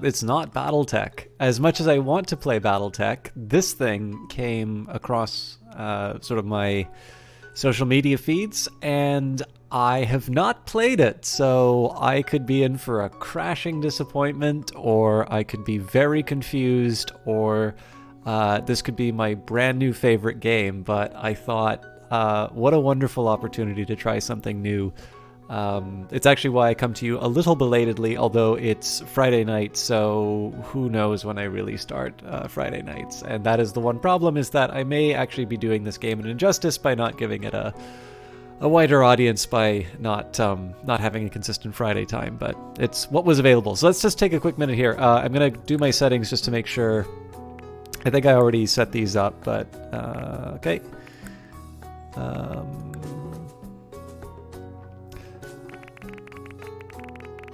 It's not BattleTech. As much as I want to play BattleTech, this thing came across sort of my social media feeds, and I have not played it, so I could be in for a crashing disappointment, or I could be very confused, or this could be my brand new favorite game. But I thought, what a wonderful opportunity to try something new. It's actually why I come to you a little belatedly, although it's Friday night, so who knows when I really start Friday nights. And that is the one problem, is that I may actually be doing this game an injustice by not giving it a wider audience, by not having a consistent Friday time, but it's what was available. So let's just take a quick minute here. I'm going to do my settings just to make sure. I think I already set these up, but okay.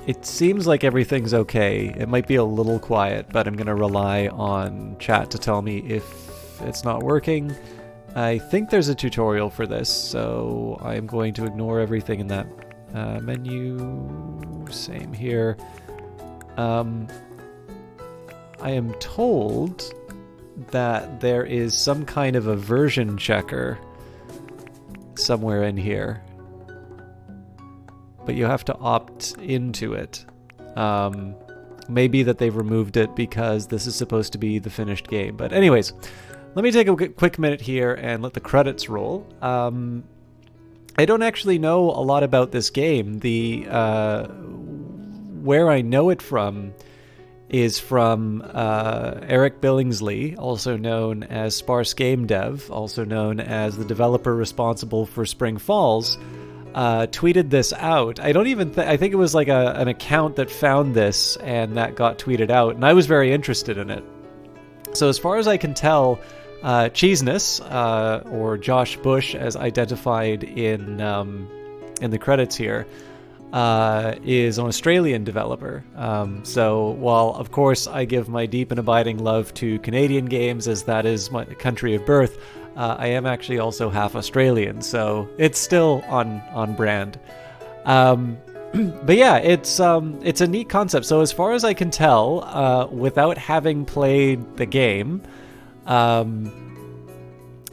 It seems like everything's okay. It might be a little quiet, but I'm going to rely on chat to tell me if it's not working. I think there's a tutorial for this, so I'm going to ignore everything in that menu. Same here. I am told that there is some kind of a version checker somewhere in here, but you have to opt into it. Maybe that they've removed it because this is supposed to be the finished game. But anyways, let me take a quick minute here and let the credits roll. I don't actually know a lot about this game. Where I know it from is from Eric Billingsley, also known as Sparse Game Dev, also known as the developer responsible for Spring Falls. Tweeted this out. I don't even I think it was like an account that found this and that got tweeted out, and I was very interested in it. So as far as I can tell, Cheeseness, or Josh Bush as identified in the credits here, is an Australian developer. So while of course I give my deep and abiding love to Canadian games, as that is my country of birth, I am actually also half Australian, so it's still on brand. But yeah, it's a neat concept. So as far as I can tell, without having played the game,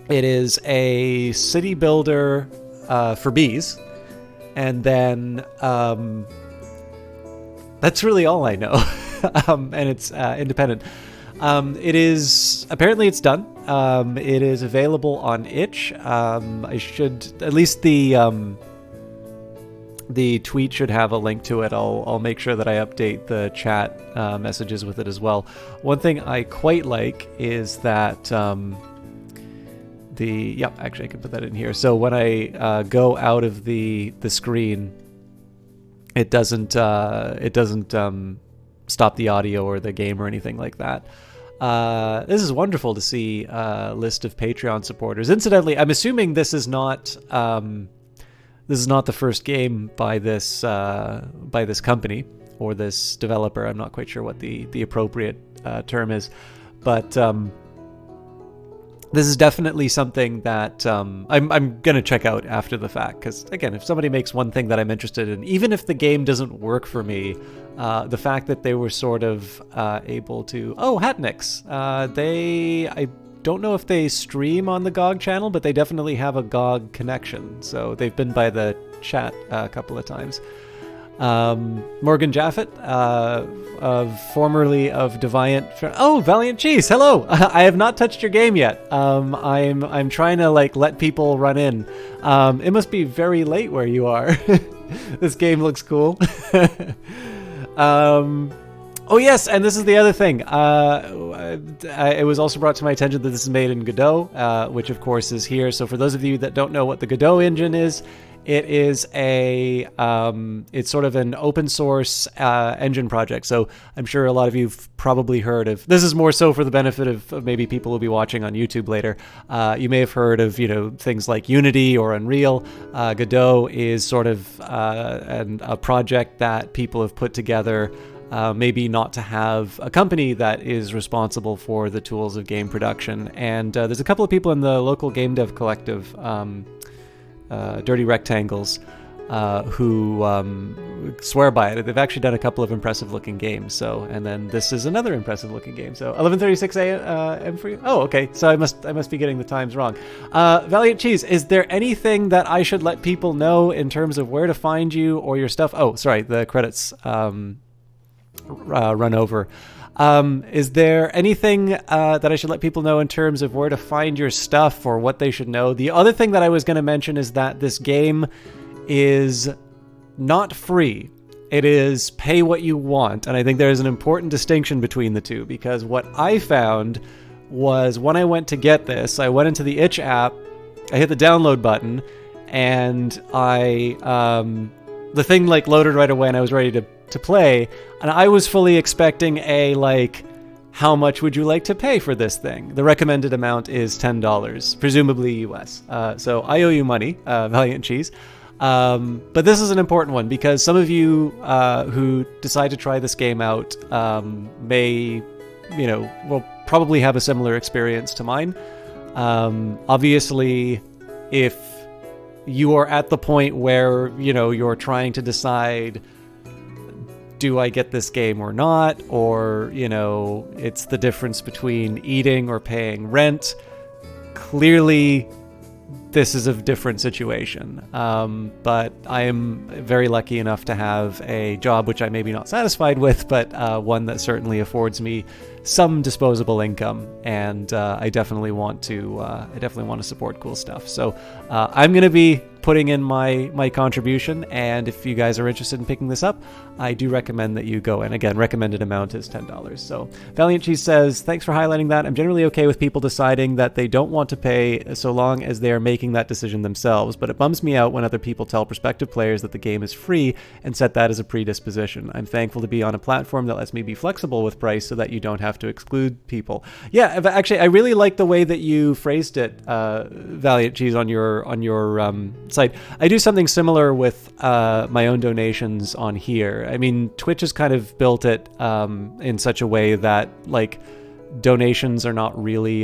it is a city builder for bees, and then that's really all I know. And it's independent. It is apparently it's done. It is available on itch. I should at least the tweet should have a link to it. I'll make sure that I update the chat messages with it as well. One thing I quite like is that actually I can put that in here. So when I go out of the screen, it doesn't stop the audio or the game or anything like that. This is wonderful to see a list of Patreon supporters. Incidentally, I'm assuming this is not the first game by this company or this developer. I'm not quite sure what the appropriate term is, but this is definitely something that I'm gonna check out after the fact, because again, if somebody makes one thing that I'm interested in, even if the game doesn't work for me, the fact that they were sort of able to... Oh, Hatnix! I don't know if they stream on the GOG channel, but they definitely have a GOG connection, so they've been by the chat a couple of times. Morgan Jaffet, formerly of Deviant. Oh, Valiant Cheese, hello! I have not touched your game yet. I'm trying to let people run in. It must be very late where you are. This game looks cool. Oh yes, and this is the other thing. It was also brought to my attention that this is made in Godot, which of course is here. So for those of you that don't know what the Godot engine is, it is it's sort of an open source engine project. So I'm sure a lot of you've probably heard of. This is more so for the benefit of maybe people who'll be watching on YouTube later. You may have heard of things like Unity or Unreal. Godot is sort of a project that people have put together. Maybe not to have a company that is responsible for the tools of game production. And there's a couple of people in the local game dev collective, Dirty Rectangles, who swear by it. They've actually done a couple of impressive looking games. So, and then this is another impressive looking game. So 11:36 a.m. for you. Oh, okay. So I must be getting the times wrong. Valiant Cheese, is there anything that I should let people know in terms of where to find you or your stuff? Oh, sorry, the credits run over. Is there anything that I should let people know in terms of where to find your stuff or what they should know? The other thing that I was going to mention is that this game is not free. It is pay what you want. And I think there's an important distinction between the two, because what I found was when I went to get this, I went into the itch app, I hit the download button, and the thing like loaded right away and I was ready to play, and I was fully expecting how much would you like to pay for this thing? The recommended amount is $10, presumably US. So I owe you money, Valiant Cheese. But this is an important one because some of you who decide to try this game out will probably have a similar experience to mine. Obviously, if you are at the point where, you're trying to decide, do I get this game or not? Or, it's the difference between eating or paying rent. Clearly, this is a different situation. But I am very lucky enough to have a job which I may be not satisfied with, but one that certainly affords me some disposable income, and I definitely want to support cool stuff. So I'm going to be putting in my contribution, and if you guys are interested in picking this up, I do recommend that you go in. Again, recommended amount is $10. So Valiant Cheese says, thanks for highlighting that. I'm generally okay with people deciding that they don't want to pay so long as they are making that decision themselves, but it bums me out when other people tell prospective players that the game is free and set that as a predisposition. I'm thankful to be on a platform that lets me be flexible with price so that you don't have to exclude people. Yeah, actually, I really like the way that you phrased it, Valiant Cheese, on your site. I do something similar with my own donations on here. I mean, Twitch has kind of built it in such a way that donations are not really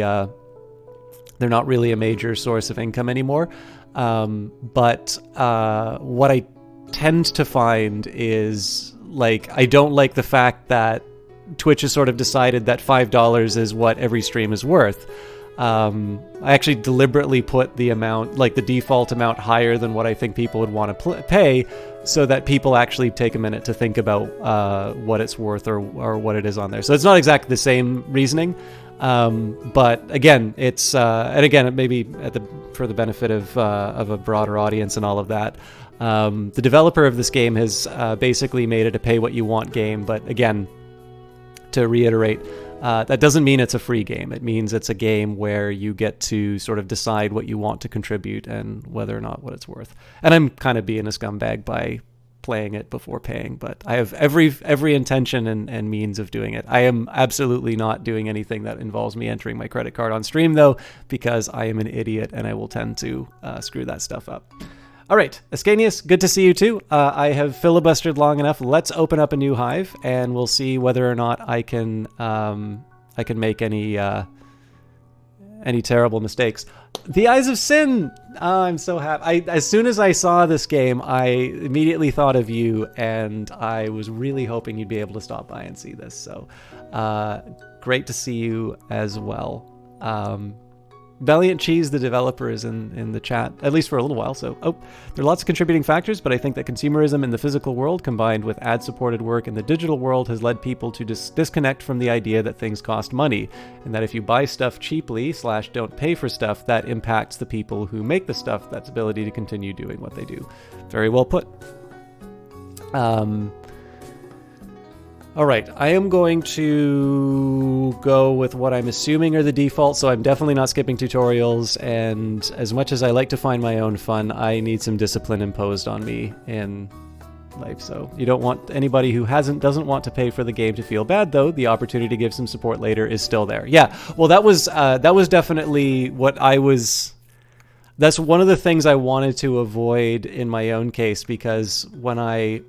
they're not really a major source of income anymore. But what I tend to find is I don't like the fact that Twitch has sort of decided that $5 is what every stream is worth. I actually deliberately put the amount, the default amount, higher than what I think people would want to pay, so that people actually take a minute to think about what it's worth or what it is on there. So it's not exactly the same reasoning, but again, it's and again, it may be for the benefit of a broader audience and all of that. The developer of this game has basically made it a pay what you want game, but again, to reiterate, that doesn't mean it's a free game. It means it's a game where you get to sort of decide what you want to contribute and whether or not what it's worth. And I'm kind of being a scumbag by playing it before paying, but I have every intention and means of doing it. I am absolutely not doing anything that involves me entering my credit card on stream, though, because I am an idiot and I will tend to screw that stuff up. All right, Ascanius, good to see you too. I have filibustered long enough. Let's open up a new Hive, and we'll see whether or not I can make any terrible mistakes. The Eyes of Sin. I'm so happy. As soon as I saw this game, I immediately thought of you, and I was really hoping you'd be able to stop by and see this. So, great to see you as well. Valiant Cheese, the developer, is in the chat, at least for a little while. So, there are lots of contributing factors, but I think that consumerism in the physical world combined with ad-supported work in the digital world has led people to disconnect from the idea that things cost money, and that if you buy stuff cheaply / don't pay for stuff, that impacts the people who make the stuff, that's ability to continue doing what they do. Very well put. All right, I am going to go with what I'm assuming are the defaults, so I'm definitely not skipping tutorials, and as much as I like to find my own fun, I need some discipline imposed on me in life. So you don't want anybody who doesn't want to pay for the game to feel bad, though. The opportunity to give some support later is still there. Yeah, well, that was definitely what I was... That's one of the things I wanted to avoid in my own case, because when I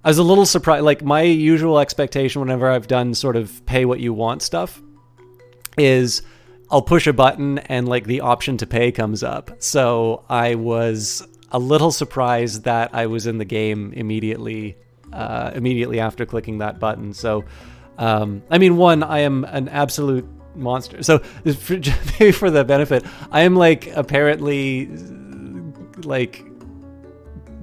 was a little surprised. My usual expectation whenever I've done sort of pay what you want stuff is I'll push a button and the option to pay comes up. So I was a little surprised that I was in the game immediately after clicking that button. So, I mean, one, I am an absolute monster. So maybe for the benefit, I am like apparently like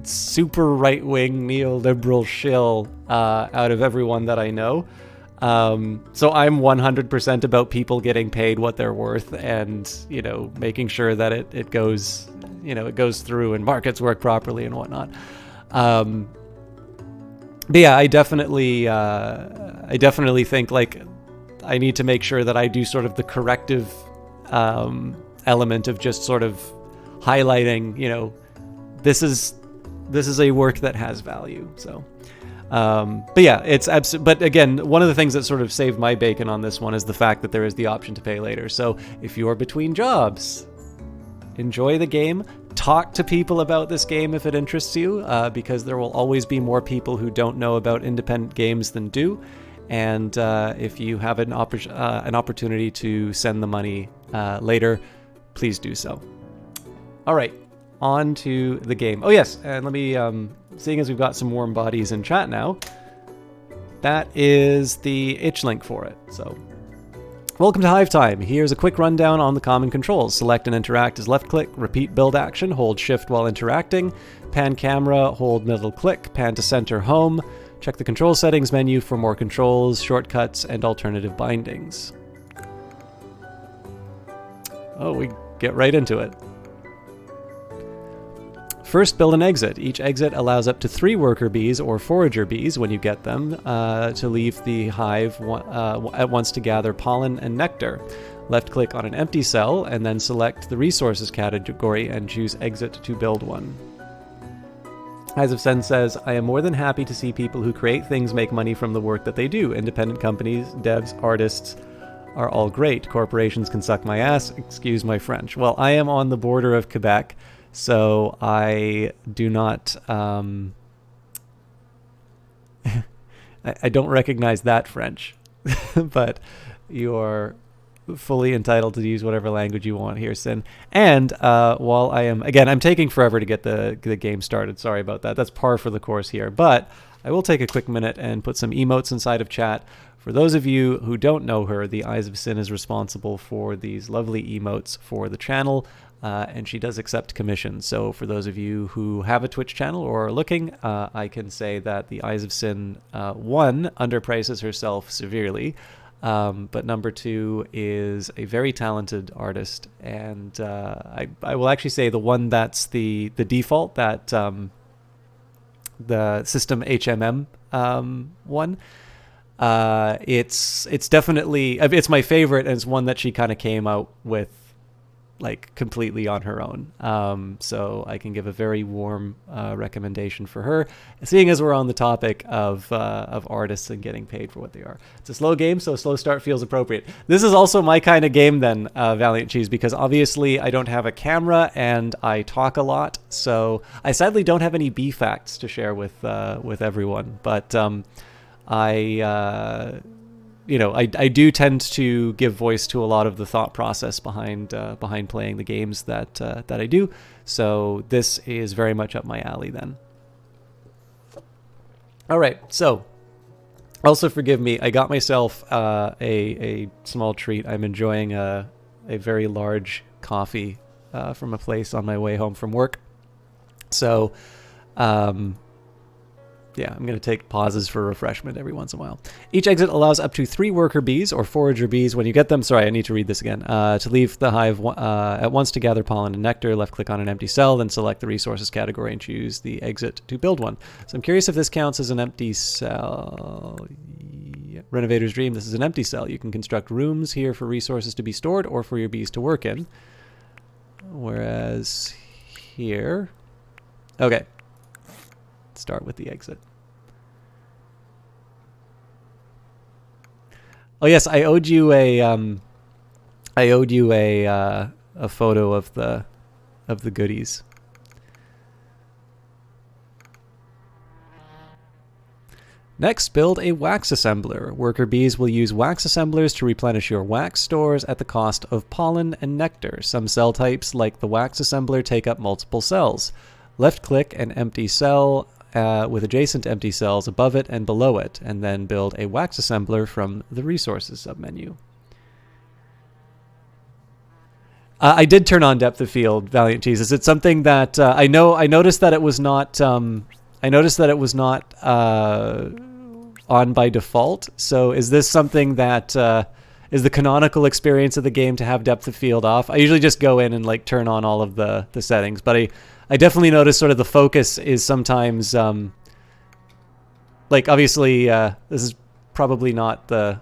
super right-wing neoliberal shill out of everyone that I know. So I'm 100% about people getting paid what they're worth, and making sure that it goes through and markets work properly and whatnot. But yeah, I definitely think like I need to make sure that I do sort of the corrective element of just sort of highlighting, this is a work that has value. So, but yeah, but again, one of the things that sort of saved my bacon on this one is the fact that there is the option to pay later. So if you're between jobs, enjoy the game. Talk to people about this game if it interests you, because there will always be more people who don't know about independent games than do. And if you have an opportunity to send the money later, please do so. All right, on to the game. Oh yes, and let me, seeing as we've got some warm bodies in chat now, that is the itch link for it. So, welcome to Hive Time. Here's a quick rundown on the common controls. Select and interact is left click, repeat build action, hold shift while interacting, pan camera, hold middle click, pan to center home, check the control settings menu for more controls, shortcuts, and alternative bindings. Oh, we get right into it. First, build an exit. Each exit allows up to 3 worker bees or forager bees, when you get them, to leave the hive at once to gather pollen and nectar. Left-click on an empty cell, and then select the resources category and choose exit to build one. Eyes of Sen says, I am more than happy to see people who create things make money from the work that they do. Independent companies, devs, artists are all great. Corporations can suck my ass. Excuse my French. Well, I am on the border of Quebec, so I do not, I don't recognize that French, but you are fully entitled to use whatever language you want here, Sin. And while I am, again, I'm taking forever to get the game started. Sorry about that. That's par for the course here. But I will take a quick minute and put some emotes inside of chat. For those of you who don't know her, the Eyes of Sin is responsible for these lovely emotes for the channel. And she does accept commissions. So for those of you who have a Twitch channel or are looking, I can say that the Eyes of Sin, 1, underprices herself severely, but number 2 is a very talented artist. And I will actually say the one that's the default, that the system HMM one, it's definitely, it's my favorite, and it's one that she kind of came out with like completely on her own. So I can give a very warm recommendation for her, seeing as we're on the topic of artists and getting paid for what they are. It's a slow game, so a slow start feels appropriate. This is also my kind of game then, Valiant Cheese, because obviously I don't have a camera and I talk a lot, so I sadly don't have any bee facts to share with everyone, but I do tend to give voice to a lot of the thought process behind playing the games that I do. So this is very much up my alley then. All right, so also forgive me. I got myself a small treat. I'm enjoying a very large coffee from a place on my way home from work. So yeah, I'm going to take pauses for refreshment every once in a while. Each exit allows up to 3 worker bees or forager bees when you get them. Sorry, I need to read this again. To leave the hive at once to gather pollen and nectar, left-click on an empty cell, then select the resources category and choose the exit to build one. So I'm curious if this counts as an empty cell. Yeah. Renovator's Dream, this is an empty cell. You can construct rooms here for resources to be stored or for your bees to work in. Whereas here... Okay. Start with the exit. Oh yes, I owed you a photo of the goodies. Next, build a wax assembler. Worker bees will use wax assemblers to replenish your wax stores at the cost of pollen and nectar. Some cell types, like the wax assembler, take up multiple cells. left-click an empty cell with adjacent empty cells above it and below it, and then build a wax assembler from the Resources submenu. I did turn on depth of field, Valiant Cheese. Is it something that I noticed that it was not. I noticed that it was not on by default. So is this something that is the canonical experience of the game to have depth of field off? I usually just go in and like turn on all of the settings, but I definitely notice sort of the focus is sometimes like obviously this is probably not the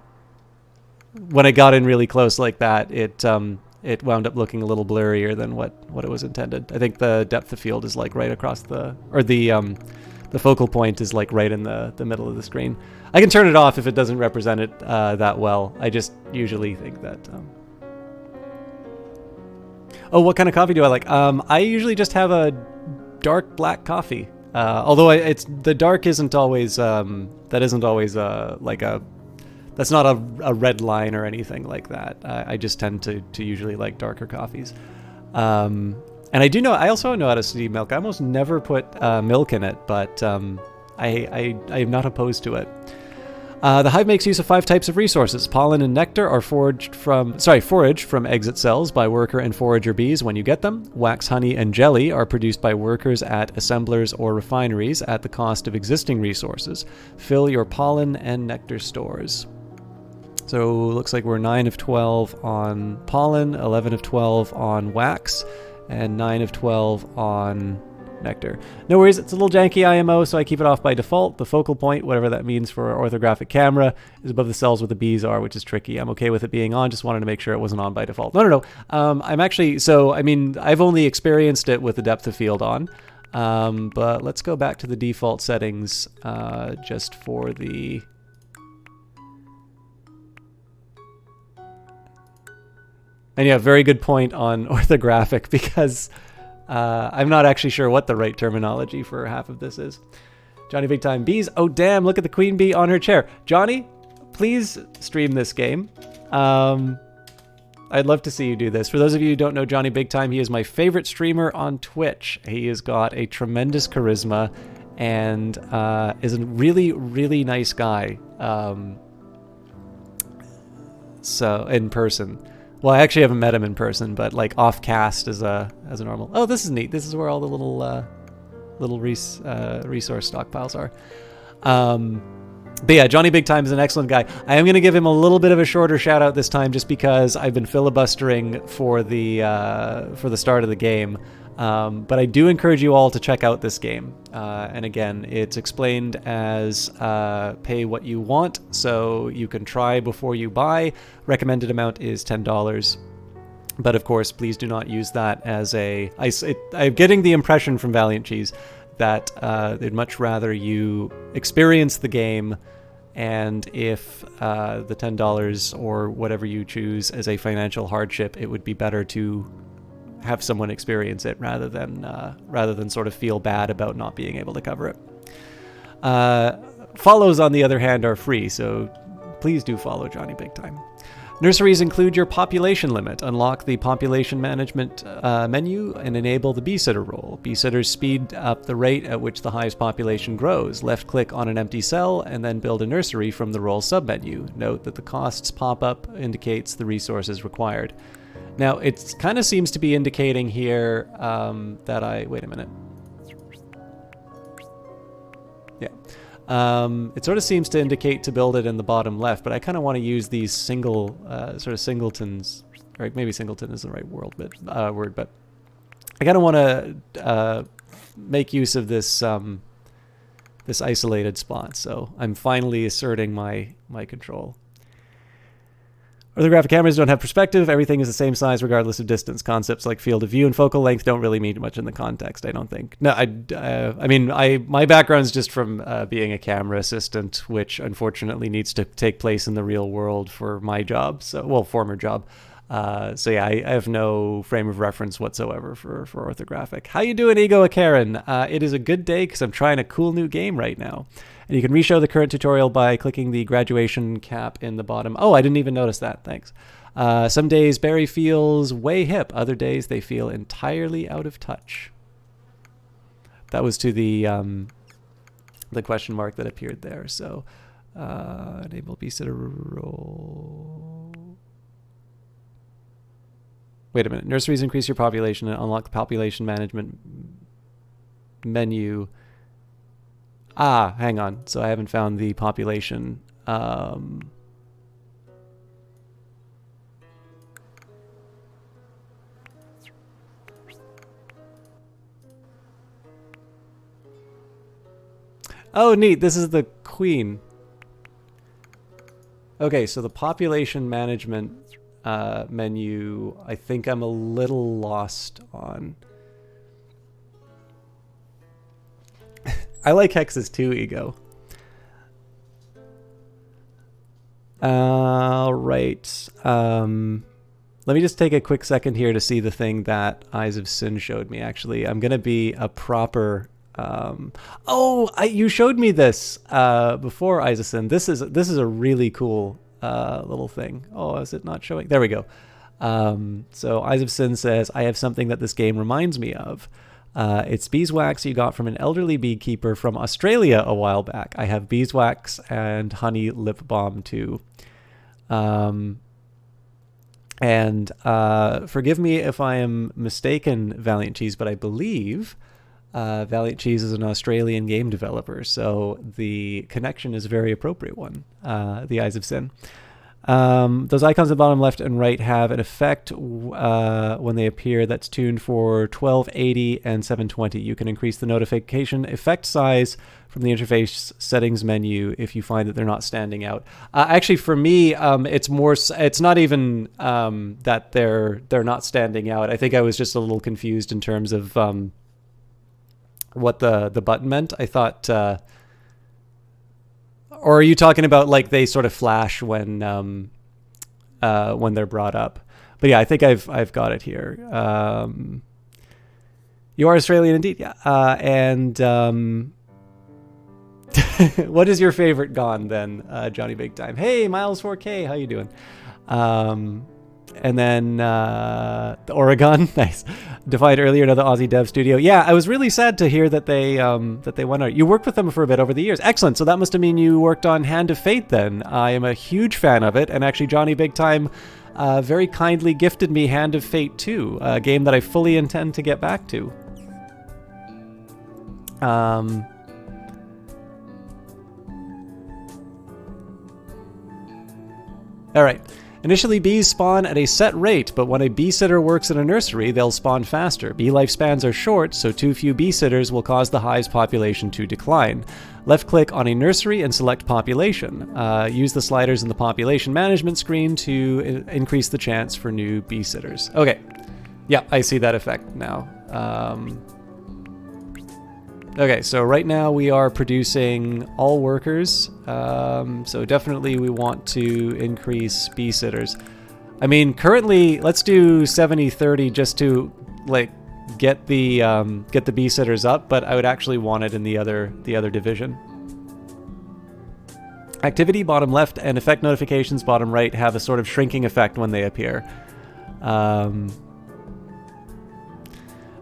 when I got in really close like that it wound up looking a little blurrier than what it was intended. I think the depth of field is like right across the focal point is like right in the middle of the screen. I can turn it off if it doesn't represent it that well. I just usually think that. Oh, what kind of coffee do I like? I usually just have a dark black coffee. Although the dark isn't always that isn't always like a. That's not a red line or anything like that. I just tend to usually like darker coffees. And I also know how to steam milk. I almost never put milk in it, but I'm not opposed to it. The Hive makes use of 5 types of resources. Pollen and nectar are foraged from exit cells by worker and forager bees when you get them. Wax, honey, and jelly are produced by workers at assemblers or refineries at the cost of existing resources. Fill your pollen and nectar stores. So looks like we're 9 of 12 on pollen, 11 of 12 on wax, and 9 of 12 on nectar. No worries, it's a little janky IMO, so I keep it off by default. The focal point, whatever that means for our orthographic camera, is above the cells where the bees are, which is tricky. I'm okay with it being on, just wanted to make sure it wasn't on by default. No. I'm actually, I've only experienced it with the depth of field on, but let's go back to the default settings just for the... And yeah, very good point on orthographic, because I'm not actually sure what the right terminology for half of this is. Johnny Big Time Bees. Oh, damn, look at the queen bee on her chair. Johnny, please stream this game. I'd love to see you do this. For those of you who don't know Johnny Big Time, he is my favorite streamer on Twitch. He has got a tremendous charisma and is a really, really nice guy. So in person. Well, I actually haven't met him in person, but like off cast as a normal. Oh, this is neat. This is where all the little resource stockpiles are. But yeah, Johnny Big Time is an excellent guy. I am going to give him a little bit of a shorter shout out this time, just because I've been filibustering for the start of the game. But I do encourage you all to check out this game. And again, it's explained as pay what you want, so you can try before you buy. Recommended amount is $10. But of course, please do not use that as I'm getting the impression from Valiant Cheese that they'd much rather you experience the game, and if the $10 or whatever you choose as a financial hardship, it would be better to have someone experience it rather than sort of feel bad about not being able to cover it. Follows, on the other hand, are free, so please do follow Johnny Big Time. Nurseries include your population limit. Unlock the population management menu and enable the bee sitter role. Bee sitters speed up the rate at which the hive's population grows. Left-click on an empty cell and then build a nursery from the role submenu. Note that the costs pop-up indicates the resources required. Now, it kind of seems to be indicating here that wait a minute. Yeah. It sort of seems to indicate to build it in the bottom left, but I kind of want to use these sort of singletons, or maybe singleton is the right word, but I kind of want to make use of this this isolated spot. So I'm finally asserting my control. Orthographic cameras don't have perspective. Everything is the same size regardless of distance. Concepts like field of view and focal length don't really mean much in the context, I don't think. No, my background's just from being a camera assistant, which unfortunately needs to take place in the real world for my job. Former job. So yeah, I have no frame of reference whatsoever for orthographic. How you doing, Ego Karen? It is a good day because I'm trying a cool new game right now. And you can reshow the current tutorial by clicking the graduation cap in the bottom. Oh, I didn't even notice that. Thanks. Some days Barry feels way hip. Other days they feel entirely out of touch. That was to the question mark that appeared there. So enable babysitter role. Wait a minute. Nurseries increase your population and unlock the population management menu. Ah, hang on. So I haven't found the population. Oh, neat. This is the queen. Okay, so the population management menu, I think I'm a little lost on. I like hexes too, Ego. All right. Let me just take a quick second here to see the thing that Eyes of Sin showed me. Actually, I'm going to be a proper... you showed me this before, Eyes of Sin. This is a really cool little thing. Oh, is it not showing? There we go. So Eyes of Sin says, I have something that this game reminds me of. It's beeswax you got from an elderly beekeeper from Australia a while back. I have beeswax and honey lip balm too. And forgive me if I am mistaken, Valiant Cheese, but I believe Valiant Cheese is an Australian game developer, so the connection is a very appropriate one. The Eyes of Sin. Those icons at the bottom left and right have an effect when they appear that's tuned for 1280 and 720. You can increase the notification effect size from the interface settings menu if you find that they're not standing out. Actually, for me, it's not even that they're not standing out. I think I was just a little confused in terms of what the button meant. I thought... or are you talking about like they sort of flash when they're brought up? But yeah, I think I've got it here. You are Australian indeed, yeah. And what is your favorite Gone then, Johnny Big Time? Hey, Miles 4K, how you doing? And then the Oregon, nice. Defined earlier, another Aussie dev studio. Yeah, I was really sad to hear that they went out. You worked with them for a bit over the years. Excellent. So that must have mean you worked on Hand of Fate then. I am a huge fan of it, and actually Johnny Big Time very kindly gifted me Hand of Fate 2, a game that I fully intend to get back to. All right. Initially, bees spawn at a set rate, but when a bee sitter works in a nursery, they'll spawn faster. Bee lifespans are short, so too few bee sitters will cause the hive's population to decline. Left-click on a nursery and select population. Use the sliders in the population management screen to increase the chance for new bee sitters. Okay, yeah, I see that effect now. Okay, so right now we are producing all workers, so definitely we want to increase bee sitters. I mean, currently, let's do 70-30 just to like get the bee sitters up, but I would actually want it in the other division. Activity bottom left and effect notifications bottom right have a sort of shrinking effect when they appear.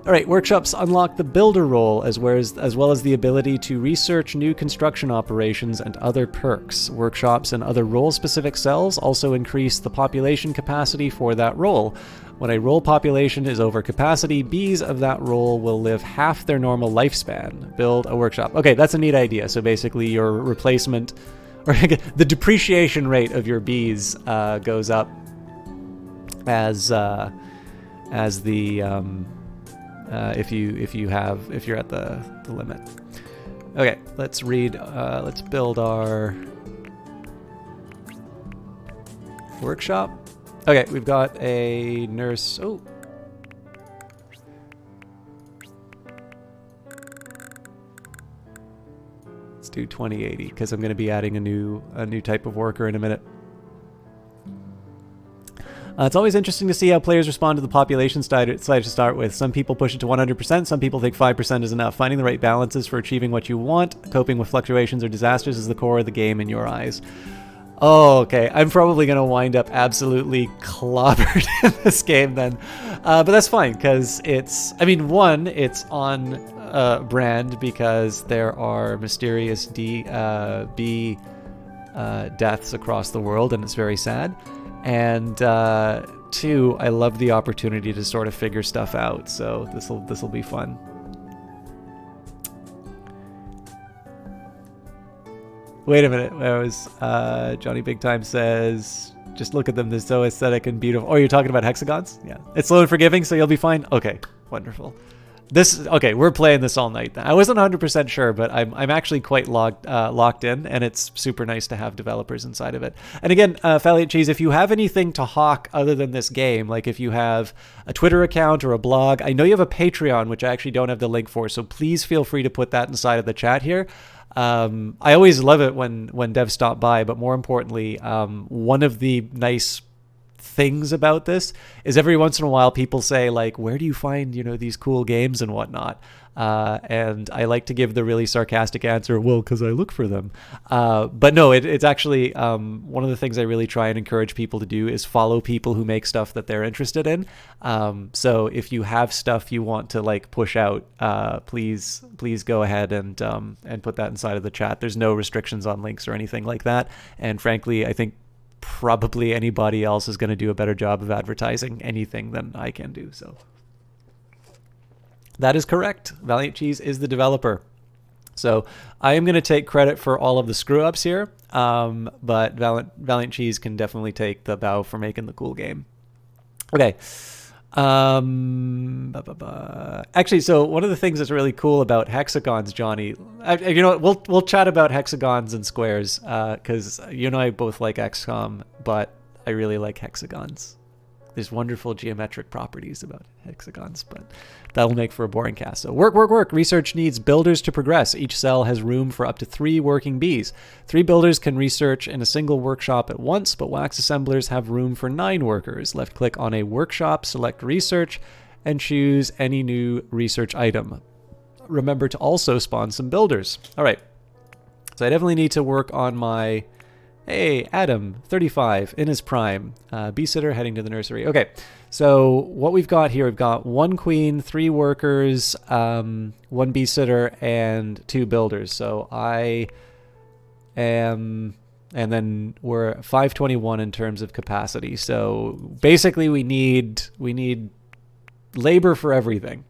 All right, workshops unlock the builder role as well as the ability to research new construction operations and other perks. Workshops and other role-specific cells also increase the population capacity for that role. When a role population is over capacity, bees of that role will live half their normal lifespan. Build a workshop. Okay, that's a neat idea. So basically your replacement, or the depreciation rate of your bees goes up as the if you're at the limit. Okay, let's build our workshop. Okay, we've got a nurse. Oh. Let's do 2080 because I'm going to be adding a new type of worker in a minute. It's always interesting to see how players respond to the population slider to start with. Some people push it to 100%, some people think 5% is enough. Finding the right balances for achieving what you want, coping with fluctuations or disasters is the core of the game in your eyes. Oh, okay. I'm probably going to wind up absolutely clobbered in this game then. But that's fine, because it's on brand because there are mysterious bee deaths across the world, and it's very sad. And 2, I love the opportunity to sort of figure stuff out. So this will be fun. Wait a minute. That was Johnny Big Time says, just look at them. They're so aesthetic and beautiful. Oh, you're talking about hexagons? Yeah. It's slow and forgiving, so you'll be fine. Okay, wonderful. Okay, we're playing this all night. I wasn't 100% sure, but I'm actually quite locked in, and it's super nice to have developers inside of it. And again, Valiant Cheese, if you have anything to hawk other than this game, like if you have a Twitter account or a blog, I know you have a Patreon, which I actually don't have the link for, so please feel free to put that inside of the chat here. I always love it when devs stop by, but more importantly, one of the nice things about this is every once in a while people say, like, where do you find, these cool games and whatnot? And I like to give the really sarcastic answer, well, because I look for them. But no, it's actually one of the things I really try and encourage people to do is follow people who make stuff that they're interested in. So if you have stuff you want to like push out, please go ahead and put that inside of the chat. There's no restrictions on links or anything like that. And frankly, I think probably anybody else is going to do a better job of advertising anything than I can do. So that is correct. Valiant Cheese is the developer. So I am going to take credit for all of the screw ups here. But Valiant Cheese can definitely take the bow for making the cool game. Okay. Actually, so one of the things that's really cool about hexagons, Johnny, we'll chat about hexagons and squares, because you and I both like XCOM, but I really like hexagons. There's wonderful geometric properties about hexagons, but that'll make for a boring cast. So work. Research needs builders to progress. Each cell has room for up to 3 working bees. 3 builders can research in a single workshop at once, but wax assemblers have room for 9 workers. Left click on a workshop, select research, and choose any new research item. Remember to also spawn some builders. All right. So I definitely need to work on my... Hey, Adam, 35, in his prime. Bee sitter heading to the nursery. Okay, so what we've got here, we've got 1 queen, 3 workers, 1 bee sitter, and 2 builders. So I am... And then we're 521 in terms of capacity. So basically we need labor for everything.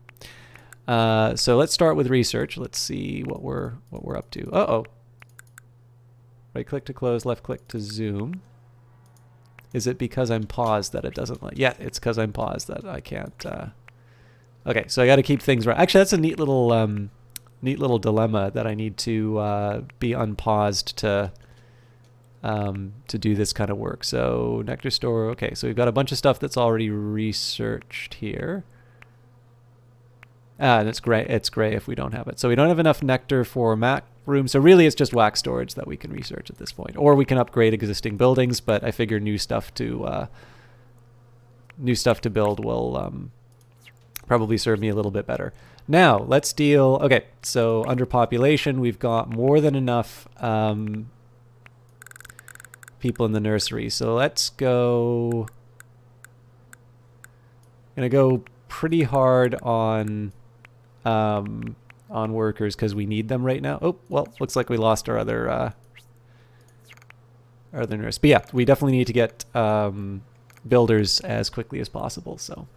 So let's start with research. Let's see what we're up to. Uh-oh. Right click to close, left click to zoom. Is it because I'm paused that it doesn't let... Yeah, it's because I'm paused that I can't... Okay, so I got to keep things right. Actually, that's a neat little dilemma that I need to be unpaused to do this kind of work. So nectar store. Okay, so we've got a bunch of stuff that's already researched here. And it's gray. It's gray if we don't have it. So we don't have enough nectar for Mac room. So really, it's just wax storage that we can research at this point, or we can upgrade existing buildings. But I figure new stuff to build will probably serve me a little bit better. Now let's deal. Okay, so under population, we've got more than enough people in the nursery. So let's go. Gonna go pretty hard on workers because we need them right now. Oh, well, looks like we lost our other nurse. But yeah, we definitely need to get builders as quickly as possible. So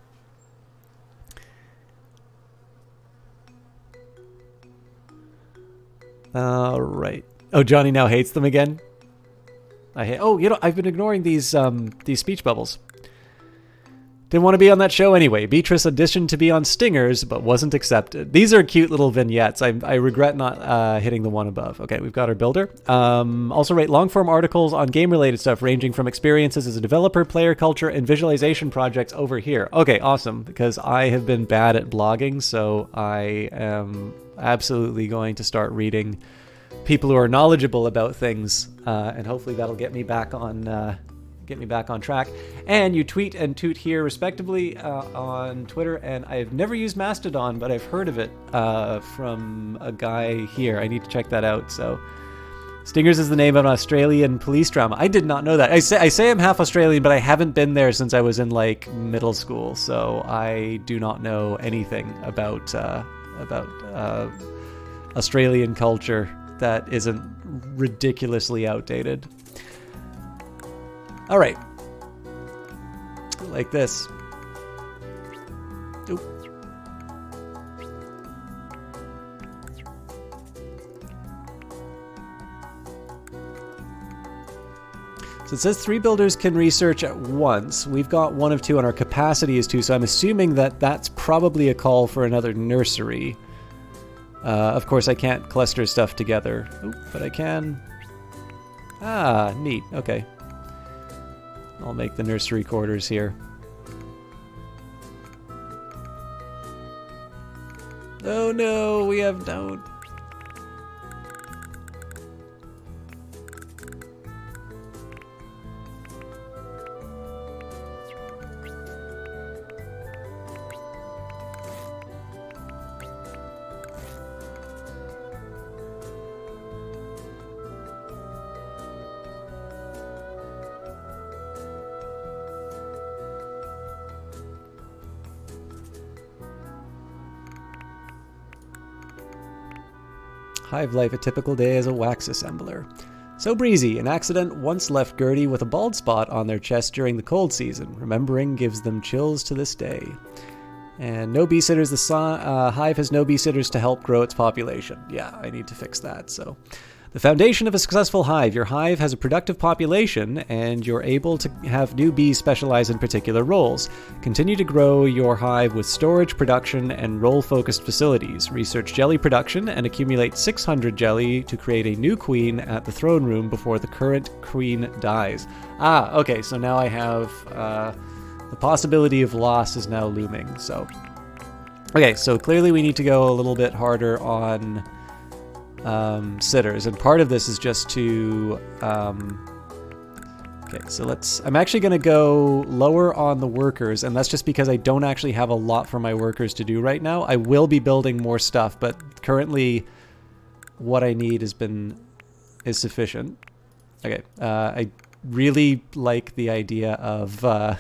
all right. Oh, Johnny now hates them again. Oh, I've been ignoring these speech bubbles. Didn't want to be on that show anyway. Beatrice auditioned to be on Stingers, but wasn't accepted. These are cute little vignettes. I regret not hitting the one above. Okay, we've got our builder. Also write long-form articles on game-related stuff, ranging from experiences as a developer, player culture, and visualization projects over here. Okay, awesome, because I have been bad at blogging, so I am absolutely going to start reading people who are knowledgeable about things, and hopefully that'll get me back on track. And you tweet and toot here respectively on Twitter, and I've never used Mastodon, but I've heard of it from a guy here. I need to check that out. So Stingers is the name of an Australian police drama. I did not know that. I say I'm half Australian, but I haven't been there since I was in like middle school, so I do not know anything about about Australian culture that isn't ridiculously outdated. All right. Like this. Oop. So it says 3 builders can research at once. We've got 1 of 2 and our capacity is 2, so I'm assuming that that's probably a call for another nursery. Of course, I can't cluster stuff together. Oop, but I can... Ah, neat. Okay. I'll make the nursery quarters here. Oh no, we have no... Hive life, a typical day as a wax assembler. So breezy, an accident once left Gertie with a bald spot on their chest during the cold season. Remembering gives them chills to this day. And no bee sitters. The Hive has no bee sitters to help grow its population. Yeah, I need to fix that, so... The foundation of a successful hive. Your hive has a productive population, and you're able to have new bees specialize in particular roles. Continue to grow your hive with storage, production, and role-focused facilities. Research jelly production and accumulate 600 jelly to create a new queen at the throne room before the current queen dies. Ah, okay, so now I have... the possibility of loss is now looming, so... Okay, so clearly we need to go a little bit harder on... sitters, and part of this is just to okay, so I'm actually going to go lower on the workers, and that's just because I don't actually have a lot for my workers to do right now. I will be building more stuff, but currently what I need is sufficient. Okay, I really like the idea of what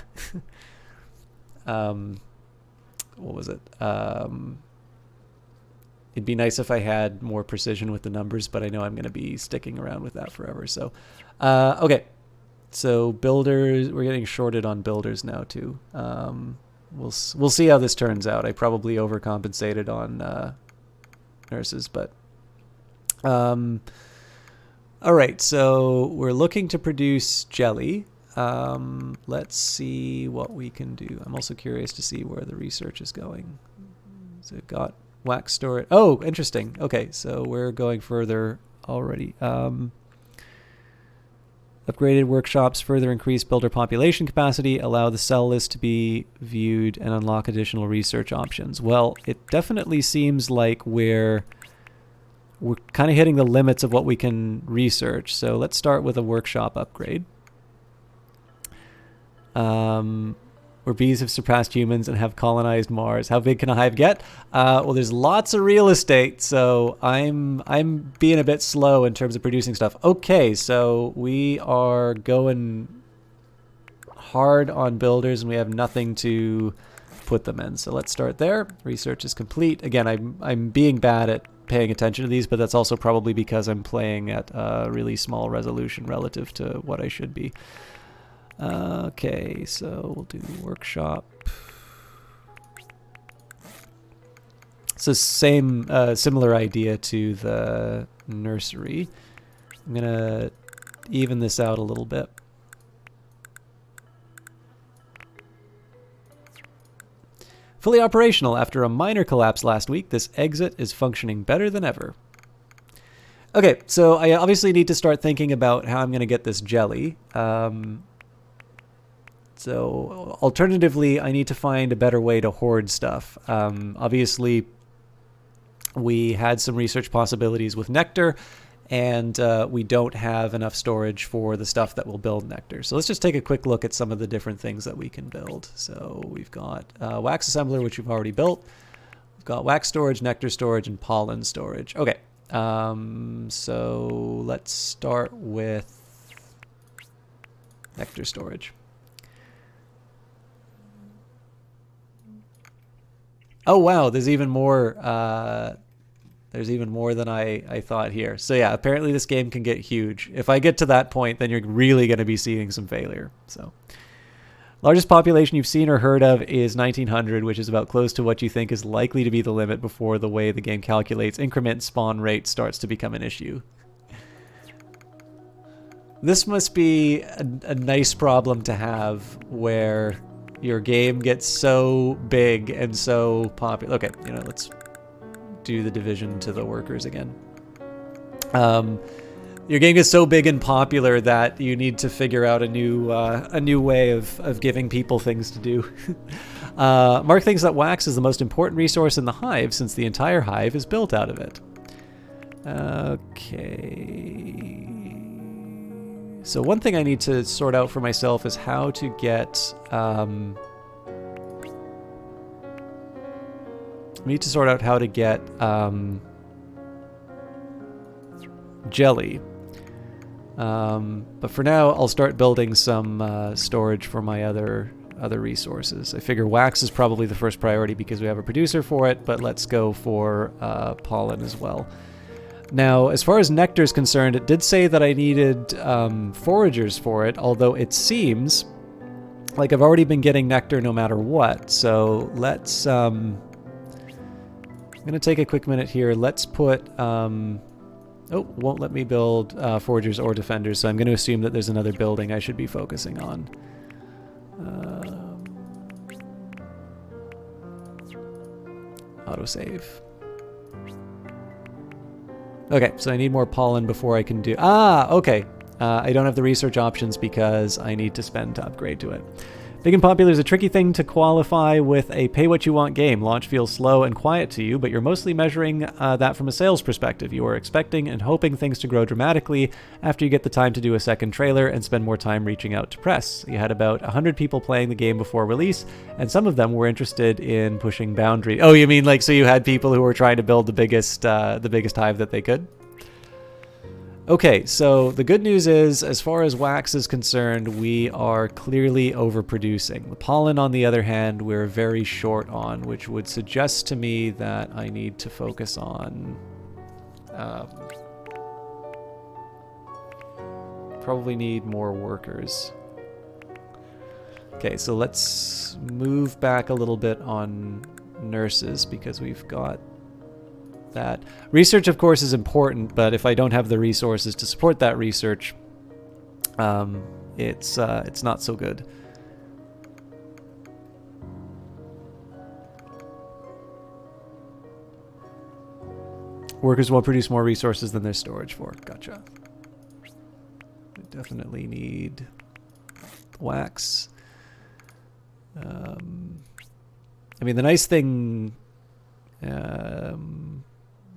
was it? It'd be nice if I had more precision with the numbers, but I know I'm going to be sticking around with that forever. So, okay. So builders, we're getting shorted on builders now too. We'll see how this turns out. I probably overcompensated on nurses, but all right. So we're looking to produce jelly. Let's see what we can do. I'm also curious to see where the research is going. So we've got wax storage. Oh, interesting. Okay, so we're going further already. Upgraded workshops further increase builder population capacity, allow the cell list to be viewed, and unlock additional research options. Well, it definitely seems like we're kind of hitting the limits of what we can research. So let's start with a workshop upgrade. Where bees have surpassed humans and have colonized Mars. How big can a hive get? Well, there's lots of real estate, so I'm being a bit slow in terms of producing stuff. Okay, so we are going hard on builders, and we have nothing to put them in. So let's start there. Research is complete. Again, I'm being bad at paying attention to these, but that's also probably because I'm playing at a really small resolution relative to what I should be. Okay, so we'll do workshop. So same, similar idea to the nursery. I'm gonna even this out a little bit. Fully operational. After a minor collapse last week, this exit is functioning better than ever. Okay, so I obviously need to start thinking about how I'm gonna get this jelly. So alternatively, I need to find a better way to hoard stuff. Obviously, we had some research possibilities with nectar, and we don't have enough storage for the stuff that will build nectar. So let's just take a quick look at some of the different things that we can build. So we've got wax assembler, which we've already built. We've got wax storage, nectar storage, and pollen storage. Okay, so let's start with nectar storage. Oh wow, there's even more. There's even more than I thought here. So yeah, apparently this game can get huge. If I get to that point, then you're really going to be seeing some failure. So, largest population you've seen or heard of is 1900, which is about close to what you think is likely to be the limit before the way the game calculates increment spawn rate starts to become an issue. This must be a nice problem to have where your game gets so big and so popular. Okay, let's do the division to the workers again. Your game gets so big and popular that you need to figure out a new way of giving people things to do. Mark thinks that wax is the most important resource in the hive since the entire hive is built out of it. Okay. So one thing I need to sort out for myself is how to get... I need to sort out how to get jelly. But for now, I'll start building some storage for my other resources. I figure wax is probably the first priority because we have a producer for it, but let's go for pollen as well. Now, as far as nectar is concerned, it did say that I needed foragers for it, although it seems like I've already been getting nectar no matter what. So let's... I'm going to take a quick minute here. Let's put... oh, won't let me build foragers or defenders, so I'm going to assume that there's another building I should be focusing on. Autosave. Okay, so I need more pollen before I can do... okay. I don't have the research options because I need to spend to upgrade to it. Big and popular is a tricky thing to qualify with a pay-what-you-want game. Launch feels slow and quiet to you, but you're mostly measuring that from a sales perspective. You are expecting and hoping things to grow dramatically after you get the time to do a second trailer and spend more time reaching out to press. You had about 100 people playing the game before release, and some of them were interested in pushing boundaries. Oh, you mean like so you had people who were trying to build the biggest hive that they could? Okay, so the good news is, as far as wax is concerned, we are clearly overproducing. The pollen, on the other hand, we're very short on, which would suggest to me that I need to focus on... probably need more workers. Okay, so let's move back a little bit on nurses, because we've got... that. Research, of course, is important, but if I don't have the resources to support that research, it's not so good. Workers won't produce more resources than there's storage for. Gotcha. We definitely need wax. I mean, the nice thing...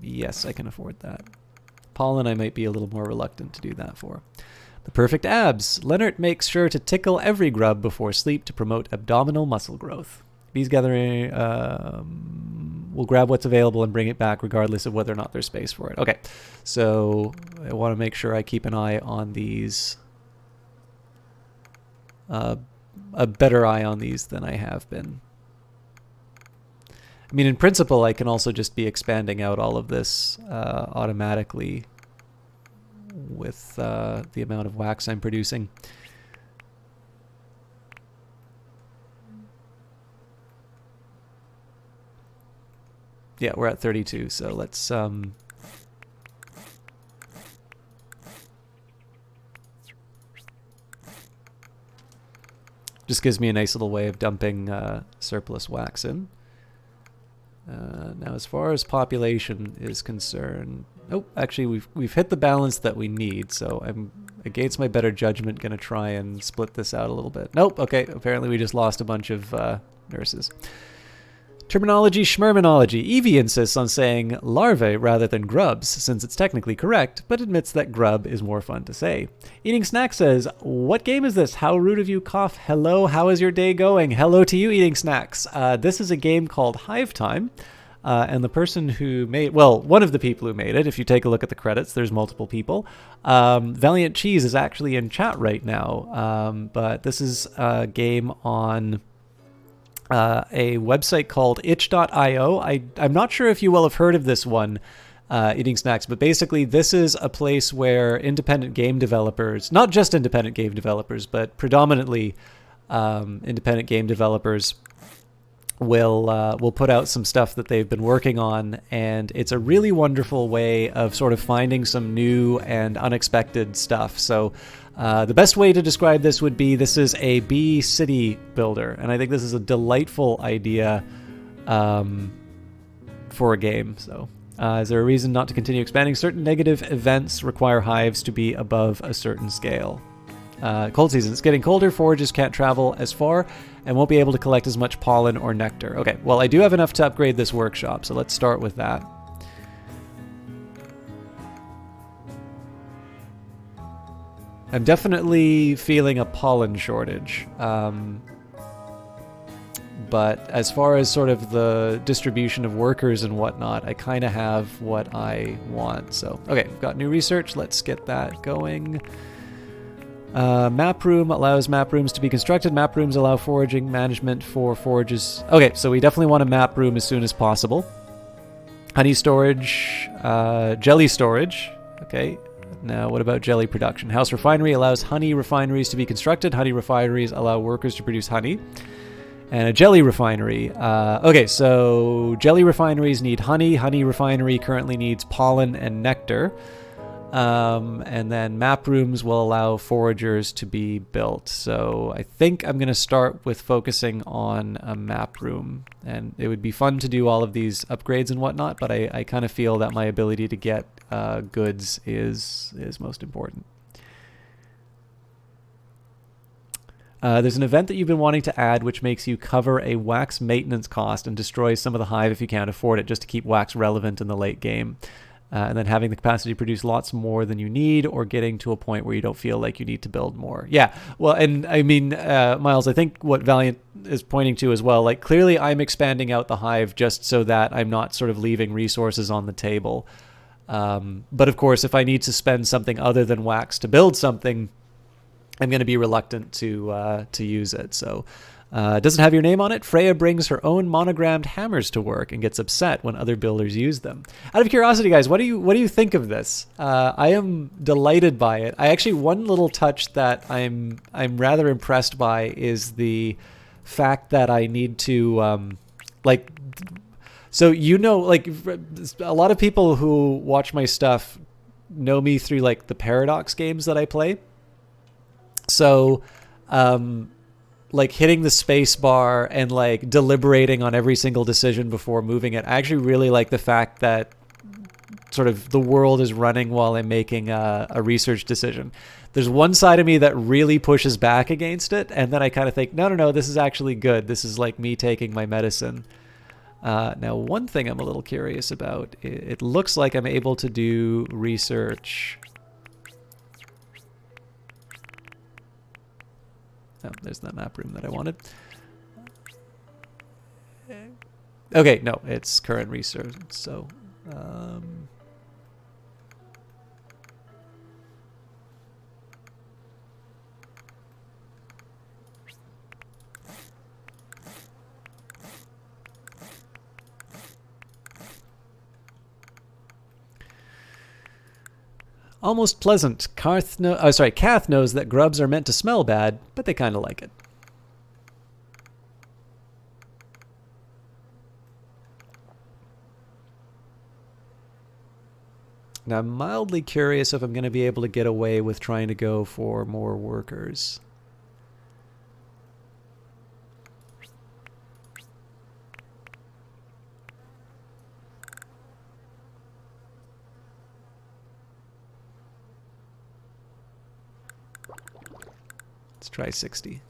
yes, I can afford that. Pollen, I might be a little more reluctant to do that for. The perfect abs. Leonard makes sure to tickle every grub before sleep to promote abdominal muscle growth. Bees gathering will grab what's available and bring it back regardless of whether or not there's space for it. Okay, so I want to make sure I keep an eye on these. A better eye on these than I have been. I mean, in principle, I can also just be expanding out all of this automatically with the amount of wax I'm producing. Yeah, we're at 32, so let's... just gives me a nice little way of dumping surplus wax in. Now, as far as population is concerned, oh, actually, we've hit the balance that we need. So I'm, against my better judgment, going to try and split this out a little bit. Nope. Okay. Apparently, we just lost a bunch of nurses. Terminology, schmerminology. Evie insists on saying larvae rather than grubs, since it's technically correct, but admits that grub is more fun to say. Eating Snack says, what game is this? How rude of you, cough. Hello, how is your day going? Hello to you, Eating Snacks. This is a game called Hive Time, and the person who made, well, one of the people who made it, if you take a look at the credits, there's multiple people. Valiant Cheese is actually in chat right now, but this is a game on... a website called itch.io. I'm not sure if you will have heard of this one, Eating Snacks, but basically this is a place where independent game developers, not just independent game developers, but predominantly independent game developers will put out some stuff that they've been working on, and it's a really wonderful way of sort of finding some new and unexpected stuff. So the best way to describe this would be this is a bee city builder, and I think this is a delightful idea for a game. So is there a reason not to continue expanding? Certain negative events require hives to be above a certain scale. Cold season. It's getting colder. Foragers can't travel as far and won't be able to collect as much pollen or nectar. Okay, well, I do have enough to upgrade this workshop, so let's start with that. I'm definitely feeling a pollen shortage. But as far as sort of the distribution of workers and whatnot, I kind of have what I want. So, okay, we've got new research. Let's get that going. Map room allows map rooms to be constructed. Map rooms allow foraging management for forages. Okay, so we definitely want a map room as soon as possible. Honey storage, jelly storage. Okay, now what about jelly production? House refinery allows honey refineries to be constructed. Honey refineries allow workers to produce honey. And a jelly refinery. Okay, so jelly refineries need honey. Honey refinery currently needs pollen and nectar. And then map rooms will allow foragers to be built. So I think I'm going to start with focusing on a map room. And it would be fun to do all of these upgrades and whatnot, but I kind of feel that my ability to get goods is most important. There's an event that you've been wanting to add which makes you cover a wax maintenance cost and destroys some of the hive if you can't afford it, just to keep wax relevant in the late game. And then having the capacity to produce lots more than you need, or getting to a point where you don't feel like you need to build more. Yeah, well, and I mean, Miles, I think what Valiant is pointing to as well, like clearly I'm expanding out the hive just so that I'm not sort of leaving resources on the table. But of course, if I need to spend something other than wax to build something, I'm going to be reluctant to use it. So it doesn't have your name on it. Freya brings her own monogrammed hammers to work and gets upset when other builders use them. Out of curiosity, guys, what do you think of this? I am delighted by it. I actually, one little touch that I'm rather impressed by is the fact that I need to so like a lot of people who watch my stuff know me through like the Paradox games that I play. So like hitting the space bar and like deliberating on every single decision before moving it. I actually really like the fact that sort of the world is running while I'm making a research decision. There's one side of me that really pushes back against it, and then I kind of think, no, this is actually good. This is like me taking my medicine. Now, one thing I'm a little curious about, it looks like I'm able to do research. Oh, there's that map room that I wanted. Okay, no, it's current research, so... Almost pleasant. Kath knows that grubs are meant to smell bad, but they kind of like it. Now, I'm mildly curious if I'm going to be able to get away with trying to go for more workers. Let's try 60.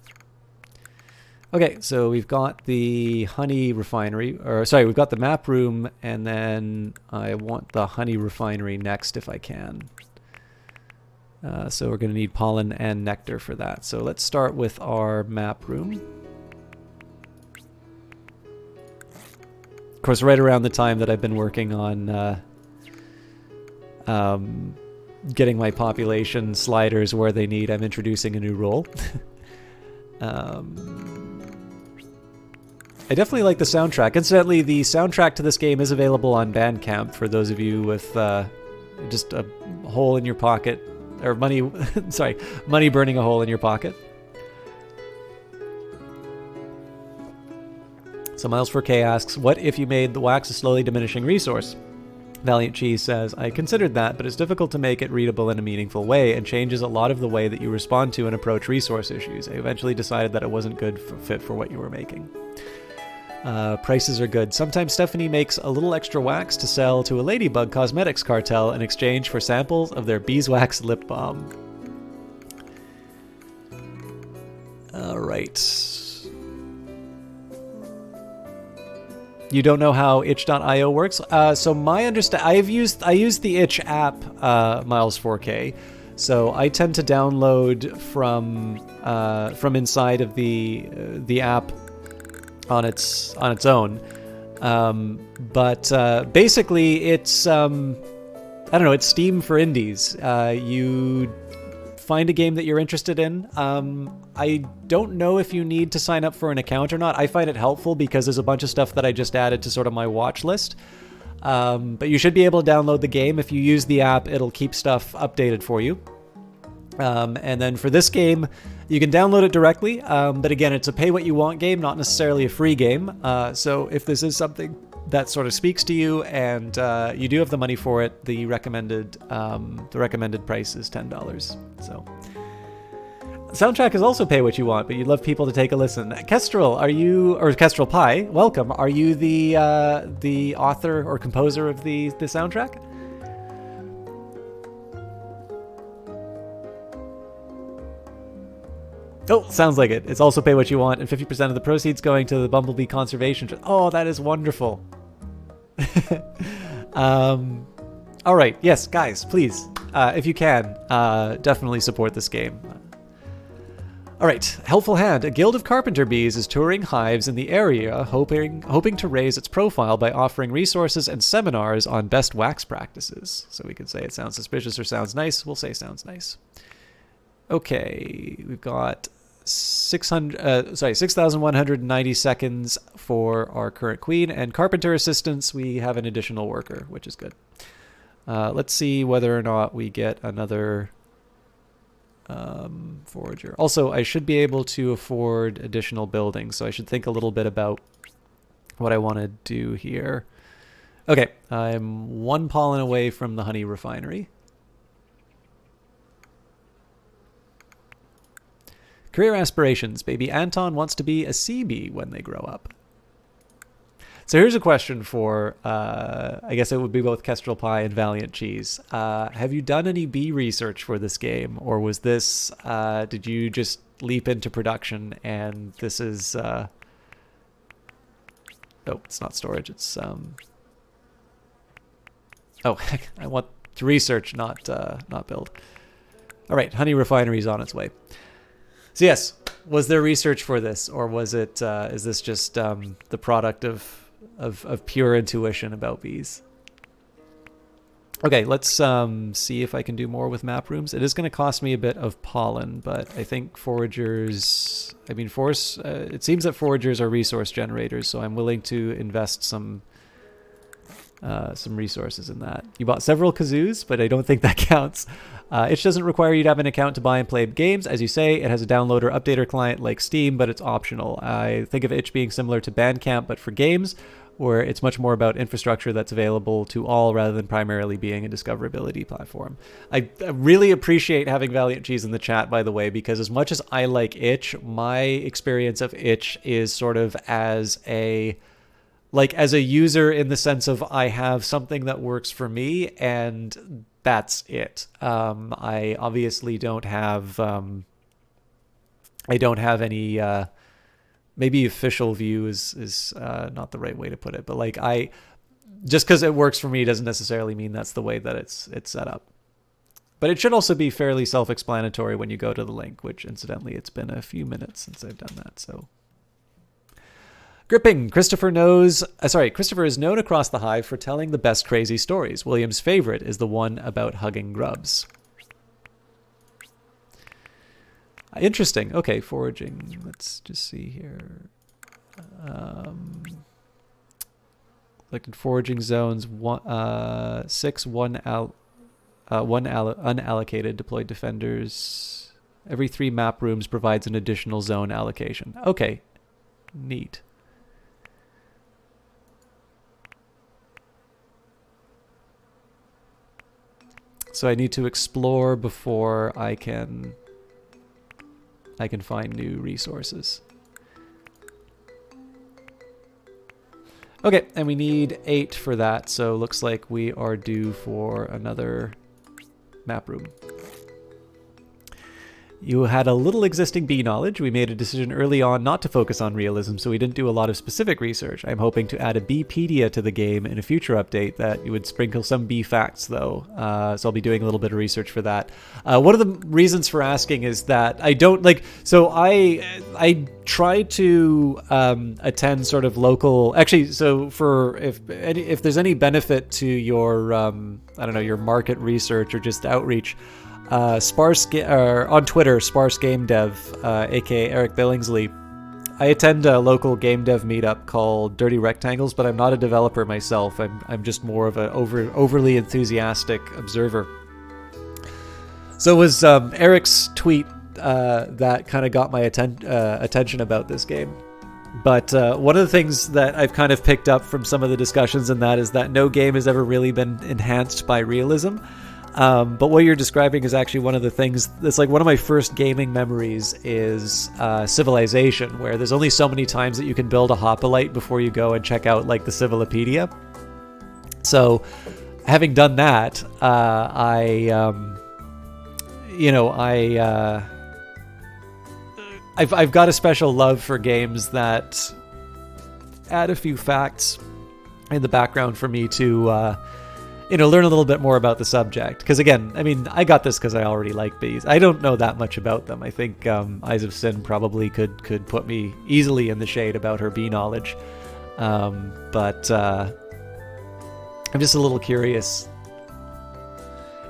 Okay, so we've got the honey refinery, or sorry, we've got the map room, and then I want the honey refinery next if I can. So we're going to need pollen and nectar for that. So let's start with our map room. Of course, right around the time that I've been working on getting my population sliders where they need, I'm introducing a new role. I definitely like the soundtrack. Incidentally, the soundtrack to this game is available on Bandcamp for those of you with just a hole in your pocket, or money, sorry, money burning a hole in your pocket. So Miles4K asks, what if you made the wax a slowly diminishing resource? Valiant Cheese says, I considered that, but it's difficult to make it readable in a meaningful way and changes a lot of the way that you respond to and approach resource issues. I eventually decided that it wasn't good fit for what you were making. Prices are good. Sometimes Stephanie makes a little extra wax to sell to a Ladybug Cosmetics cartel in exchange for samples of their beeswax lip balm. Alright. You don't know how itch.io works? So my I use the itch app, Miles4K. So I tend to download from inside of the app on its own. But basically it's I don't know, it's Steam for indies. You find a game that you're interested in. I don't know if you need to sign up for an account or not. I find it helpful because there's a bunch of stuff that I just added to sort of my watch list. But you should be able to download the game. If you use the app, it'll keep stuff updated for you. And then for this game, you can download it directly. But again, it's a pay what you want game, not necessarily a free game. So if this is something that sort of speaks to you and you do have the money for it, the recommended price is $10. So soundtrack is also pay what you want, but you'd love people to take a listen. Kestrel, or Kestrel Pie, welcome. Are you the author or composer of the soundtrack? Oh, sounds like it. It's also pay what you want, and 50% of the proceeds going to the Bumblebee Conservation Trust. Oh, that is wonderful. All right, yes, guys, please, if you can, definitely support this game. All right, Helpful Hand. A guild of carpenter bees is touring hives in the area, hoping to raise its profile by offering resources and seminars on best wax practices. So we could say it sounds suspicious or sounds nice. We'll say sounds nice. Okay, we've got 6,190 seconds for our current queen, and carpenter assistance, we have an additional worker, which is good. Let's see whether or not we get another forager. Also, I should be able to afford additional buildings, so I should think a little bit about what I want to do here. Okay, I'm one pollen away from the honey refinery. Career aspirations. Baby Anton wants to be a sea bee when they grow up. So here's a question for, I guess it would be both Kestrel Pie and Valiant Cheese. Have you done any bee research for this game? Or was this, did you just leap into production and this is, oh, it's not storage, it's, oh, I want to research, not build. All right, honey refinery is on its way. So yes, was there research for this, or was it? Is this just the product of pure intuition about bees? Okay, let's see if I can do more with map rooms. It is going to cost me a bit of pollen, but I think foragers. I mean, it seems that foragers are resource generators, so I'm willing to invest some resources in that. You bought several kazoos, but I don't think that counts. Itch doesn't require you to have an account to buy and play games. As you say, it has a downloader updater client like Steam, but it's optional. I think of Itch being similar to Bandcamp, but for games, where it's much more about infrastructure that's available to all rather than primarily being a discoverability platform. I really appreciate having Valiant Cheese in the chat, by the way, because as much as I like Itch, my experience of Itch is sort of as a user, in the sense of I have something that works for me and that's it. I obviously don't have any maybe official view is not the right way to put it, but like just because it works for me doesn't necessarily mean that's the way that it's set up. But it should also be fairly self-explanatory when you go to the link, which incidentally it's been a few minutes since I've done that, so. Gripping. Christopher is known across the Hive for telling the best crazy stories. William's favorite is the one about hugging grubs. Interesting. Okay, foraging. Let's just see here. Selected foraging zones. 6 unallocated. Deployed defenders. Every 3 map rooms provides an additional zone allocation. Okay, neat. So I need to explore before I can find new resources. Okay, and we need 8 for that, so looks like we are due for another map room. You had a little existing bee knowledge. We made a decision early on not to focus on realism, so we didn't do a lot of specific research. I'm hoping to add a beepedia to the game in a future update that you would sprinkle some bee facts, though. So I'll be doing a little bit of research for that. One of the reasons for asking is that I don't like. So I try to attend sort of local. Actually, so for if there's any benefit to your I don't know, your market research or just outreach. On Twitter, Sparse Game Dev, aka Eric Billingsley. I attend a local game dev meetup called Dirty Rectangles, but I'm not a developer myself. I'm just more of an overly enthusiastic observer. So it was Eric's tweet that kind of got my attention about this game. But one of the things that I've kind of picked up from some of the discussions in that is that no game has ever really been enhanced by realism. But what you're describing is actually one of the things that's like one of my first gaming memories is Civilization, where there's only so many times that you can build a hoplite before you go and check out like the Civilopedia. So having done that, I've got a special love for games that add a few facts in the background for me to learn a little bit more about the subject. Because again, I mean, I got this because I already like bees. I don't know that much about them. I think Eyes of Sin probably could put me easily in the shade about her bee knowledge. But I'm just a little curious.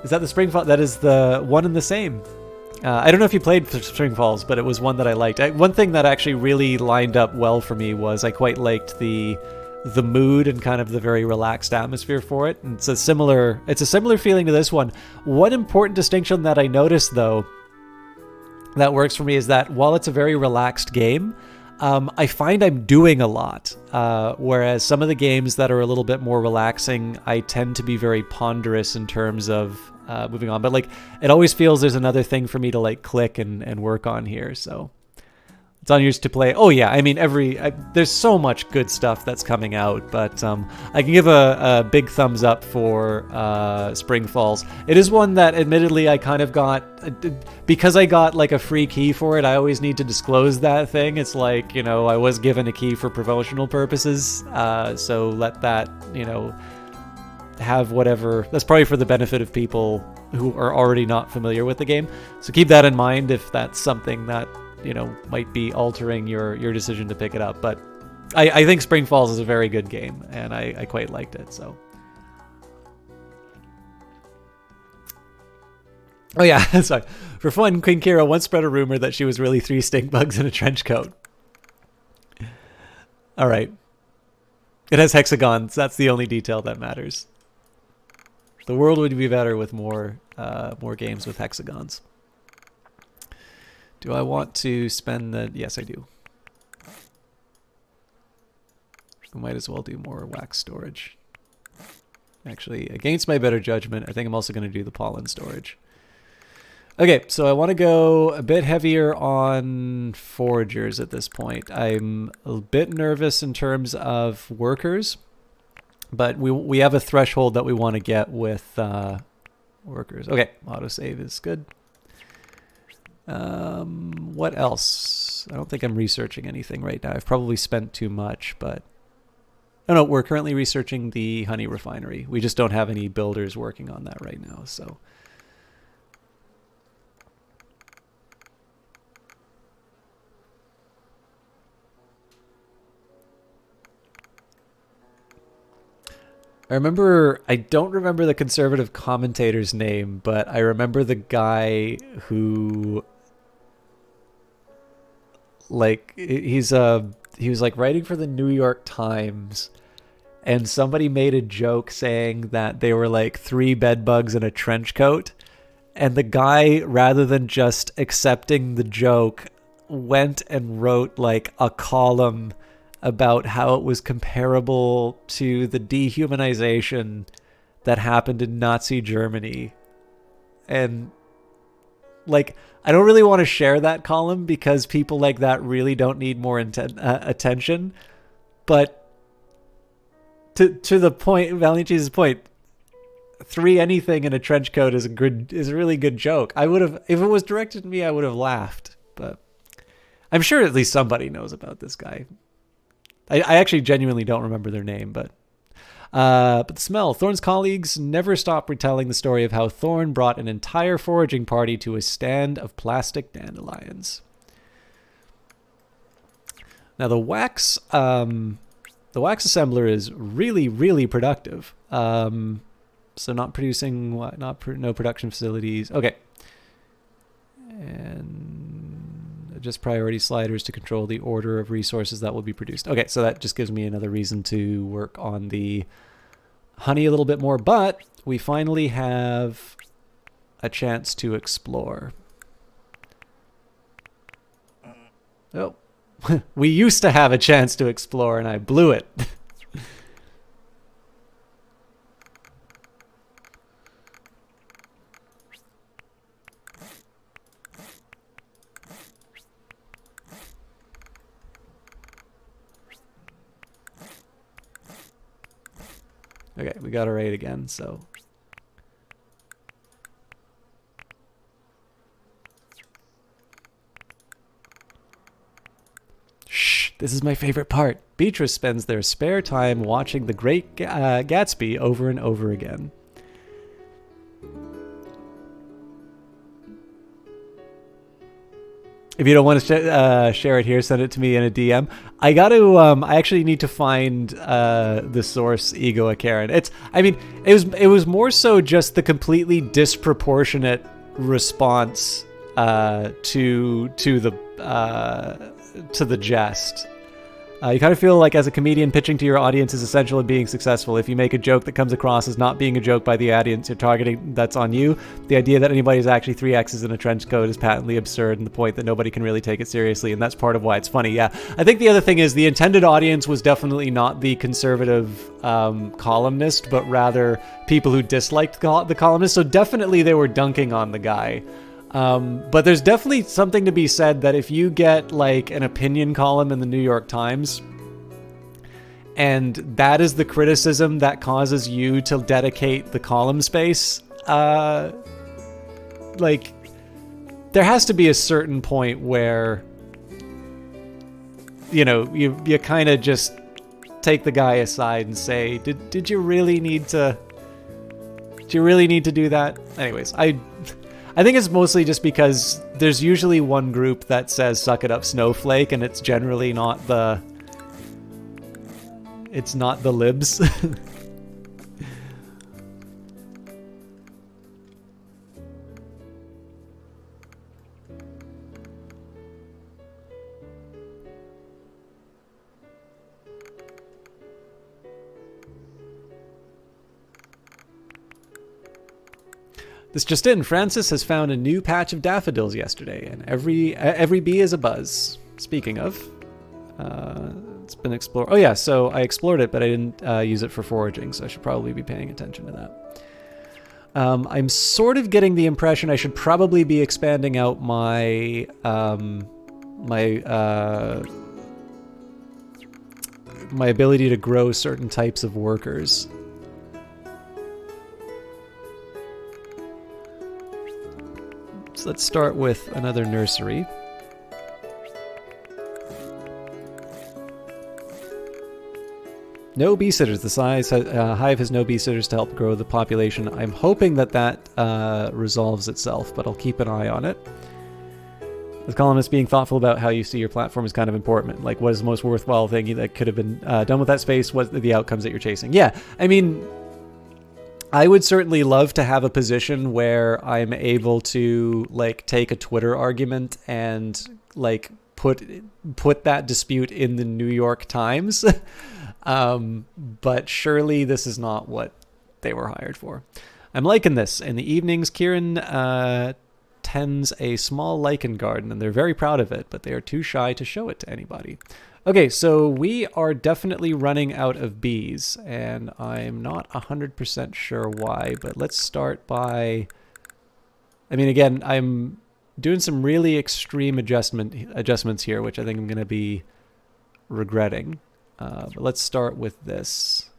Is that the Spring Falls? That is the one and the same. I don't know if you played Spring Falls, but it was one that I liked. One thing that actually really lined up well for me was I quite liked the mood and kind of the very relaxed atmosphere for it. And it's a similar feeling to this one. One important distinction that I noticed, though, that works for me is that while it's a very relaxed game, I find I'm doing a lot. Whereas some of the games that are a little bit more relaxing, I tend to be very ponderous in terms of moving on. But like, it always feels there's another thing for me to like click and work on here. So it's on yours to play. Oh yeah, I mean there's so much good stuff that's coming out, but I can give a big thumbs up for Spring Falls. It is one that admittedly I kind of got, because I got like a free key for it, I always need to disclose that thing. It's like, I was given a key for promotional purposes, so let that, have whatever. That's probably for the benefit of people who are already not familiar with the game. So keep that in mind if that's something that might be altering your decision to pick it up. But I think Spring Falls is a very good game, and I quite liked it. So, oh yeah, sorry. For fun, Queen Kira once spread a rumor that she was really 3 stink bugs in a trench coat. All right, it has hexagons. That's the only detail that matters. The world would be better with more games with hexagons. Do I want to spend the... Yes, I do. I might as well do more wax storage. Actually, against my better judgment, I think I'm also going to do the pollen storage. Okay, so I want to go a bit heavier on foragers at this point. I'm a bit nervous in terms of workers, but we have a threshold that we want to get with workers. Okay, autosave is good. What else? I don't think I'm researching anything right now. I've probably spent too much, but... Oh no, we're currently researching the honey refinery. We just don't have any builders working on that right now, so... I don't remember the conservative commentator's name, but I remember the guy who, like, he's he was like writing for the New York Times, and somebody made a joke saying that they were like 3 bed bugs in a trench coat. And the guy, rather than just accepting the joke, went and wrote like a column about how it was comparable to the dehumanization that happened in Nazi Germany. And like, I don't really want to share that column because people like that really don't need more attention. But to the point, Valiant Cheese's point, 3 anything in a trench coat is a really good joke. I would have, if it was directed at me, I would have laughed. But I'm sure at least somebody knows about this guy. I actually genuinely don't remember their name, but the smell. Thorne's colleagues never stop retelling the story of how Thorne brought an entire foraging party to a stand of plastic dandelions. Now the wax assembler is really, really productive. So not producing what? No production facilities. Okay. And just priority sliders to control the order of resources that will be produced. Okay, so that just gives me another reason to work on the honey a little bit more, but we finally have a chance to explore. Oh, we used to have a chance to explore and I blew it. Okay, we got a raid again, so. Shh, this is my favorite part. Beatrice spends their spare time watching The Great Gatsby over and over again. If you don't want to share it here, send it to me in a DM. I got to. I actually need to find the source, Ego Karen. It was more so just the completely disproportionate response to the jest. You kind of feel like as a comedian, pitching to your audience is essential in being successful. If you make a joke that comes across as not being a joke by the audience you're targeting, that's on you. The idea that anybody is actually 3 X's in a trench coat is patently absurd, and the point that nobody can really take it seriously, and that's part of why it's funny. Yeah, I think the other thing is the intended audience was definitely not the conservative columnist, but rather people who disliked the columnist, so definitely they were dunking on the guy. But there's definitely something to be said that if you get like an opinion column in the New York Times and that is the criticism that causes you to dedicate the column space, like there has to be a certain point where, you know, you kind of just take the guy aside and say, did you really need to do that? Anyways, I think it's mostly just because there's usually one group that says suck it up snowflake, and it's generally not the libs. This just in, Francis has found a new patch of daffodils yesterday, and every bee is a buzz. Speaking of, it's been explored. Oh yeah, so I explored it, but I didn't use it for foraging, so I should probably be paying attention to that. I'm sort of getting the impression I should probably be expanding out my my ability to grow certain types of workers. So let's start with another nursery. No bee sitters. The Hive has no bee sitters to help grow the population. I'm hoping that resolves itself, but I'll keep an eye on it. The columnist being thoughtful about how you see your platform is kind of important. Like, what is the most worthwhile thing that could have been done with that space? What are the outcomes that you're chasing? Yeah, I mean, I would certainly love to have a position where I'm able to like take a Twitter argument and like put that dispute in the New York Times. But surely this is not what they were hired for. I'm liking this. In the evenings, Kieran tends a small lichen garden, and they're very proud of it, but they are too shy to show it to anybody. Okay, so we are definitely running out of bees, and I'm not 100% sure why, but let's start by... I mean, again, I'm doing some really extreme adjustments here, which I think I'm going to be regretting. But let's start with this.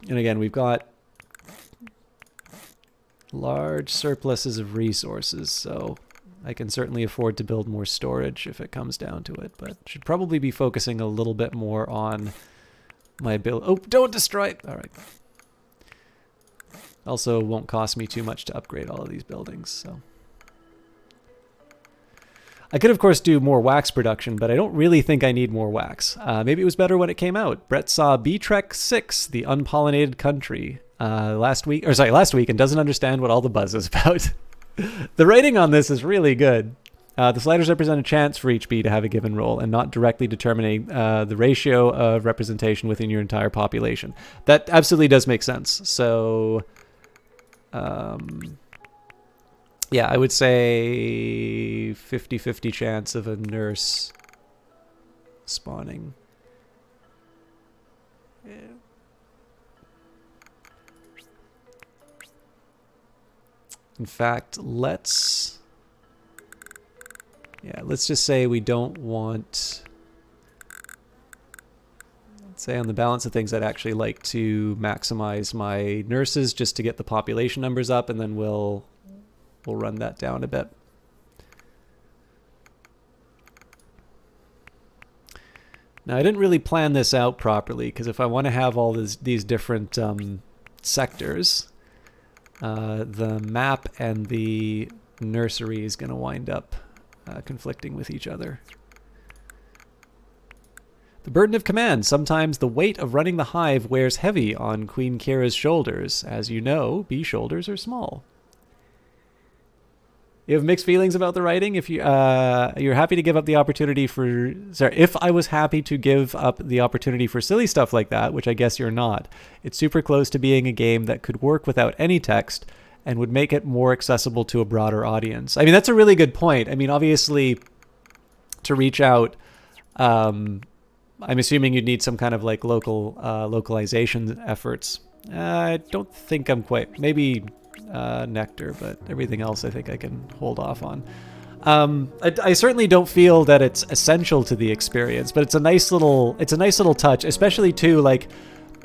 And again, we've got large surpluses of resources, so I can certainly afford to build more storage if it comes down to it, but should probably be focusing a little bit more on my build. Oh, don't destroy it! All right. Also, won't cost me too much to upgrade all of these buildings, so. I could, of course, do more wax production, but I don't really think I need more wax. Maybe it was better when it came out. Brett saw Bee Trek 6, The Unpollinated Country, last week, and doesn't understand what all the buzz is about. The writing on this is really good. The sliders represent a chance for each bee to have a given role and not directly determining the ratio of representation within your entire population. That absolutely does make sense. So... yeah, I would say 50-50 chance of a nurse spawning. Yeah. In fact, let's just say we don't want... Let's say on the balance of things, I'd actually like to maximize my nurses just to get the population numbers up, and then we'll run that down a bit. Now, I didn't really plan this out properly, because if I want to have all these different sectors, the map and the nursery is going to wind up conflicting with each other. The burden of command. Sometimes the weight of running the hive wears heavy on Queen Kira's shoulders. As you know, bee shoulders are small. You have mixed feelings about the writing. If you're happy to give up the opportunity for... Sorry, if I was happy to give up the opportunity for silly stuff like that, which I guess you're not, it's super close to being a game that could work without any text and would make it more accessible to a broader audience. I mean, that's a really good point. I mean, obviously, to reach out, I'm assuming you'd need some kind of like localization efforts. I don't think I'm quite... Maybe... nectar, but everything else I think I can hold off on. I certainly don't feel that it's essential to the experience, but it's a nice little touch, especially too, like,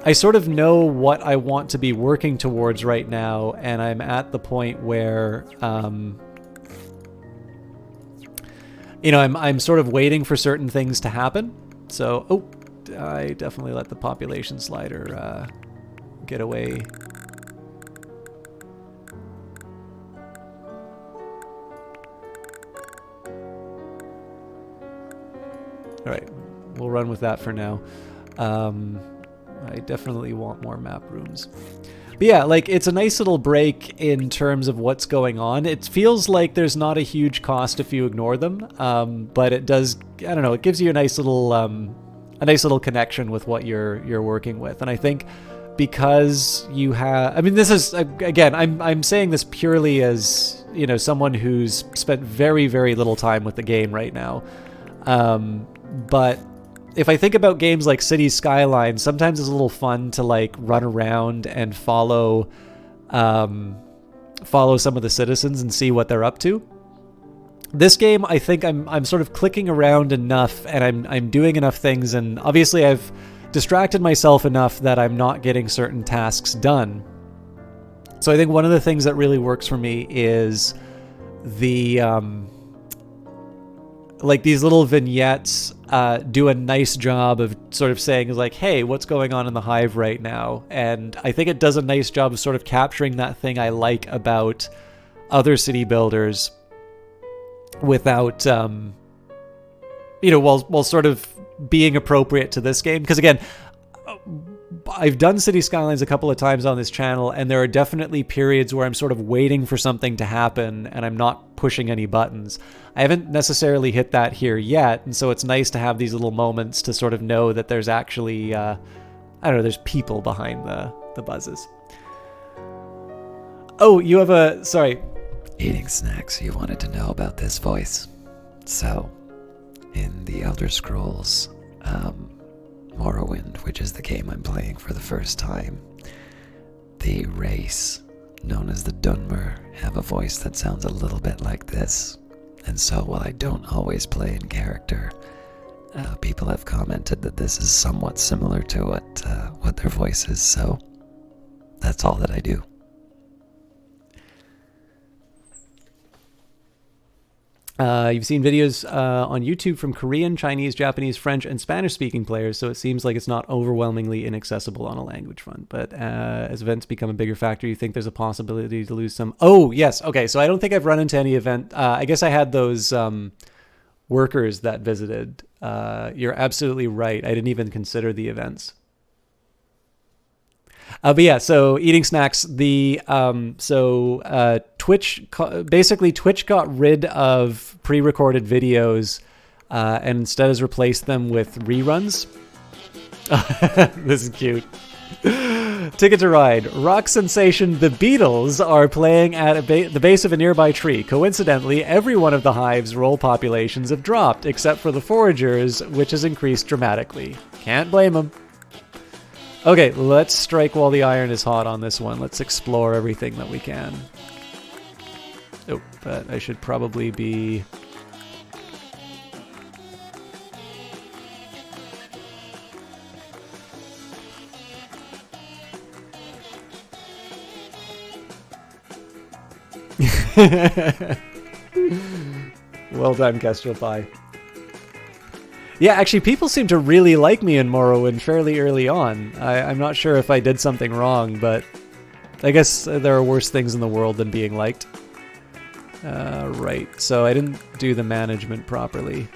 I sort of know what I want to be working towards right now, and I'm at the point where you know, I'm sort of waiting for certain things to happen. So I definitely let the population slider get away. All right, we'll run with that for now. I definitely want more map rooms. But yeah, like, it's a nice little break in terms of what's going on. It feels like there's not a huge cost if you ignore them, but it does, I don't know, it gives you a nice little connection with what you're working with. And I think because you have, I mean, this is, again, I'm saying this purely as, you know, someone who's spent very, very little time with the game right now. But if I think about games like Cities Skylines, sometimes it's a little fun to like run around and follow some of the citizens and see what they're up to. This game, I think I'm sort of clicking around enough, and I'm doing enough things, and obviously I've distracted myself enough that I'm not getting certain tasks done. So I think one of the things that really works for me is the like these little vignettes do a nice job of sort of saying, like, hey, what's going on in the hive right now? And I think it does a nice job of sort of capturing that thing I like about other city builders without, you know, while sort of being appropriate to this game. Because again, I've done City Skylines a couple of times on this channel, and there are definitely periods where I'm sort of waiting for something to happen and I'm not pushing any buttons. I haven't necessarily hit that here yet, and so it's nice to have these little moments to sort of know that there's actually, I don't know, there's people behind the buzzes. Oh, you have a, sorry. Eating snacks, you wanted to know about this voice. So, in the Elder Scrolls, Morrowind, which is the game I'm playing for the first time, the race known as the Dunmer have a voice that sounds a little bit like this. And so while I don't always play in character, people have commented that this is somewhat similar to what their voice is, so that's all that I do. You've seen videos on YouTube from Korean, Chinese, Japanese, French, and Spanish-speaking players, so it seems like it's not overwhelmingly inaccessible on a language front. But as events become a bigger factor, you think there's a possibility to lose some... Oh, yes. Okay, so I don't think I've run into any event. I guess I had those workers that visited. You're absolutely right. I didn't even consider the events. But yeah, so eating snacks, Twitch got rid of pre-recorded videos and instead has replaced them with reruns. This is cute. Ticket to Ride. Rock sensation The Beatles are playing at the base of a nearby tree. Coincidentally, every one of the Hive's role populations have dropped, except for the Foragers, which has increased dramatically. Can't blame them. Okay, let's strike while the iron is hot on this one. Let's explore everything that we can. Oh, but I should probably be... Well done, Kestrel Pie. Yeah, actually, people seem to really like me in Morrowind fairly early on. I'm not sure if I did something wrong, but I guess there are worse things in the world than being liked. Right, so I didn't do the management properly.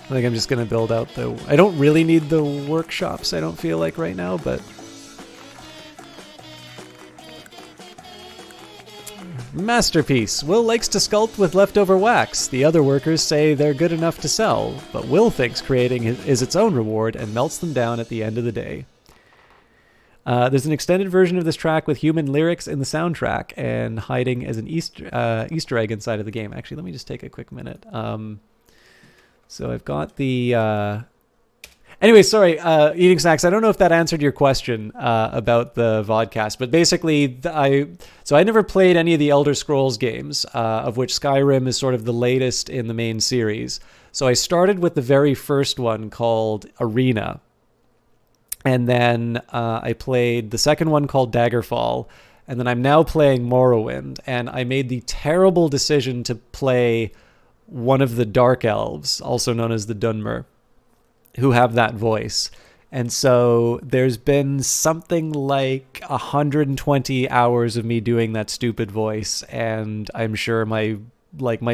I think I'm just going to build out the... I don't really need the workshops, I don't feel like right now, but... Masterpiece. Will likes to sculpt with leftover wax. The other workers say they're good enough to sell, but Will thinks creating is its own reward and melts them down at the end of the day. There's an extended version of this track with human lyrics in the soundtrack and hiding as an Easter egg inside of the game. Actually, let me just take a quick minute. So I've got the... Anyway, sorry, eating snacks. I don't know if that answered your question about the vodcast, but basically, I never played any of the Elder Scrolls games, of which Skyrim is sort of the latest in the main series. So I started with the very first one called Arena, and then I played the second one called Daggerfall, and then I'm now playing Morrowind, and I made the terrible decision to play one of the Dark Elves, also known as the Dunmer, who have that voice. And so there's been something like 120 hours of me doing that stupid voice, and I'm sure my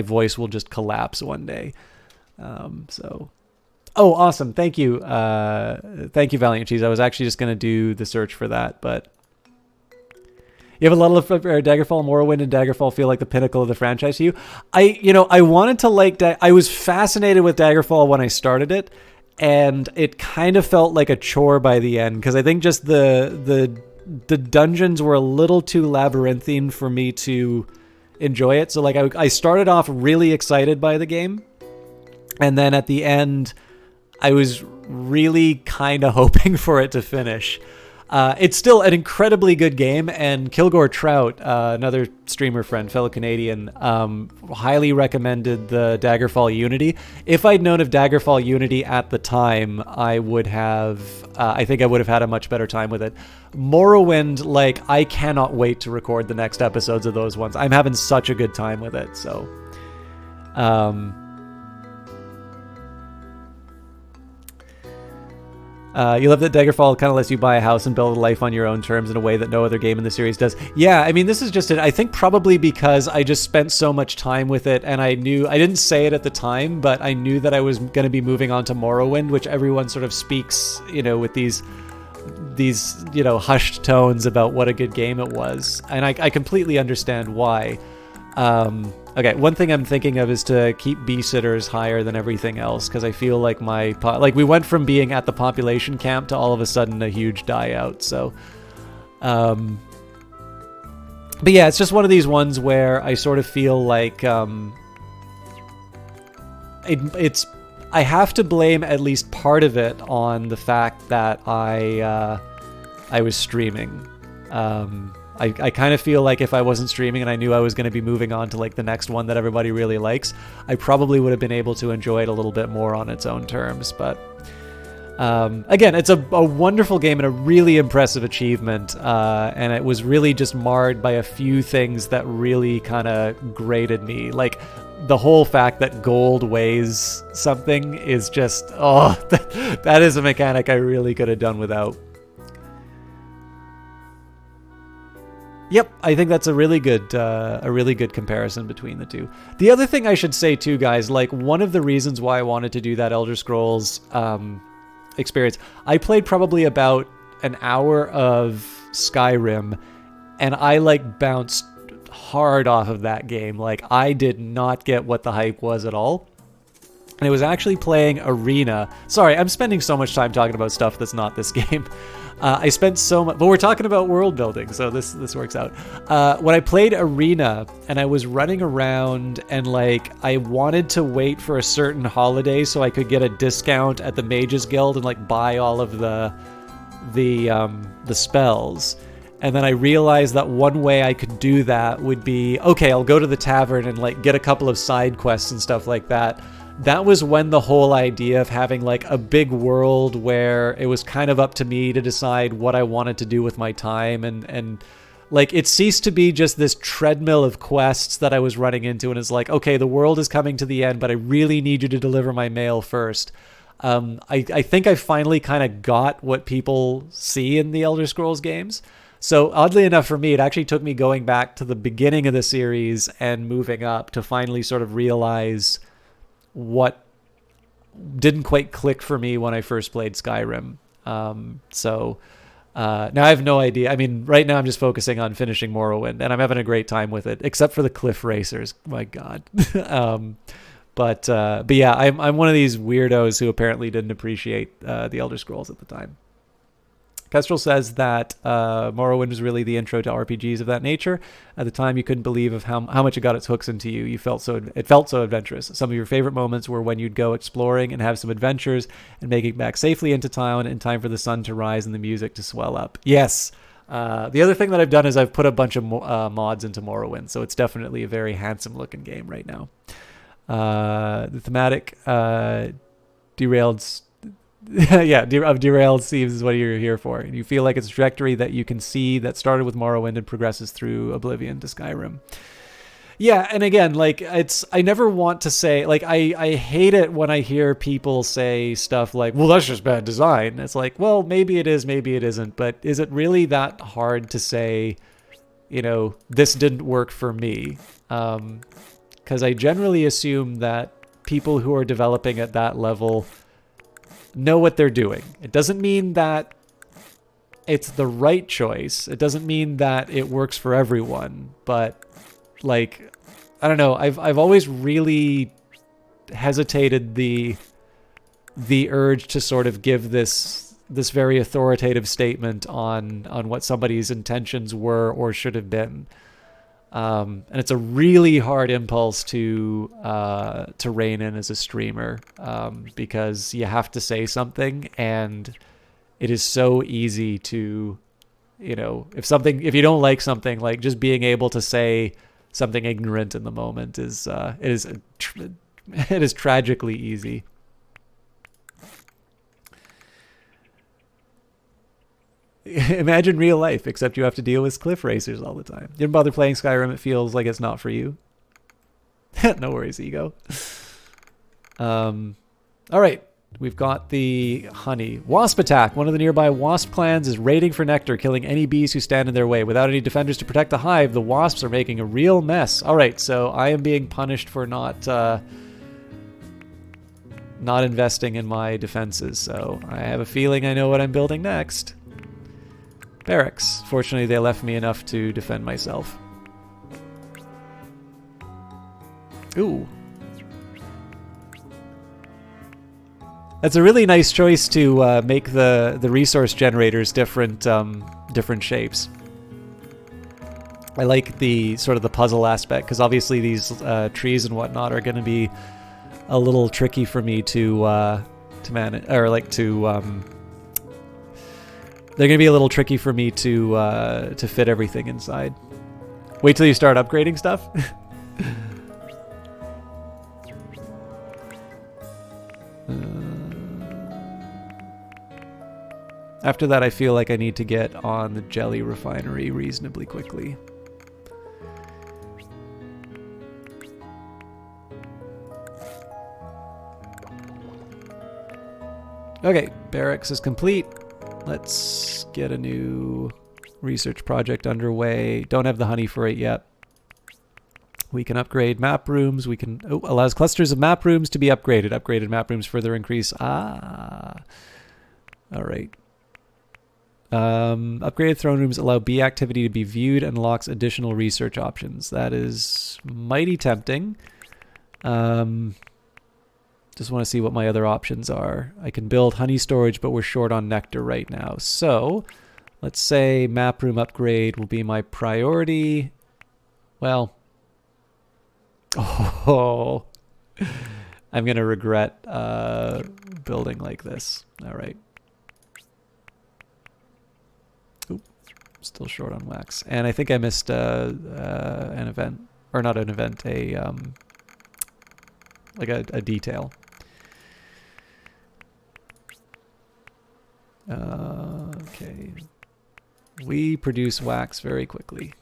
voice will just collapse one day. Oh, awesome. Thank you. Thank you, Valiant Cheese. I was actually just going to do the search for that, but you have a lot of Daggerfall, Morrowind, and Daggerfall feel like the pinnacle of the franchise to you. I wanted to like... I was fascinated with Daggerfall when I started it, and it kind of felt like a chore by the end, because I think just the dungeons were a little too labyrinthine for me to enjoy it. So like I started off really excited by the game, and then at the end, I was really kind of hoping for it to finish. It's still an incredibly good game, and Kilgore Trout, another streamer friend, fellow Canadian, highly recommended the Daggerfall Unity. If I'd known of Daggerfall Unity at the time, I think I would have had a much better time with it. Morrowind, like, I cannot wait to record the next episodes of those ones. I'm having such a good time with it, so... You love that Daggerfall kind of lets you buy a house and build a life on your own terms in a way that no other game in the series does. Yeah, I mean, this is just I think probably because I just spent so much time with it, and I didn't say it at the time, but I knew that I was going to be moving on to Morrowind, which everyone sort of speaks, with these hushed tones about what a good game it was, and I completely understand why. Okay, one thing I'm thinking of is to keep bee sitters higher than everything else, because I feel like we went from being at the population camp to all of a sudden a huge die out. So, but yeah, it's just one of these ones where I sort of feel like I have to blame at least part of it on the fact that I was streaming. I kind of feel like if I wasn't streaming and I knew I was going to be moving on to like the next one that everybody really likes, I probably would have been able to enjoy it a little bit more on its own terms. But again, it's a wonderful game and a really impressive achievement, and it was really just marred by a few things that really kind of grated me. Like the whole fact that gold weighs something is just, that is a mechanic I really could have done without. Yep, I think that's a really good comparison between the two. The other thing I should say too, guys, like one of the reasons why I wanted to do that Elder Scrolls experience, I played probably about an hour of Skyrim, and I like bounced hard off of that game. Like I did not get what the hype was at all. And it was actually playing Arena. Sorry, I'm spending so much time talking about stuff that's not this game. I spent so much, but we're talking about world building, so this works out. When I played Arena and I was running around and like I wanted to wait for a certain holiday so I could get a discount at the Mages Guild and like buy all of the spells. And then I realized that one way I could do that would be, okay, I'll go to the tavern and like get a couple of side quests and stuff like that. That was when the whole idea of having like a big world where it was kind of up to me to decide what I wanted to do with my time, and like it ceased to be just this treadmill of quests that I was running into, and it's like, okay, the world is coming to the end, but I really need you to deliver my mail first. I think I finally kind of got what people see in the Elder Scrolls games. So oddly enough for me, it actually took me going back to the beginning of the series and moving up to finally sort of realize what didn't quite click for me when I first played Skyrim. Now I have no idea. I mean, right now I'm just focusing on finishing Morrowind, and I'm having a great time with it, except for the cliff racers. My God. But yeah, I'm one of these weirdos who apparently didn't appreciate the Elder Scrolls at the time. Kestrel says that Morrowind was really the intro to RPGs of that nature. At the time, you couldn't believe of how much it got its hooks into you. It felt so adventurous. Some of your favorite moments were when you'd go exploring and have some adventures and make it back safely into town in time for the sun to rise and the music to swell up. Yes. The other thing that I've done is I've put a bunch of mods into Morrowind, so it's definitely a very handsome-looking game right now. The thematic derailed... derailed seems is what you're here for. And you feel like it's a trajectory that you can see that started with Morrowind and progresses through Oblivion to Skyrim. Yeah, and again, like I never want to say, like I hate it when I hear people say stuff like, well, that's just bad design. It's like, well, maybe it is, maybe it isn't, but is it really that hard to say, this didn't work for me? Because I generally assume that people who are developing at that level know what they're doing. It doesn't mean that it's the right choice. It doesn't mean that it works for everyone, but like, I don't know. I've always really hesitated the urge to sort of give this very authoritative statement on what somebody's intentions were or should have been. And it's a really hard impulse to rein in as a streamer, because you have to say something, and it is so easy to, if you don't like something, like just being able to say something ignorant in the moment is tragically easy. Imagine real life, except you have to deal with cliff racers all the time. You didn't bother playing Skyrim, it feels like it's not for you. No worries, ego. All right. We've got the honey. Wasp attack. One of the nearby wasp clans is raiding for nectar, killing any bees who stand in their way. Without any defenders to protect the hive, the wasps are making a real mess. All right, so I am being punished for not investing in my defenses. So I have a feeling I know what I'm building next. Barracks. Fortunately, they left me enough to defend myself. Ooh. That's a really nice choice to make the resource generators different different shapes. I like the sort of the puzzle aspect because obviously these trees and whatnot are going to be a little tricky for me to manage, or like to they're going to be a little tricky for me to fit everything inside. Wait till you start upgrading stuff. After that, I feel like I need to get on the jelly refinery reasonably quickly. Okay, barracks is complete. Let's get a new research project underway. Don't have the honey for it yet. We can upgrade map rooms. We can allows clusters of map rooms to be upgraded. Upgraded map rooms further increase. All right. Upgraded throne rooms allow bee activity to be viewed and unlocks additional research options. That is mighty tempting. Just want to see what my other options are. I can build honey storage, but we're short on nectar right now. So let's say map room upgrade will be my priority. Well, I'm going to regret building like this. All right. Still short on wax, and I think I missed an event, or not an event, like a detail. Okay, we produce wax very quickly.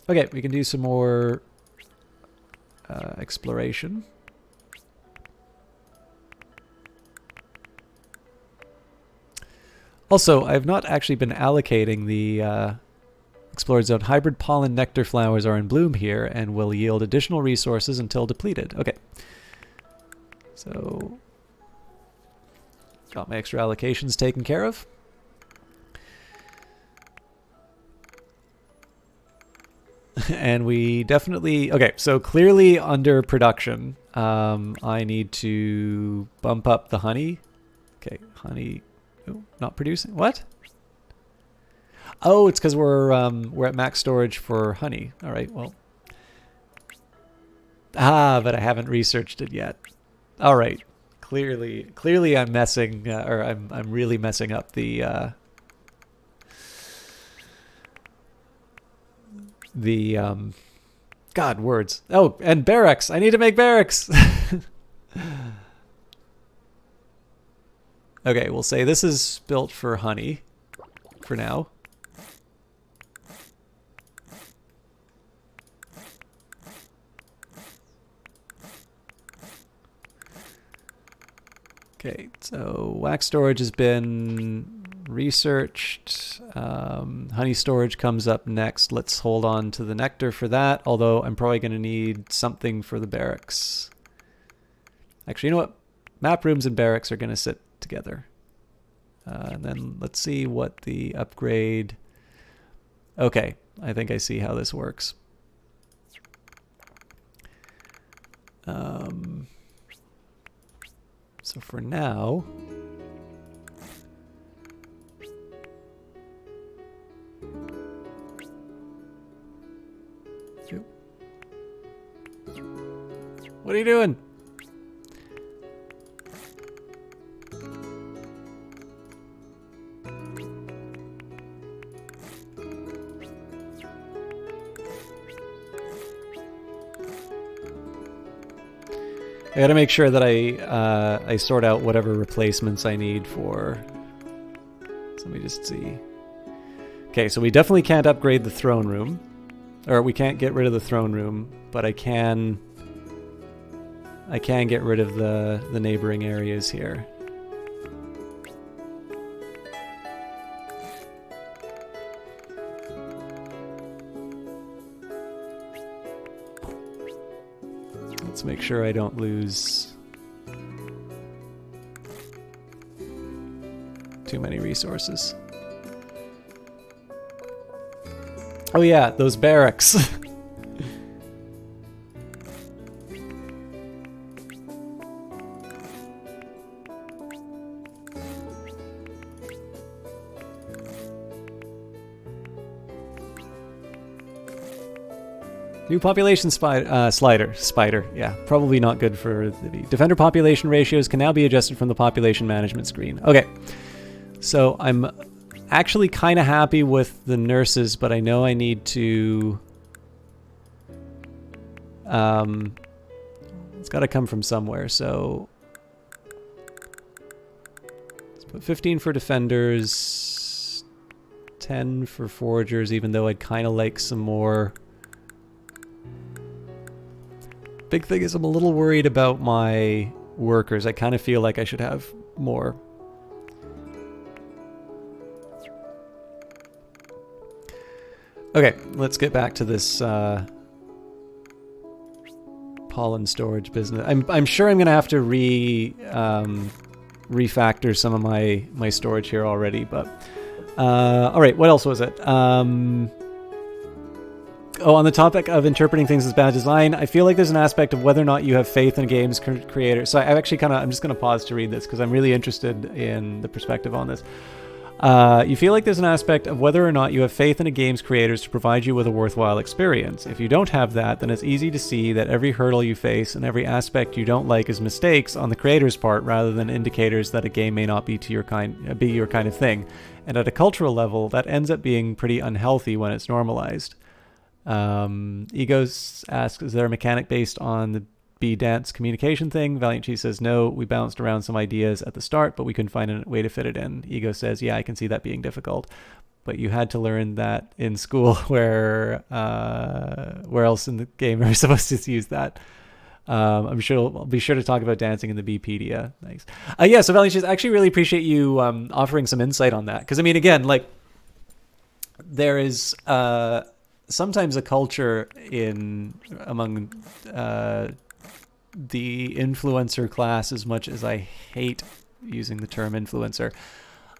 Okay, we can do some more exploration. Also, I have not actually been allocating the explored zone. Hybrid pollen nectar flowers are in bloom here and will yield additional resources until depleted. Okay. So, got my extra allocations taken care of. And we definitely... Okay, so clearly under production, I need to bump up the honey. Okay, honey... Oh, not producing. What? Oh, it's because we're at max storage for honey. All right. Well. But I haven't researched it yet. All right. Clearly, I'm messing, or I'm really messing up the God, words. Oh, and barracks. I need to make barracks. Okay, we'll say this is built for honey for now. Okay, so wax storage has been researched. Honey storage comes up next. Let's hold on to the nectar for that, although I'm probably going to need something for the barracks. Actually, you know what? Map rooms and barracks are going to sit together. And then let's see what the upgrade... Okay, I think I see how this works. So for now... What are you doing? I gotta make sure that I sort out whatever replacements I need for... So let me just see. Okay, so we definitely can't upgrade the throne room. Or we can't get rid of the throne room, but I can get rid of the neighboring areas here. Let's make sure I don't lose too many resources. Oh yeah, those barracks. New population spider. Yeah, probably not good for the defender population ratios can now be adjusted from the population management screen. Okay, so I'm actually kind of happy with the nurses, but I know I need to... it's got to come from somewhere, so... let's put 15 for defenders, 10 for foragers, even though I'd kind of like some more... Big thing is I'm a little worried about my workers. I kind of feel like I should have more. Okay, let's get back to this pollen storage business. I'm sure I'm gonna have to refactor some of my storage here already, but all right. What else was it? Oh, on the topic of interpreting things as bad design, I feel like there's an aspect of whether or not you have faith in a game's creator. So I'm just going to pause to read this because I'm really interested in the perspective on this. You feel like there's an aspect of whether or not you have faith in a game's creators to provide you with a worthwhile experience. If you don't have that, then it's easy to see that every hurdle you face and every aspect you don't like is mistakes on the creator's part rather than indicators that a game may not be your kind of thing. And at a cultural level, that ends up being pretty unhealthy when it's normalized. Egos asks, is there a mechanic based on the B-dance communication thing? Valiant Cheese says, no, we bounced around some ideas at the start, but we couldn't find a way to fit it in. Ego says, yeah, I can see that being difficult, but you had to learn that in school where else in the game are you supposed to use that? I'm sure I'll be sure to talk about dancing in the Bpedia. Nice. Yeah, so Valiant Cheese, I actually really appreciate you offering some insight on that. Because, I mean, again, like, there is... sometimes a culture among the influencer class, as much as I hate using the term influencer.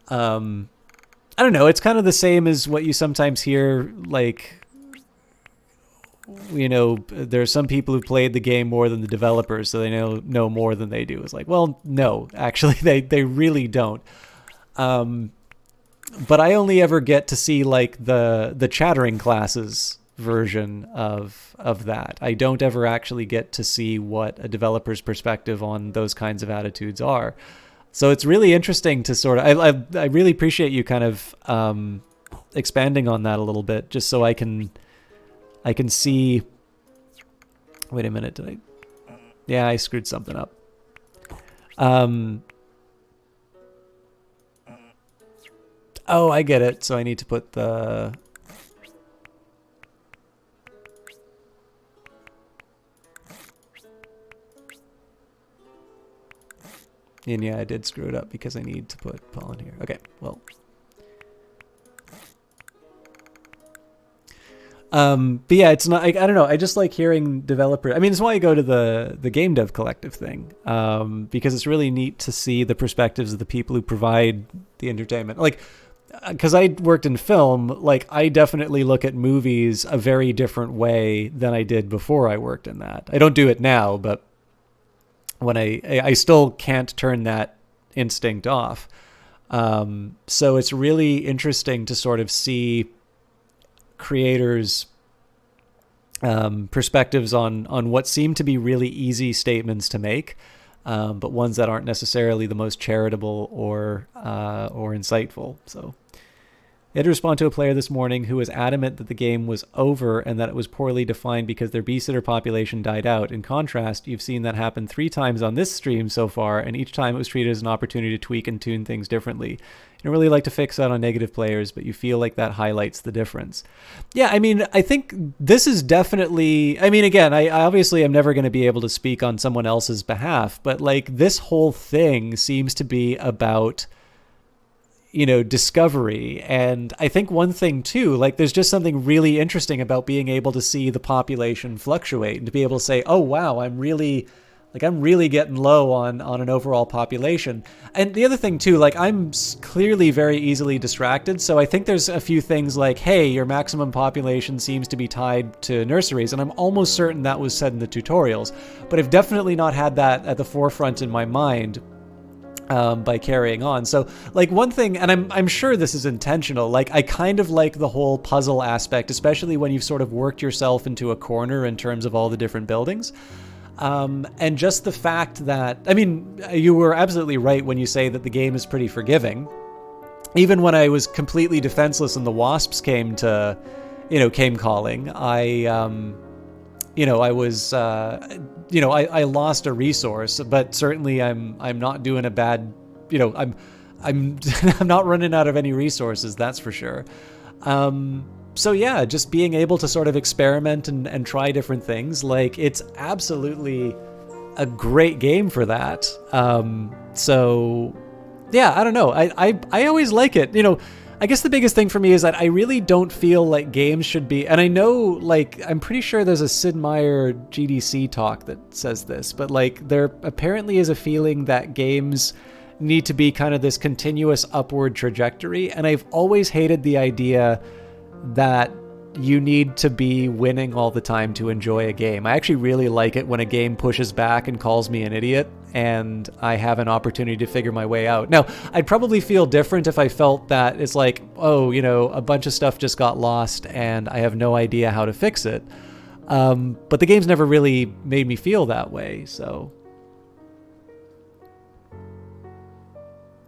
I don't know. It's kind of the same as what you sometimes hear, like, you know, there's some people who played the game more than the developers, so they know more than they do. It's like, well, no, actually, they really don't. But I only ever get to see like the chattering classes version of that. I don't ever actually get to see what a developer's perspective on those kinds of attitudes are. So it's really interesting to sort of I really appreciate you kind of expanding on that a little bit, just so I can see. Wait a minute, I screwed something up. Oh, I get it. So I need to put the... And yeah, I did screw it up because I need to put pollen here. Okay, well. But yeah, it's not... I don't know. I just like hearing developer... I mean, it's why I go to the game dev collective thing. Because it's really neat to see the perspectives of the people who provide the entertainment. Like... because I worked in film, like I definitely look at movies a very different way than I did before I worked in that. I don't do it now, but when I still can't turn that instinct off. So it's really interesting to sort of see creators' perspectives on what seem to be really easy statements to make, but ones that aren't necessarily the most charitable or insightful. So I had to respond to a player this morning who was adamant that the game was over and that it was poorly defined because their beesitter population died out. In contrast, you've seen that happen 3 times on this stream so far, and each time it was treated as an opportunity to tweak and tune things differently. You don't really like to fix out on negative players, but you feel like that highlights the difference. Yeah, I mean, I think this is definitely... I mean, again, I obviously am never going to be able to speak on someone else's behalf, but like this whole thing seems to be about... discovery. And I think one thing too, like there's just something really interesting about being able to see the population fluctuate and to be able to say, oh wow, I'm really getting low on an overall population. And the other thing too, like I'm clearly very easily distracted. So I think there's a few things like, hey, your maximum population seems to be tied to nurseries. And I'm almost certain that was said in the tutorials, but I've definitely not had that at the forefront in my mind by carrying on. So like one thing, and I'm sure this is intentional, like I kind of like the whole puzzle aspect, especially when you've sort of worked yourself into a corner in terms of all the different buildings. And just the fact that, I mean, you were absolutely right when you say that the game is pretty forgiving. Even when I was completely defenseless and the wasps came calling, I lost a resource, but certainly I'm not doing a bad, I'm I'm not running out of any resources, that's for sure. So yeah, just being able to sort of experiment and try different things, like it's absolutely a great game for that. So yeah, I don't know. I always like it. I guess the biggest thing for me is that I really don't feel like games should be, and I know, like, I'm pretty sure there's a Sid Meier GDC talk that says this, but like there apparently is a feeling that games need to be kind of this continuous upward trajectory. And I've always hated the idea that you need to be winning all the time to enjoy a game. I actually really like it when a game pushes back and calls me an idiot and I have an opportunity to figure my way out. Now, I'd probably feel different if I felt that it's like, oh, a bunch of stuff just got lost and I have no idea how to fix it. But the game's never really made me feel that way, so...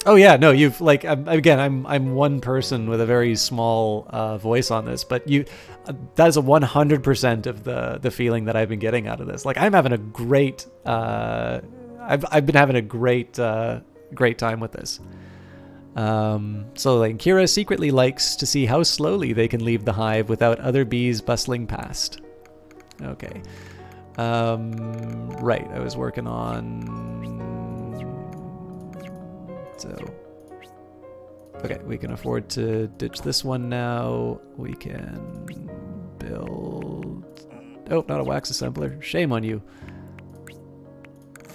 Oh yeah, no, you've like I'm one person with a very small voice on this, but that is a 100% of the feeling that I've been getting out of this. Like I'm having a great I've been having a great time with this. So like Kira secretly likes to see how slowly they can leave the hive without other bees bustling past. Okay. Right, I was working on... So, okay, we can afford to ditch this one now. We can build... Oh, not a wax assembler. Shame on you.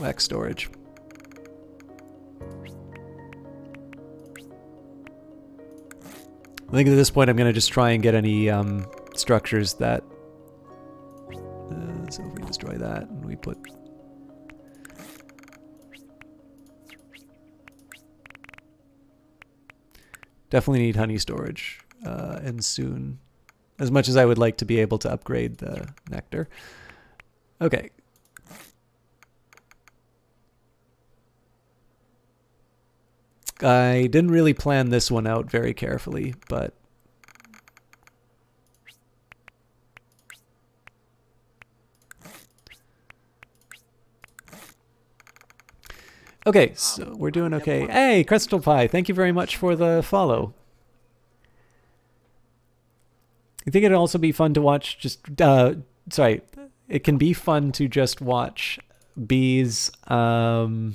Wax storage. I think at this point I'm going to just try and get any structures that... so if we destroy that and we put... Definitely need honey storage, and soon. As much as I would like to be able to upgrade the nectar. Okay. I didn't really plan this one out very carefully, but... Okay, so we're doing okay. Hey, Crystal Pie, thank you very much for the follow. I think it'd also be fun to watch it can be fun to just watch bees do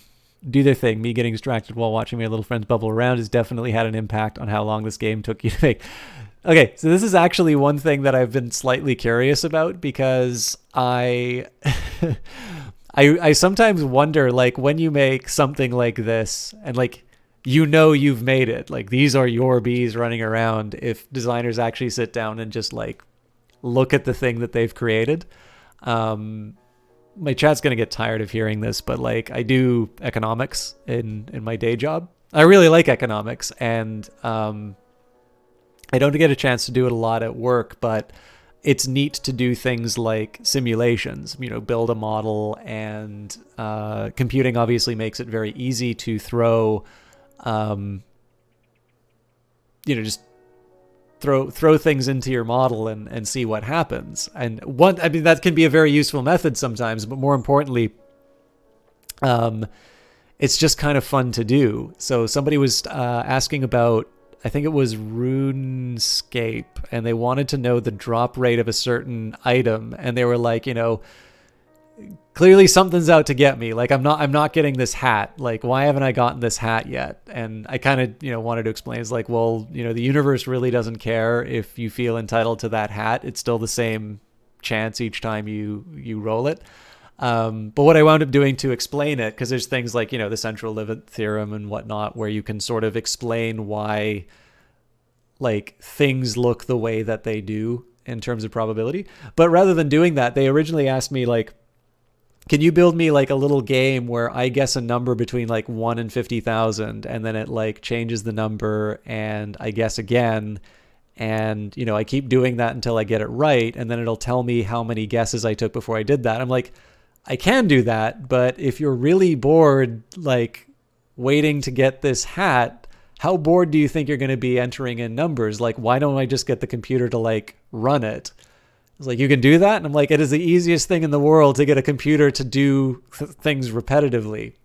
their thing. Me getting distracted while watching my little friends bubble around has definitely had an impact on how long this game took you to make. Okay, so this is actually one thing that I've been slightly curious about because I sometimes wonder, like, when you make something like this and, like, you've made it, like, these are your bees running around, if designers actually sit down and just, like, look at the thing that they've created. My chat's going to get tired of hearing this, but, like, I do economics in my day job. I really like economics, and I don't get a chance to do it a lot at work, but... it's neat to do things like simulations, build a model, and computing obviously makes it very easy to throw, just throw things into your model and see what happens. And that can be a very useful method sometimes, but more importantly, it's just kind of fun to do. So somebody was asking about, I think it was RuneScape, and they wanted to know the drop rate of a certain item, and they were like, clearly something's out to get me. Like I'm not getting this hat. Like, why haven't I gotten this hat yet? And I kind of, wanted to explain, it's like, well, the universe really doesn't care if you feel entitled to that hat. It's still the same chance each time you roll it. But what I wound up doing to explain it, because there's things like, the central limit theorem and whatnot, where you can sort of explain why like things look the way that they do in terms of probability. But rather than doing that, they originally asked me like, can you build me like a little game where I guess a number between like 1 and 50,000, and then it like changes the number and I guess again, and I keep doing that until I get it right, and then it'll tell me how many guesses I took before I did that. I'm like, I can do that, but if you're really bored like waiting to get this hat, how bored do you think you're going to be entering in numbers? Like, why don't I just get the computer to like run it? It's like, you can do that? And I'm like, it is the easiest thing in the world to get a computer to do things repetitively.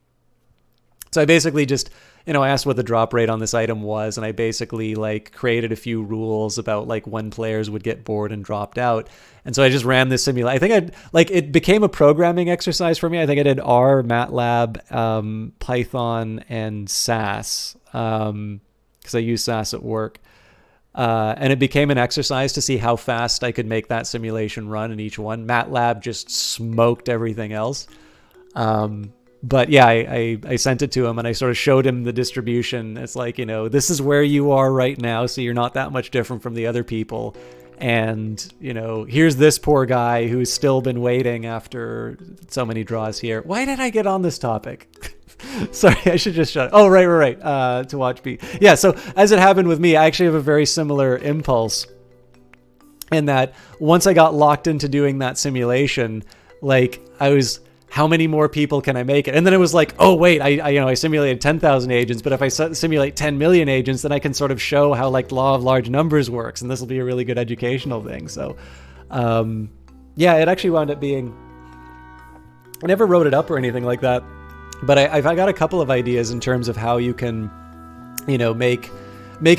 So I basically just, I asked what the drop rate on this item was, and I basically like created a few rules about like when players would get bored and dropped out. And so I just ran this simulation. I think it became a programming exercise for me. I think I did R, MATLAB, Python, and SAS, because I use SAS at work. And it became an exercise to see how fast I could make that simulation run in each one. MATLAB just smoked everything else. But yeah, I sent it to him and I sort of showed him the distribution. It's like, this is where you are right now, so you're not that much different from the other people. And, here's this poor guy who's still been waiting after so many draws here. Why did I get on this topic? Sorry, I should just shut. Oh, right. To watch B. Yeah, so as it happened with me, I actually have a very similar impulse in that once I got locked into doing that simulation, like I was, how many more people can I make it? And then it was like, oh wait, I simulated 10,000 agents, but if I simulate 10 million agents, then I can sort of show how like law of large numbers works, and this will be a really good educational thing. So, yeah, it actually wound up being. I never wrote it up or anything like that. But I got a couple of ideas in terms of how you can, make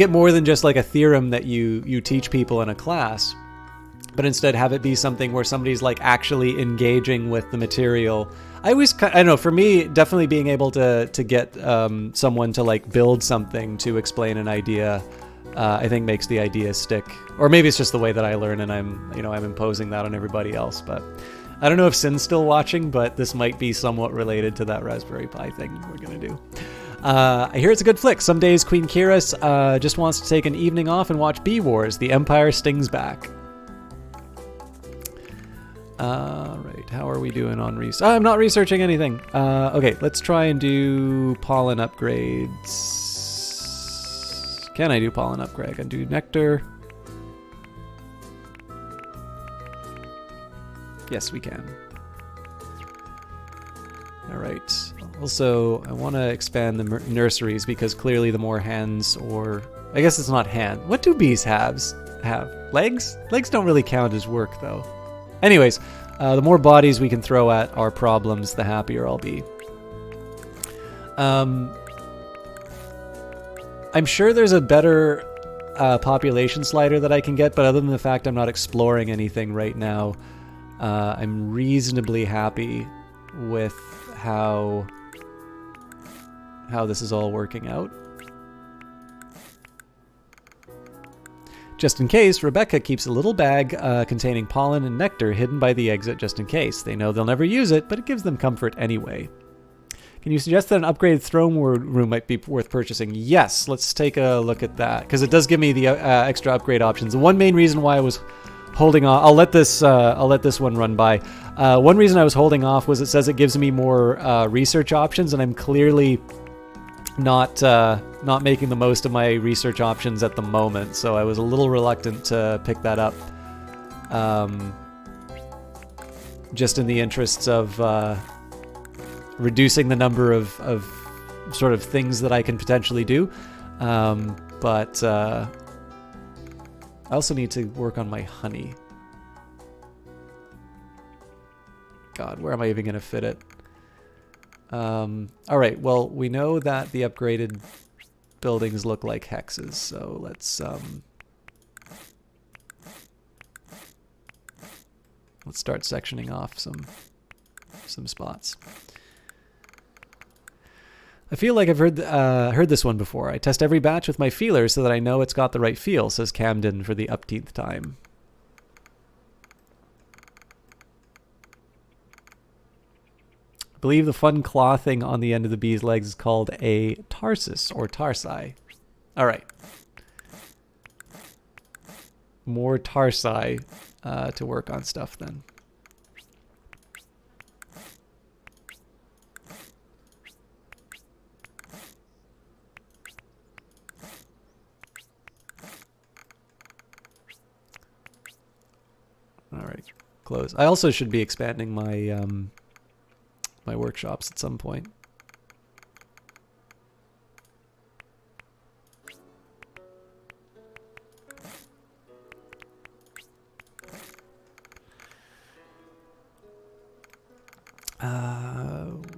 it more than just like a theorem that you teach people in a class, but instead have it be something where somebody's like actually engaging with the material. I don't know, for me, definitely being able to get someone to like build something to explain an idea, I think makes the idea stick. Or maybe it's just the way that I learn and I'm imposing that on everybody else, but. I don't know if Sin's still watching, but this might be somewhat related to that Raspberry Pi thing we're going to do. I hear it's a good flick. Some days Queen Kiris just wants to take an evening off and watch B-Wars. The Empire Stings Back. Right, how are we doing on research? I'm not researching anything. Okay, let's try and do pollen upgrades. Can I do pollen upgrade? I can do nectar. Yes, we can. All right. Also, I want to expand the nurseries because clearly the more hands, or I guess it's not hand. What do bees have? Legs? Legs don't really count as work, though. Anyways, the more bodies we can throw at our problems, the happier I'll be. I'm sure there's a better population slider that I can get, but other than the fact I'm not exploring anything right now, I'm reasonably happy with how this is all working out. Just in case, Rebecca keeps a little bag containing pollen and nectar hidden by the exit just in case. They know they'll never use it, but it gives them comfort anyway. Can you suggest that an upgraded throne room might be worth purchasing? Yes, let's take a look at that, because it does give me the extra upgrade options. The one main reason why I was holding off, I'll let this one run by. One reason I was holding off was it says it gives me more research options, and I'm clearly not making the most of my research options at the moment, so I was a little reluctant to pick that up. Just in the interests of reducing the number of sort of things that I can potentially do, but I also need to work on my honey. God, where am I even going to fit it? All right, well, we know that the upgraded buildings look like hexes, so let's start sectioning off some spots. I feel like I've heard this one before. I test every batch with my feeler so that I know it's got the right feel, says Camden for the upteenth time. I believe the fun claw thing on the end of the bee's legs is called a tarsus or tarsi. All right. More tarsi to work on stuff then. All right, close. I also should be expanding my my workshops at some point.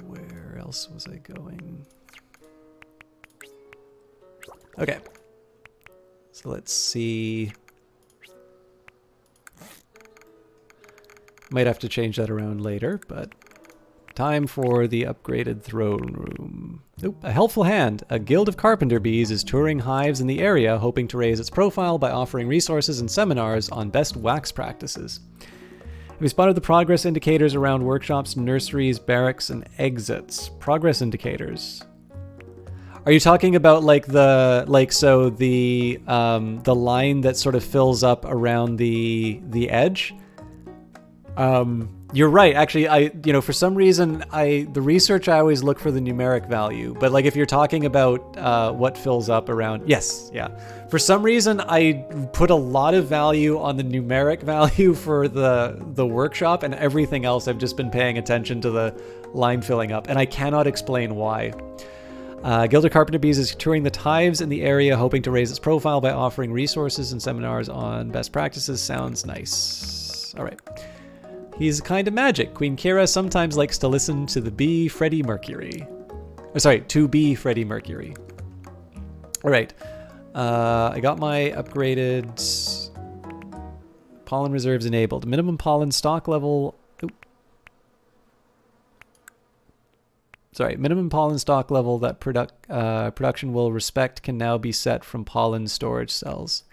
Where else was I going? Okay. So let's see. Might have to change that around later, but time for the upgraded throne room. Oop, a helpful hand. A guild of carpenter bees is touring hives in the area, hoping to raise its profile by offering resources and seminars on best wax practices. We spotted the progress indicators around workshops, nurseries, barracks, and exits. Progress indicators. Are you talking about like the line that sort of fills up around the edge? You're right. Actually, for some reason, the research, I always look for the numeric value. But like if you're talking about what fills up around, yes, yeah. For some reason, I put a lot of value on the numeric value for the workshop, and everything else I've just been paying attention to the line filling up, and I cannot explain why. Guild of Carpenter Bees is touring the hives in the area, hoping to raise its profile by offering resources and seminars on best practices. Sounds nice. All right. He's kind of magic. Queen Kira sometimes likes to listen to the bee Freddie Mercury. Oh, sorry, to be Freddie Mercury. All right. I got my upgraded pollen reserves enabled. Minimum pollen stock level. Minimum pollen stock level that production will respect can now be set from pollen storage cells.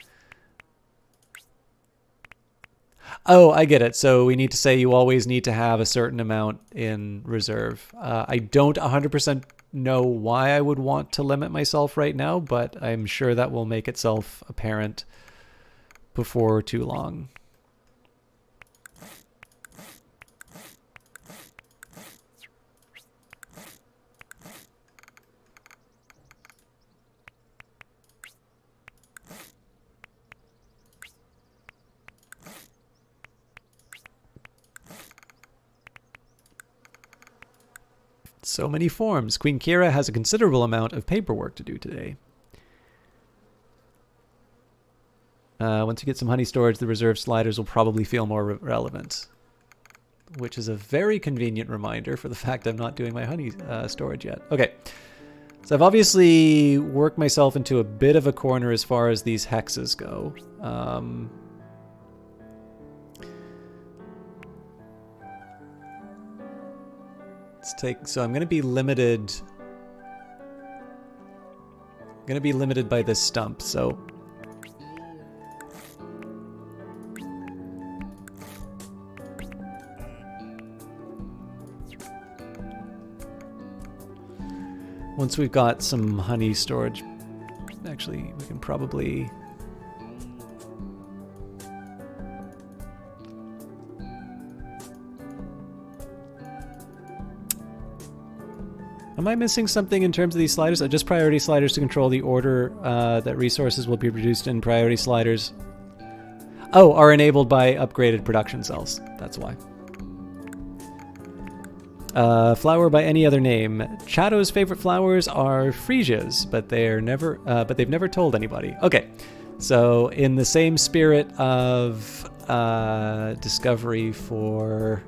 Oh, I get it. So we need to say you always need to have a certain amount in reserve. I don't 100% know why I would want to limit myself right now, but I'm sure that will make itself apparent before too long. So many forms. Queen Kira has a considerable amount of paperwork to do today. Once you get some honey storage, the reserve sliders will probably feel more relevant. Which is a very convenient reminder for the fact I'm not doing my honey storage yet. Okay. So I've obviously worked myself into a bit of a corner as far as these hexes go. So I'm going to be limited. I'm going to be limited by this stump, so once we've got some honey storage, actually we can probably Am I missing something in terms of these sliders? Just priority sliders to control the order that resources will be produced in priority sliders. Oh, are enabled by upgraded production cells. That's why. Flower by any other name. Chato's favorite flowers are freesias, but they've never told anybody. Okay, So in the same spirit of discovery for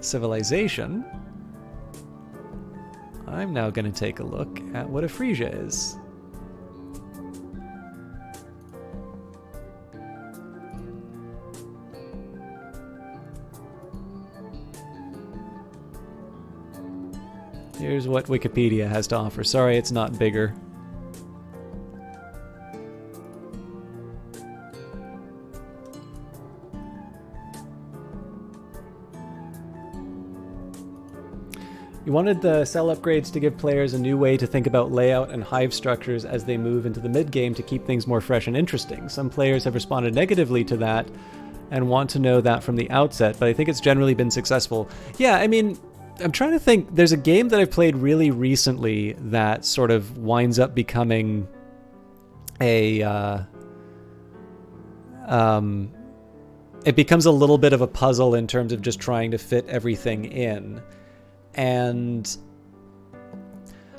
civilization, I'm now going to take a look at what a Frisia is. Here's what Wikipedia has to offer. Sorry, it's not bigger. You wanted the cell upgrades to give players a new way to think about layout and hive structures as they move into the mid-game to keep things more fresh and interesting. Some players have responded negatively to that and want to know that from the outset, but I think it's generally been successful. Yeah, I mean, I'm trying to think. There's a game that I've played really recently that sort of winds up becoming a... it becomes a little bit of a puzzle in terms of just trying to fit everything in. And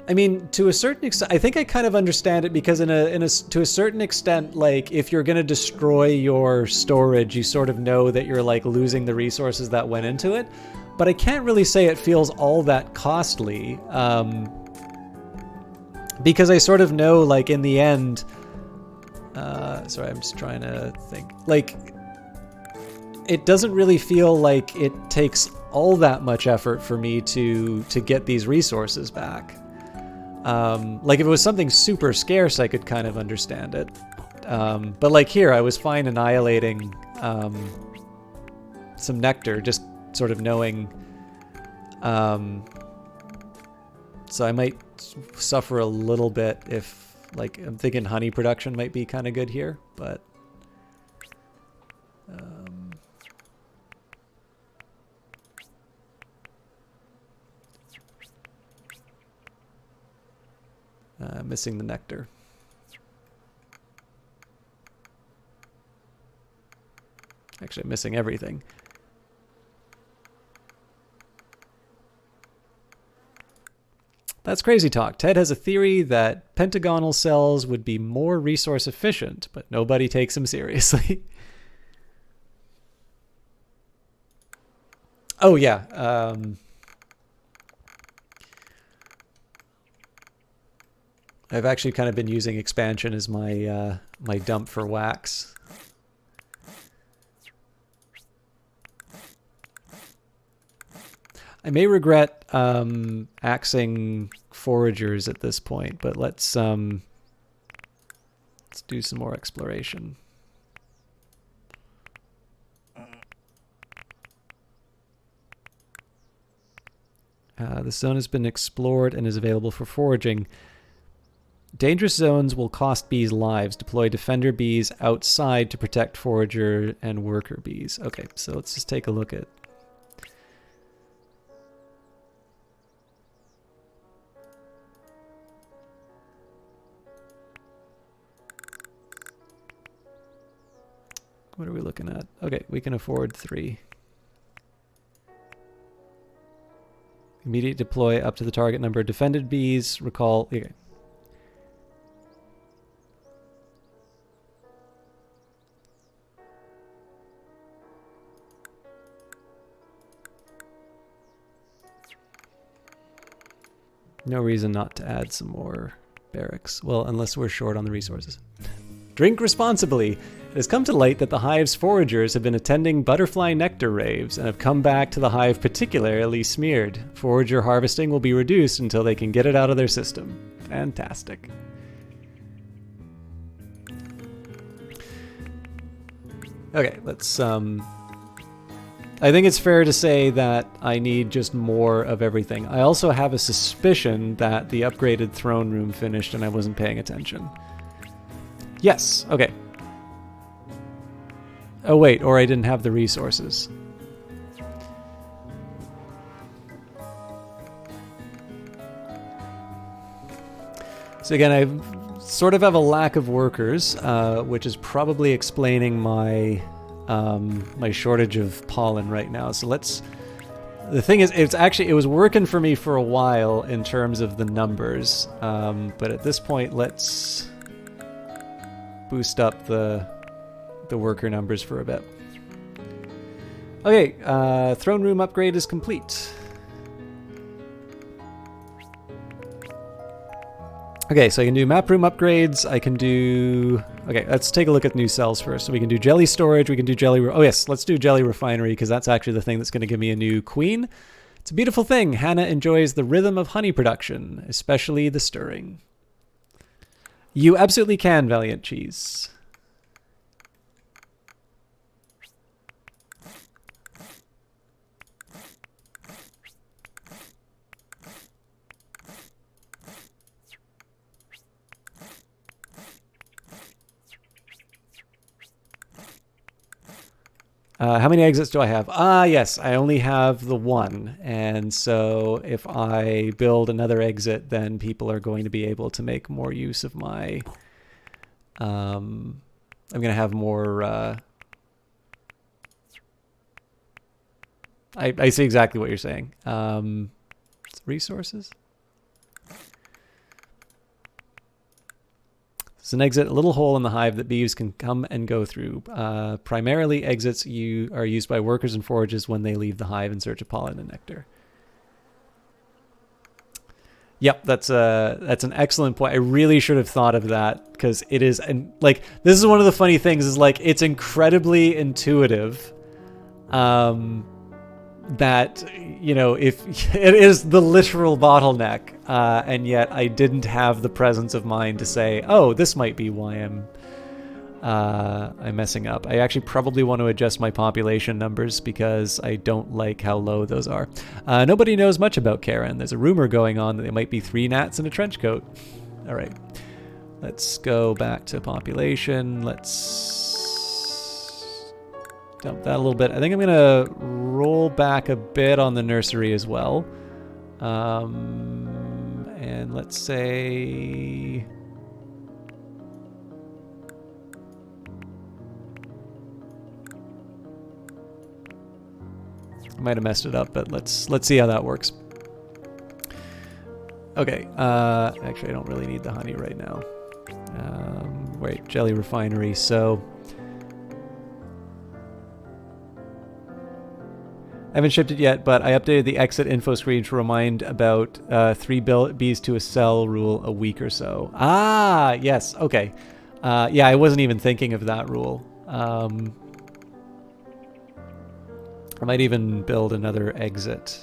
I mean, to a certain extent, I think I kind of understand it because to a certain extent, like if you're going to destroy your storage, you sort of know that you're like losing the resources that went into it. But I can't really say it feels all that costly because I sort of know, like in the end, sorry, I'm just trying to think, like it doesn't really feel like it takes all that much effort for me to get these resources back. Like if it was something super scarce, I could kind of understand it. But like here, I was fine annihilating some nectar, just sort of knowing. So I might suffer a little bit if, like, I'm thinking honey production might be kind of good here, but. Missing the nectar. Actually, I'm missing everything. That's crazy talk. Ted has a theory that pentagonal cells would be more resource efficient, but nobody takes him seriously. Oh, yeah. I've actually kind of been using expansion as my my dump for wax. I may regret axing foragers at this point, but let's do some more exploration. The zone has been explored and is available for foraging. Dangerous zones will cost bees lives. Deploy defender bees outside to protect forager and worker bees. Okay, so let's just take a look at... What are we looking at? Okay, we can afford 3. Immediate deploy up to the target number of defended bees. Recall... Okay. No reason not to add some more barracks. Well, unless we're short on the resources. Drink responsibly. It has come to light that the Hive's foragers have been attending butterfly nectar raves and have come back to the Hive particularly smeared. Forager harvesting will be reduced until they can get it out of their system. Fantastic. Okay, let's I think it's fair to say that I need just more of everything. I also have a suspicion that the upgraded throne room finished and I wasn't paying attention. Yes, okay. Oh wait, or I didn't have the resources. So again, I sort of have a lack of workers, which is probably explaining my my shortage of pollen right now. So let's The thing is, it was working for me for a while in terms of the numbers, but at this point, let's boost up the worker numbers for a bit. Okay, throne room upgrade is complete. Okay, so I can do map room upgrades. I can do... Okay, let's take a look at new cells first. So we can do jelly storage, we can do jelly... Oh yes, let's do jelly refinery, because that's actually the thing that's going to give me a new queen. It's a beautiful thing. Hannah enjoys the rhythm of honey production, especially the stirring. You absolutely can, Valiant Cheese. How many exits do I have? Ah, yes, I only have the one. And so if I build another exit, then people are going to be able to make more use of my... I'm going to have more... I see exactly what you're saying. Resources? It's an exit, a little hole in the hive that bees can come and go through. Primarily, exits are used by workers and foragers when they leave the hive in search of pollen and nectar. Yep, that's an excellent point. I really should have thought of that, because it is, and like, this is one of the funny things, is like, it's incredibly intuitive. That, you know, if it is the literal bottleneck, and yet I didn't have the presence of mind to say, oh, this might be why I'm messing up. I actually probably want to adjust my population numbers, because I don't like how low those are. Nobody knows much about Karen. There's a rumor going on that they might be 3 gnats in a trench coat. All right, let's go back to population. Let's dump that a little bit. I think I'm going to roll back a bit on the nursery as well. And let's say... I might have messed it up, but let's see how that works. Okay, actually I don't really need the honey right now. Wait, jelly refinery, so... I haven't shipped it yet, but I updated the exit info screen to remind about 3 bees to a cell rule a week or so. Ah, yes, okay. Yeah, I wasn't even thinking of that rule. I might even build another exit.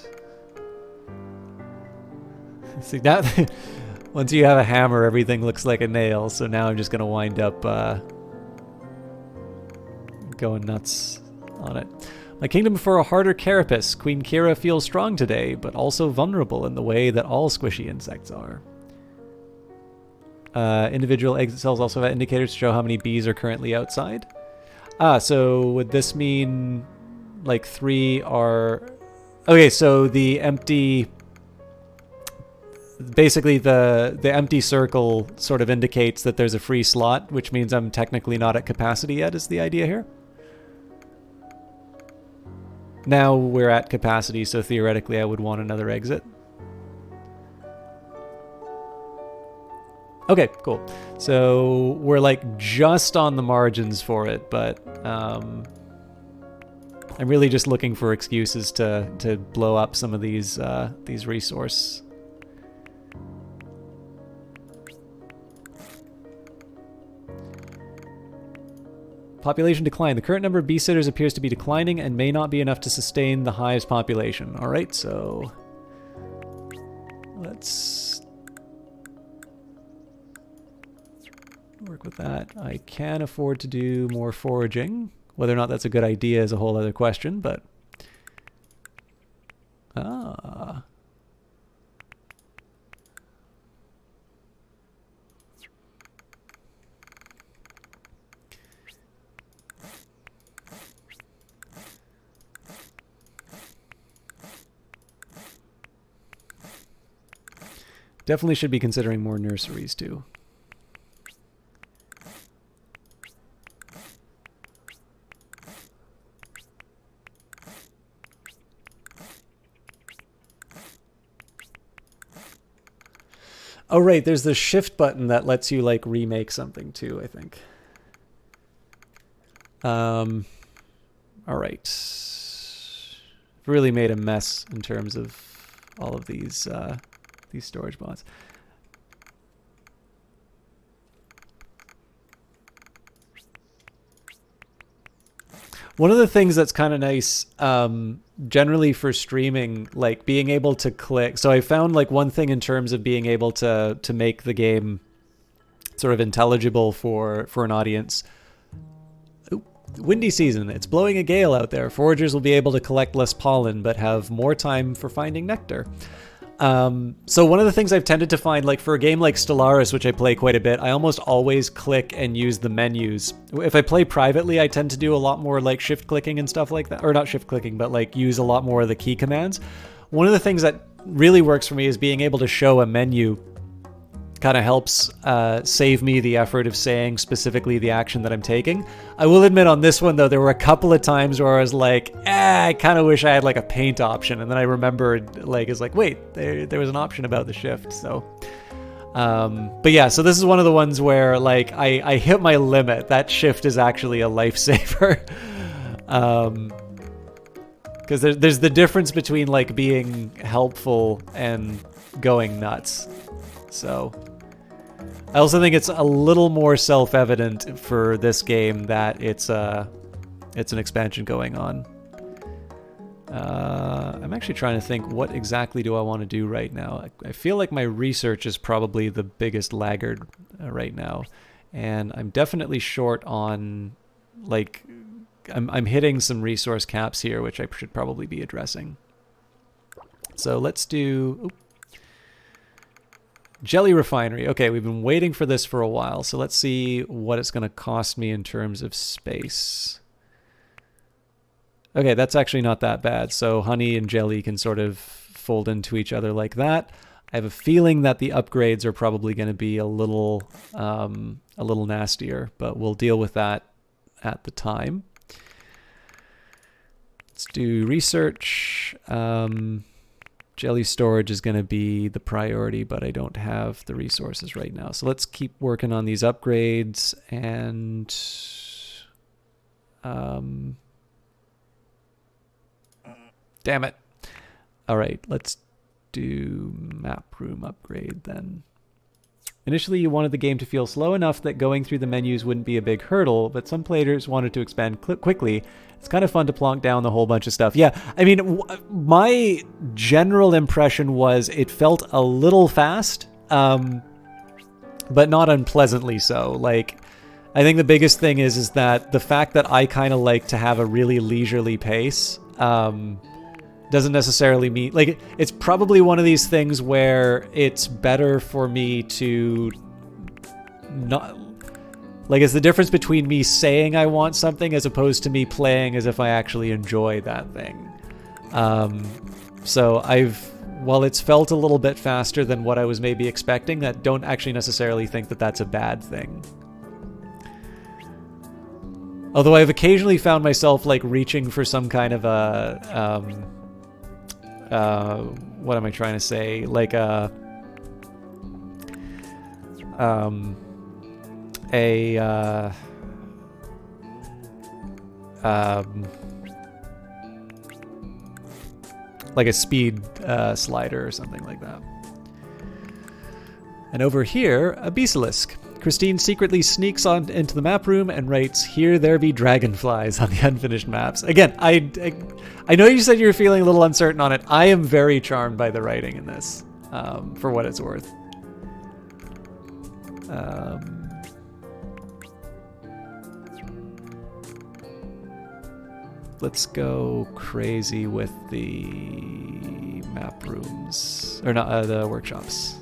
See, that once you have a hammer, everything looks like a nail, so now I'm just going to wind up going nuts on it. My kingdom for a harder carapace. Queen Kira feels strong today, but also vulnerable in the way that all squishy insects are. Individual exit cells also have indicators to show how many bees are currently outside. Ah, so would this mean like 3 are... Okay, so the empty... Basically, the empty circle sort of indicates that there's a free slot, which means I'm technically not at capacity yet, is the idea here. Now we're at capacity, so theoretically I would want another exit. Okay, cool. So we're like just on the margins for it, but I'm really just looking for excuses to blow up some of these resource. Population decline. The current number of bee sitters appears to be declining and may not be enough to sustain the hive's population. All right, so let's work with that. I can afford to do more foraging. Whether or not that's a good idea is a whole other question, but definitely should be considering more nurseries too. Oh, right. There's the shift button that lets you like remake something too, I think. All right. Really made a mess in terms of all of these storage mods. One of the things that's kind of nice, generally for streaming, like being able to click. So I found like one thing in terms of being able to make the game sort of intelligible for an audience. Ooh, windy season. It's blowing a gale out there. Foragers will be able to collect less pollen, but have more time for finding nectar. So one of the things I've tended to find, like for a game like Stellaris, which I play quite a bit, I almost always click and use the menus. If I play privately, I tend to do a lot more like shift clicking and stuff like that, or not shift clicking, but like use a lot more of the key commands. One of the things that really works for me is being able to show a menu. Kind of helps save me the effort of saying specifically the action that I'm taking. I will admit on this one, though, there were a couple of times where I was like, I kind of wish I had like a paint option. And then I remembered, like, it's like, wait, there was an option about the shift. So, but yeah, so this is one of the ones where like I hit my limit. That shift is actually a lifesaver. Because there's the difference between like being helpful and going nuts. So I also think it's a little more self-evident for this game that it's an expansion going on. I'm actually trying to think, what exactly do I want to do right now? I feel like my research is probably the biggest laggard right now, and I'm definitely short on like I'm hitting some resource caps here, which I should probably be addressing. So let's do. Oops. Jelly Refinery. Okay, we've been waiting for this for a while, so let's see what it's going to cost me in terms of space. Okay, that's actually not that bad. So honey and jelly can sort of fold into each other like that. I have a feeling that the upgrades are probably going to be a little nastier, but we'll deal with that at the time. Let's do research. Jelly storage is going to be the priority, but I don't have the resources right now. So let's keep working on these upgrades and damn it. All right, let's do map room upgrade then. Initially, you wanted the game to feel slow enough that going through the menus wouldn't be a big hurdle, but some players wanted to expand quickly. It's kind of fun to plonk down the whole bunch of stuff. Yeah, I mean, my general impression was it felt a little fast, but not unpleasantly so. Like, I think the biggest thing is that the fact that I kind of like to have a really leisurely pace doesn't necessarily mean, like, it's probably one of these things where it's better for me to not, like, it's the difference between me saying I want something as opposed to me playing as if I actually enjoy that thing. So while it's felt a little bit faster than what I was maybe expecting, that don't actually necessarily think that that's a bad thing. Although I've occasionally found myself like reaching for some kind of a, what am I trying to say? Like like a speed slider or something like that. And over here, a basilisk. Christine secretly sneaks on into the map room and writes, "Here there be dragonflies" on the unfinished maps. Again, I know you said you were feeling a little uncertain on it. I am very charmed by the writing in this, for what it's worth. Let's go crazy with the map rooms, or not, the workshops.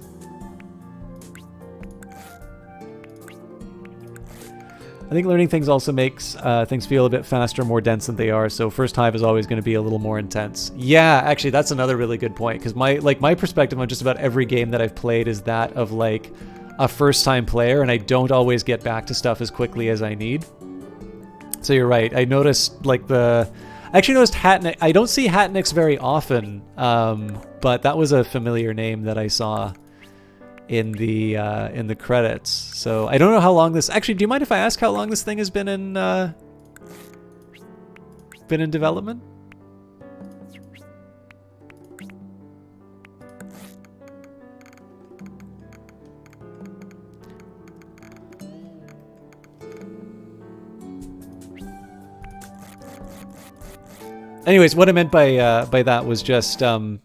I think learning things also makes things feel a bit faster, more dense than they are. So first Hive is always going to be a little more intense. Yeah, actually, that's another really good point, because my perspective on just about every game that I've played is that of like a first-time player, and I don't always get back to stuff as quickly as I need. So you're right. I noticed like I actually noticed Hatnik. I don't see Hatniks very often, but that was a familiar name that I saw in the credits. So I don't know how long this. Actually, do you mind if I ask how long this thing has been in development? Anyways, what I meant by that was just obviously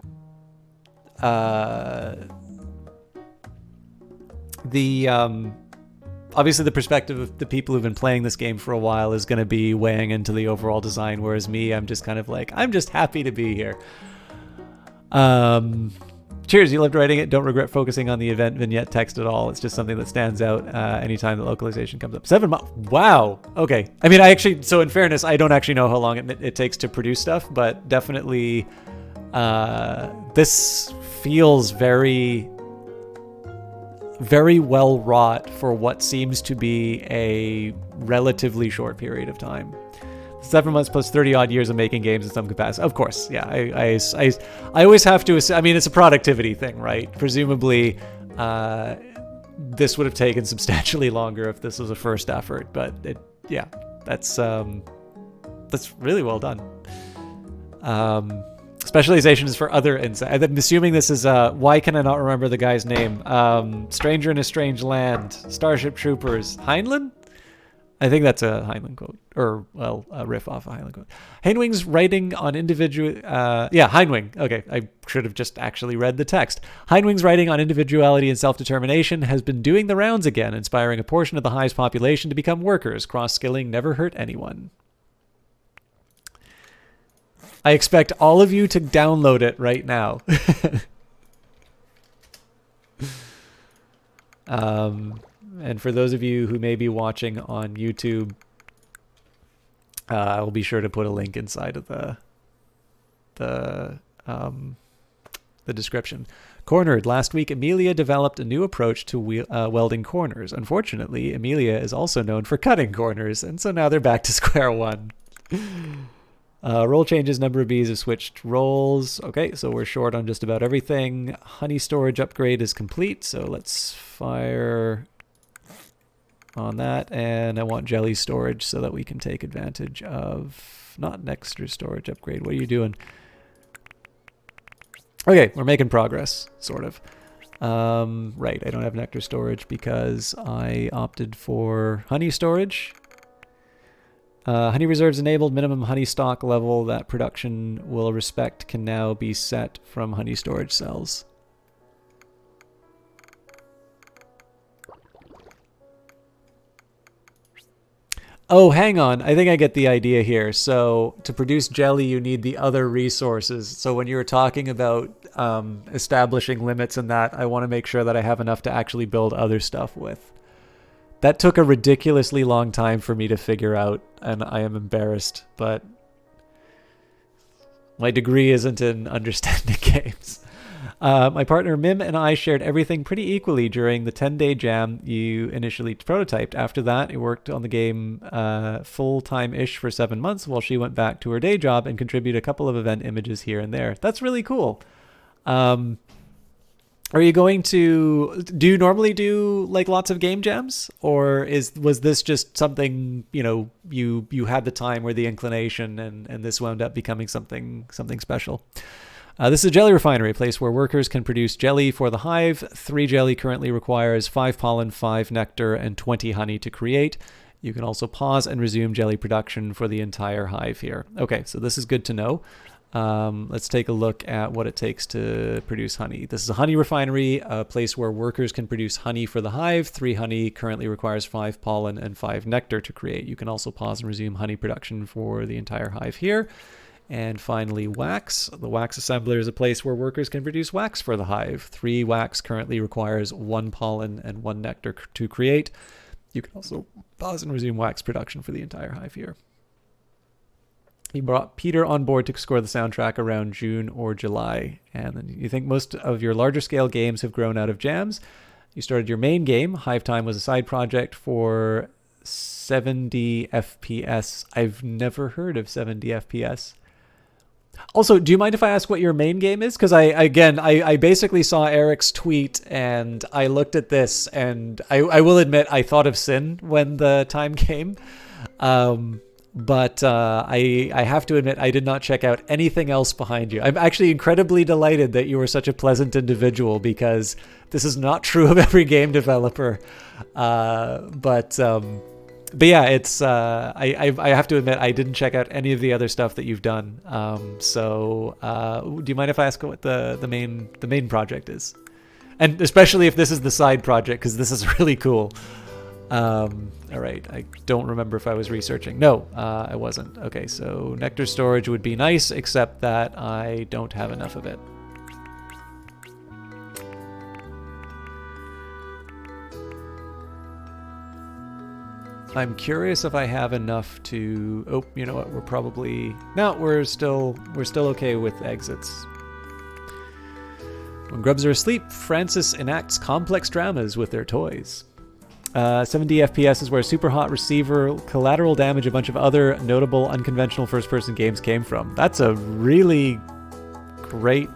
the perspective of the people who've been playing this game for a while is going to be weighing into the overall design, whereas me, I'm just kind of like, I'm just happy to be here. Cheers, you loved writing it. Don't regret focusing on the event vignette text at all. It's just something that stands out anytime the localization comes up. 7 months. Wow. Okay. I mean, so in fairness, I don't actually know how long it takes to produce stuff, but definitely this feels very, very well wrought for what seems to be a relatively short period of time. 7 months plus 30 odd years of making games in some capacity. Of course, yeah. I always have to assume, I mean, it's a productivity thing, right? Presumably, this would have taken substantially longer if this was a first effort, but that's really well done. Specialization is for other insight. I'm assuming this is why can I not remember the guy's name? Stranger in a Strange Land, Starship Troopers, Heinlein? I think that's a Heinlein quote, or, well, a riff off a Heinlein quote. Heinwing's writing on Heinwing. Okay, I should have just actually read the text. Heinwing's writing on individuality and self-determination has been doing the rounds again, inspiring a portion of the Hive's population to become workers. Cross-skilling never hurt anyone. I expect all of you to download it right now. And for those of you who may be watching on YouTube, I will be sure to put a link inside of the description. Cornered. Last week, Amelia developed a new approach to welding corners. Unfortunately, Amelia is also known for cutting corners, and so now they're back to square one. Roll changes, number of bees have switched roles. Okay, so we're short on just about everything. Honey storage upgrade is complete, so let's fire on that. And I want jelly storage so that we can take advantage of, not nectar storage upgrade. What are you doing? Okay, we're making progress, sort of. Right, I don't have nectar storage because I opted for honey storage. Honey reserves enabled. Minimum honey stock level that production will respect can now be set from honey storage cells. Oh, hang on. I think I get the idea here. So to produce jelly, you need the other resources. So when you were talking about establishing limits and that, I want to make sure that I have enough to actually build other stuff with. That took a ridiculously long time for me to figure out, and I am embarrassed, but my degree isn't in understanding games. My partner Mim and I shared everything pretty equally during the 10-day jam you initially prototyped. After that, I worked on the game full-time-ish for 7 months while she went back to her day job and contributed a couple of event images here and there. That's really cool. Are you going to, do you normally do like lots of game jams, or was this just something, you know, you had the time or the inclination and this wound up becoming something special? This is a jelly refinery, a place where workers can produce jelly for the hive. 3 jelly currently requires 5 pollen, 5 nectar, and 20 honey to create. You can also pause and resume jelly production for the entire hive here. Okay, so this is good to know. Let's take a look at what it takes to produce honey. This is a honey refinery, a place where workers can produce honey for the hive. 3 honey currently requires 5 pollen and 5 nectar to create. You can also pause and resume honey production for the entire hive here. And finally, wax. The wax assembler is a place where workers can produce wax for the hive. 3 wax currently requires 1 pollen and 1 nectar to create. You can also pause and resume wax production for the entire hive here. He brought Peter on board to score the soundtrack around June or July. And then you think most of your larger scale games have grown out of jams. You started your main game. Hive Time was a side project for 70 FPS. I've never heard of 70 FPS. Also, do you mind if I ask what your main game is? Because I basically saw Eric's tweet and I looked at this and I will admit I thought of Sin when the time came. But I have to admit I did not check out anything else behind you. I'm actually incredibly delighted that you were such a pleasant individual, because this is not true of every game developer. But yeah, it's I have to admit I didn't check out any of the other stuff that you've done. So do you mind if I ask what the main project is, and especially if this is the side project, because this is really cool. All right, I don't remember if I was researching. No, I wasn't. Okay, so nectar storage would be nice, except that I don't have enough of it. I'm curious if I have enough to... Oh, you know what? We're probably... No, we're still okay with exits. When grubs are asleep, Francis enacts complex dramas with their toys. 70 FPS is where Super Hot Receiver, Collateral Damage, a bunch of other notable unconventional first-person games came from. That's a really great...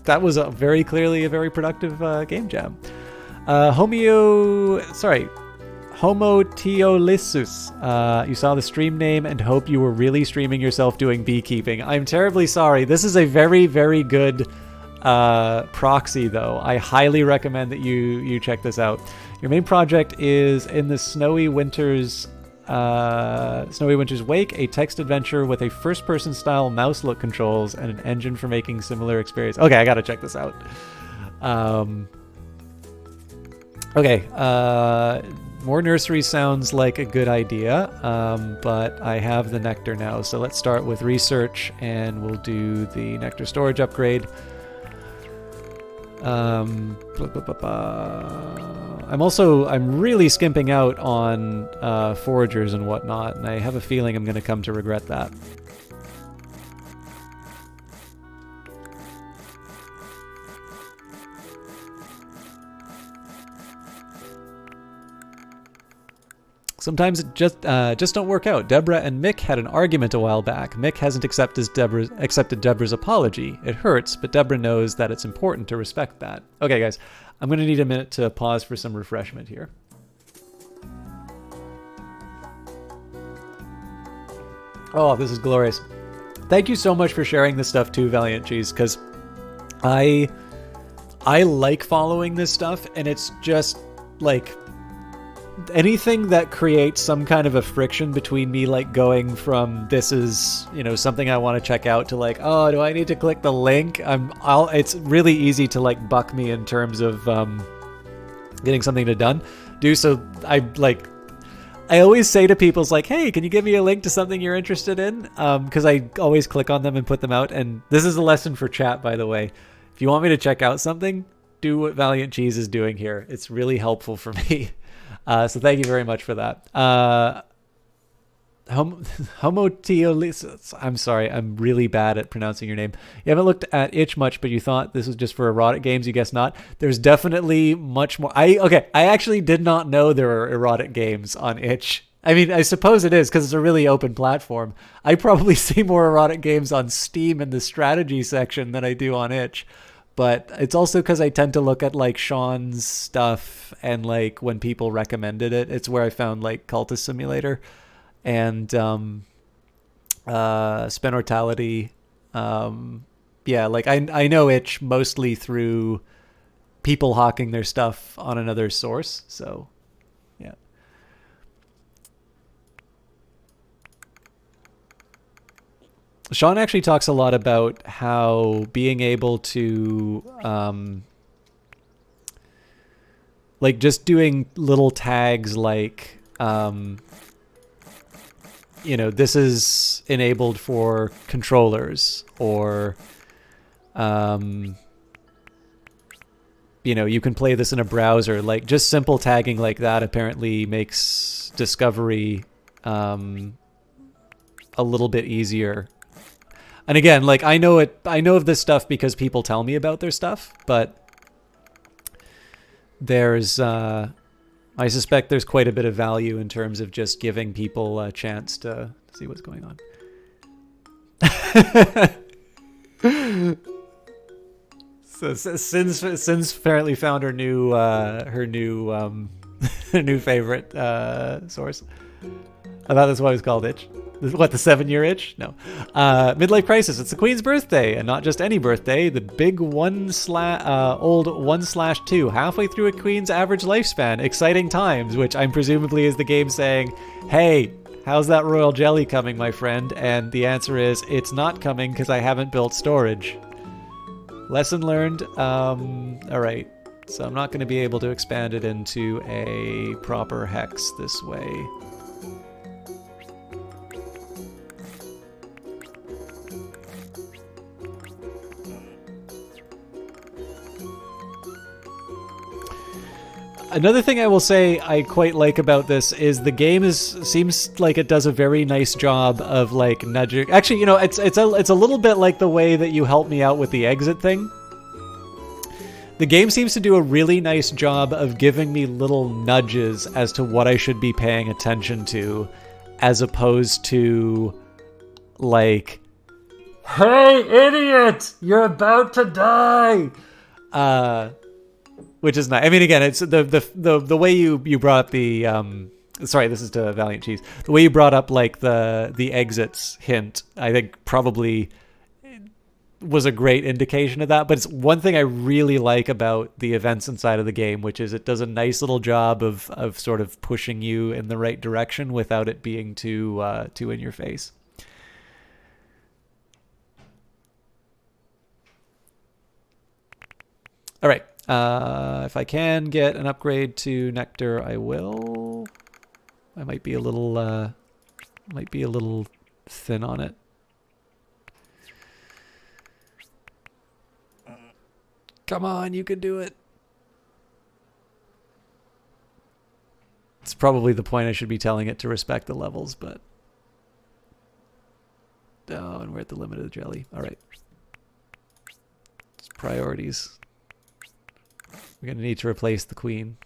That was very clearly a very productive game jam. Homoteolysus. You saw the stream name and hope you were really streaming yourself doing beekeeping. I'm terribly sorry. This is a very, very good proxy, though. I highly recommend that you check this out. Your main project is in the Snowy Winter's Wake, a text adventure with a first-person style mouse look controls and an engine for making similar experience. Okay, I gotta check this out. Okay, more nursery sounds like a good idea, but I have the nectar now, so let's start with research and we'll do the nectar storage upgrade. I'm really skimping out on foragers and whatnot, and I have a feeling I'm going to come to regret that. Sometimes it just don't work out. Deborah and Mick had an argument a while back. Mick hasn't accepted Deborah's apology. It hurts, but Deborah knows that it's important to respect that. Okay, guys, I'm going to need a minute to pause for some refreshment here. Oh, this is glorious. Thank you so much for sharing this stuff too, Valiant Cheese, because I like following this stuff, and it's just like... anything that creates some kind of a friction between me, like going from this is, you know, something I want to check out to like, oh, do I need to click the link? It's really easy to like buck me in terms of getting something done. So I always say to people, it's like, hey, can you give me a link to something you're interested in? Because I always click on them and put them out. And this is a lesson for chat, by the way. If you want me to check out something, do what Valiant Cheese is doing here. It's really helpful for me. So thank you very much for that. Homoteolysis. I'm sorry, I'm really bad at pronouncing your name. You haven't looked at itch much, but you thought this was just for erotic games. You guess not. There's definitely much more. I actually did not know there were erotic games on itch. I mean, I suppose it is because it's a really open platform. I probably see more erotic games on Steam in the strategy section than I do on itch. But it's also because I tend to look at like Sean's stuff and like when people recommended it, it's where I found like Cultist Simulator and Spenortality. Yeah, like I know itch mostly through people hawking their stuff on another source. So yeah. Sean actually talks a lot about how being able to, like just doing little tags like, you know, this is enabled for controllers, or, you know, you can play this in a browser. Like just simple tagging like that apparently makes discovery a little bit easier. And again, like I know of this stuff because people tell me about their stuff, but there's I suspect there's quite a bit of value in terms of just giving people a chance to see what's going on. So Sin's apparently found her new her new favorite source. I thought that's why it was called Itch. What, the 7-year itch? No. Midlife crisis. It's the Queen's birthday, and not just any birthday. The big old 1/2, halfway through a Queen's average lifespan. Exciting times, which I'm presumably is the game saying, hey, how's that royal jelly coming, my friend? And the answer is, it's not coming because I haven't built storage. Lesson learned. All right. So I'm not going to be able to expand it into a proper hex this way. Another thing I will say I quite like about this is the game seems like it does a very nice job of like nudging. Actually, you know, it's a little bit like the way that you helped me out with the exit thing. The game seems to do a really nice job of giving me little nudges as to what I should be paying attention to, as opposed to like, hey idiot, you're about to die. Which is nice. I mean, again, it's the way you brought up the sorry, this is to Valiant Cheese. The way you brought up like the exits hint, I think probably was a great indication of that. But it's one thing I really like about the events inside of the game, which is it does a nice little job of sort of pushing you in the right direction without it being too in your face. All right. If I can get an upgrade to Nectar, I will. I might be a little thin on it. Come on, you can do it. It's probably the point I should be telling it to respect the levels, but... Oh, and we're at the limit of the jelly. All right. It's priorities. We're going to need to replace the queen.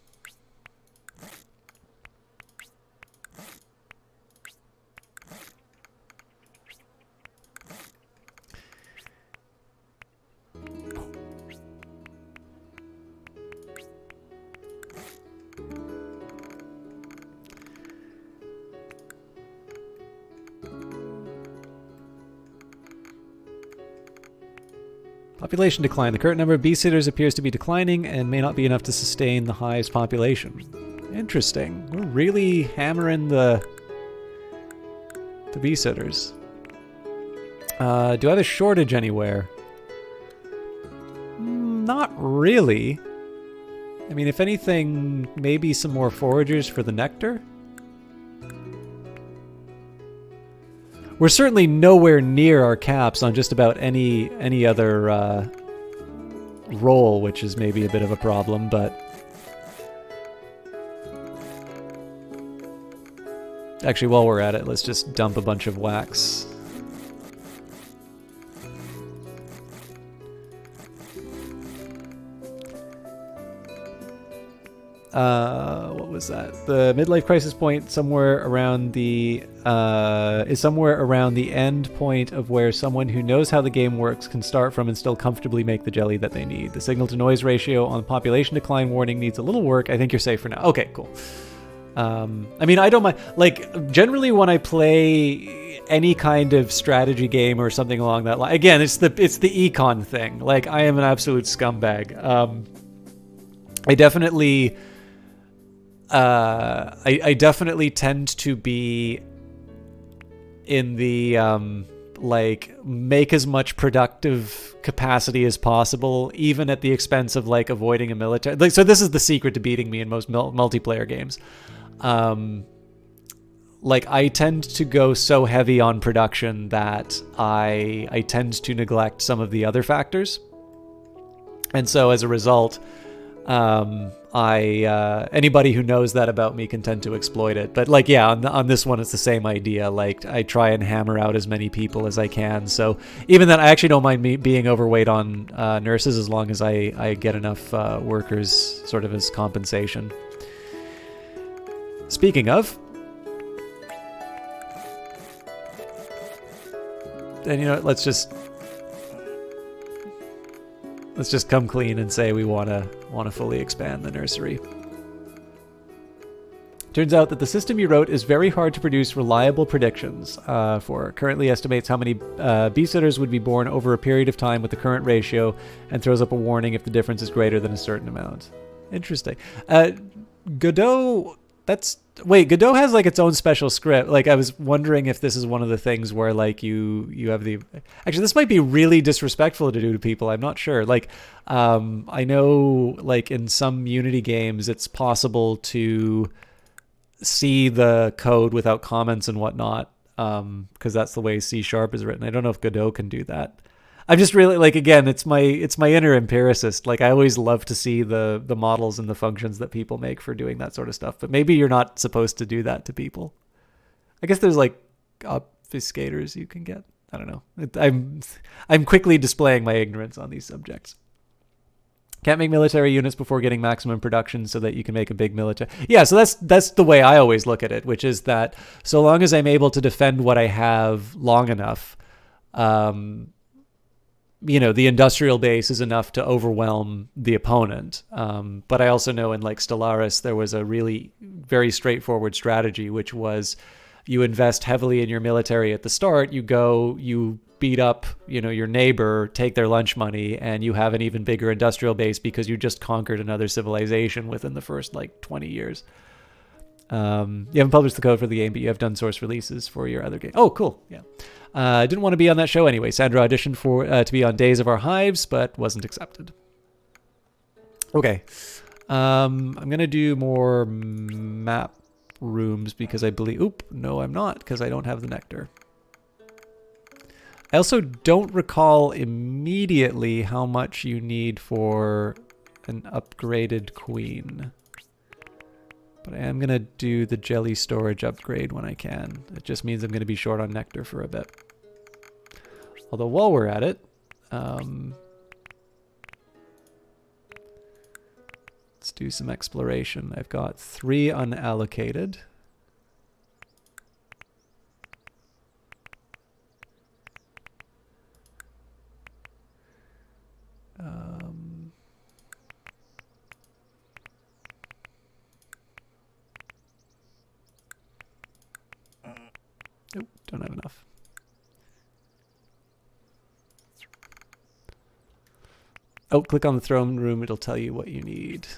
Population decline. The current number of bee sitters appears to be declining and may not be enough to sustain the hive's population. Interesting. We're really hammering the bee sitters. Do I have a shortage anywhere? Not really. I mean, if anything, maybe some more foragers for the nectar? We're certainly nowhere near our caps on just about any other role, which is maybe a bit of a problem, but... Actually, while we're at it, let's just dump a bunch of wax. What was that? The midlife crisis point somewhere around the is somewhere around the end point of where someone who knows how the game works can start from and still comfortably make the jelly that they need. The signal to noise ratio on the population decline warning needs a little work. I think you're safe for now. Okay, cool. I mean, I don't mind. Like, generally when I play any kind of strategy game or something along that line, again, it's the econ thing. Like, I am an absolute scumbag. I definitely... I definitely tend to be in the like make as much productive capacity as possible, even at the expense of like avoiding a military. Like, so this is the secret to beating me in most multiplayer games. Like, I tend to go so heavy on production that I tend to neglect some of the other factors, and so as a result. Anybody who knows that about me can tend to exploit it. But like, yeah, on this one, it's the same idea. Like, I try and hammer out as many people as I can. So even then, I actually don't mind me being overweight on nurses as long as I get enough workers sort of as compensation. Speaking of, And you know what, let's just come clean and say we want to fully expand the nursery. Turns out that the system you wrote is very hard to produce reliable predictions for. Currently estimates how many bee sitters would be born over a period of time with the current ratio, and throws up a warning if the difference is greater than a certain amount. Interesting. Godot, Godot has like its own special script. Like, I was wondering if this is one of the things where like you have the... Actually, this might be really disrespectful to do to people. I'm not sure. Like, I know like in some Unity games, it's possible to see the code without comments and whatnot, because that's the way C# is written. I don't know if Godot can do that. I'm just really like, again, it's my inner empiricist. Like, I always love to see the models and the functions that people make for doing that sort of stuff. But maybe you're not supposed to do that to people. I guess there's like obfuscators you can get. I don't know. I'm quickly displaying my ignorance on these subjects. Can't make military units before getting maximum production so that you can make a big military. Yeah, so that's the way I always look at it, which is that so long as I'm able to defend what I have long enough, you know, the industrial base is enough to overwhelm the opponent. But I also know in like Stellaris, there was a really very straightforward strategy, which was you invest heavily in your military at the start. You beat up, you know, your neighbor, take their lunch money, and you have an even bigger industrial base because you just conquered another civilization within the first like 20 years. You haven't published the code for the game, but you have done source releases for your other game. Oh, cool. Yeah. I didn't want to be on that show anyway. Sandra auditioned for to be on Days of Our Hives, but wasn't accepted. Okay. I'm going to do more map rooms because I believe... Oop, no, I'm not, because I don't have the nectar. I also don't recall immediately how much you need for an upgraded queen. But I am going to do the jelly storage upgrade when I can. It just means I'm going to be short on nectar for a bit. Although while we're at it, let's do some exploration. I've got 3 unallocated. Nope, don't have enough. Oh, click on the throne room. It'll tell you what you need.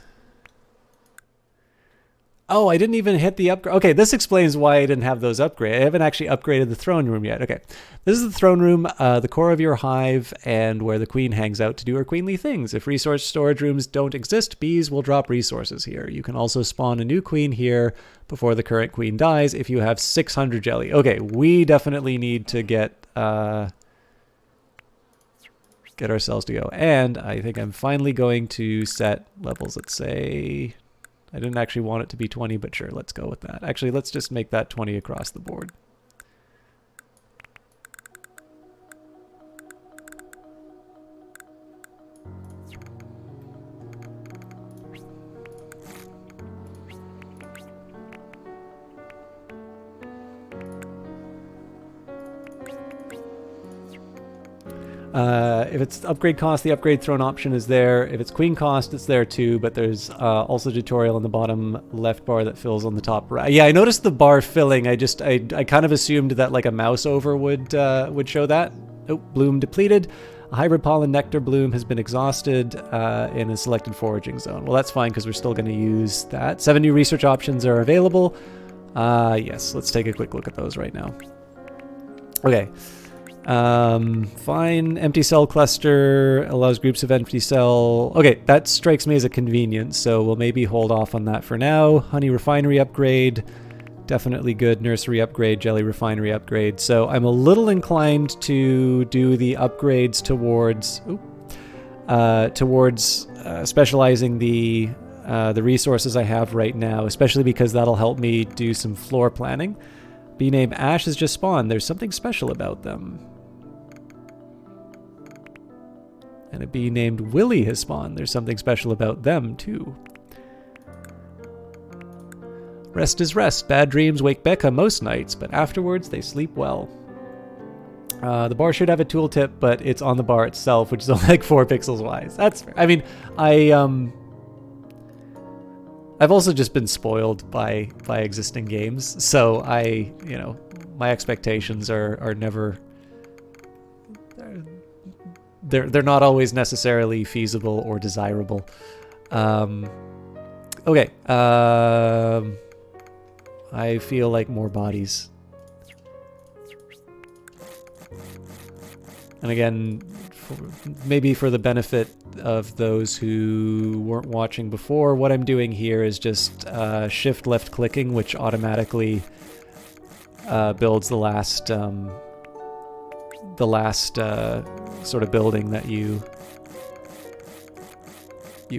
Oh, I didn't even hit the upgrade. Okay, this explains why I didn't have those upgrades. I haven't actually upgraded the throne room yet. Okay, this is the throne room, the core of your hive, and where the queen hangs out to do her queenly things. If resource storage rooms don't exist, bees will drop resources here. You can also spawn a new queen here before the current queen dies if you have 600 jelly. Okay, we definitely need to get ourselves to go. And I think I'm finally going to set levels at, say... I didn't actually want it to be 20, but sure, let's go with that. Actually, let's just make that 20 across the board. If it's upgrade cost, the upgrade throne option is there. If it's queen cost, it's there too, but there's also a tutorial on the bottom left bar that fills on the top right. Yeah, I noticed the bar filling. I kind of assumed that like a mouse over would show that. Oh, bloom depleted. A hybrid pollen nectar bloom has been exhausted in a selected foraging zone. Well, that's fine because we're still going to use that. 7 new research options are available. Yes, let's take a quick look at those right now. Okay. Fine. Empty cell cluster allows groups of empty cell. Okay, that strikes me as a convenience, so we'll maybe hold off on that for now. Honey refinery upgrade. Definitely good. Nursery upgrade, jelly refinery upgrade. So I'm a little inclined to do the upgrades towards specializing the resources I have right now, especially because that'll help me do some floor planning. Bee named Ash has just spawned. There's something special about them. And a bee named Willy has spawned. There's something special about them, too. Rest is rest. Bad dreams wake Becca most nights, but afterwards they sleep well. The bar should have a tooltip, but it's on the bar itself, which is only like 4 pixels wide. That's fair. I mean, I've also just been spoiled by existing games, so my expectations are never, they're not always necessarily feasible or desirable. Okay. I feel like more bodies. And again, maybe for the benefit of those who weren't watching before, what I'm doing here is just shift left clicking, which automatically builds the last sort of building that you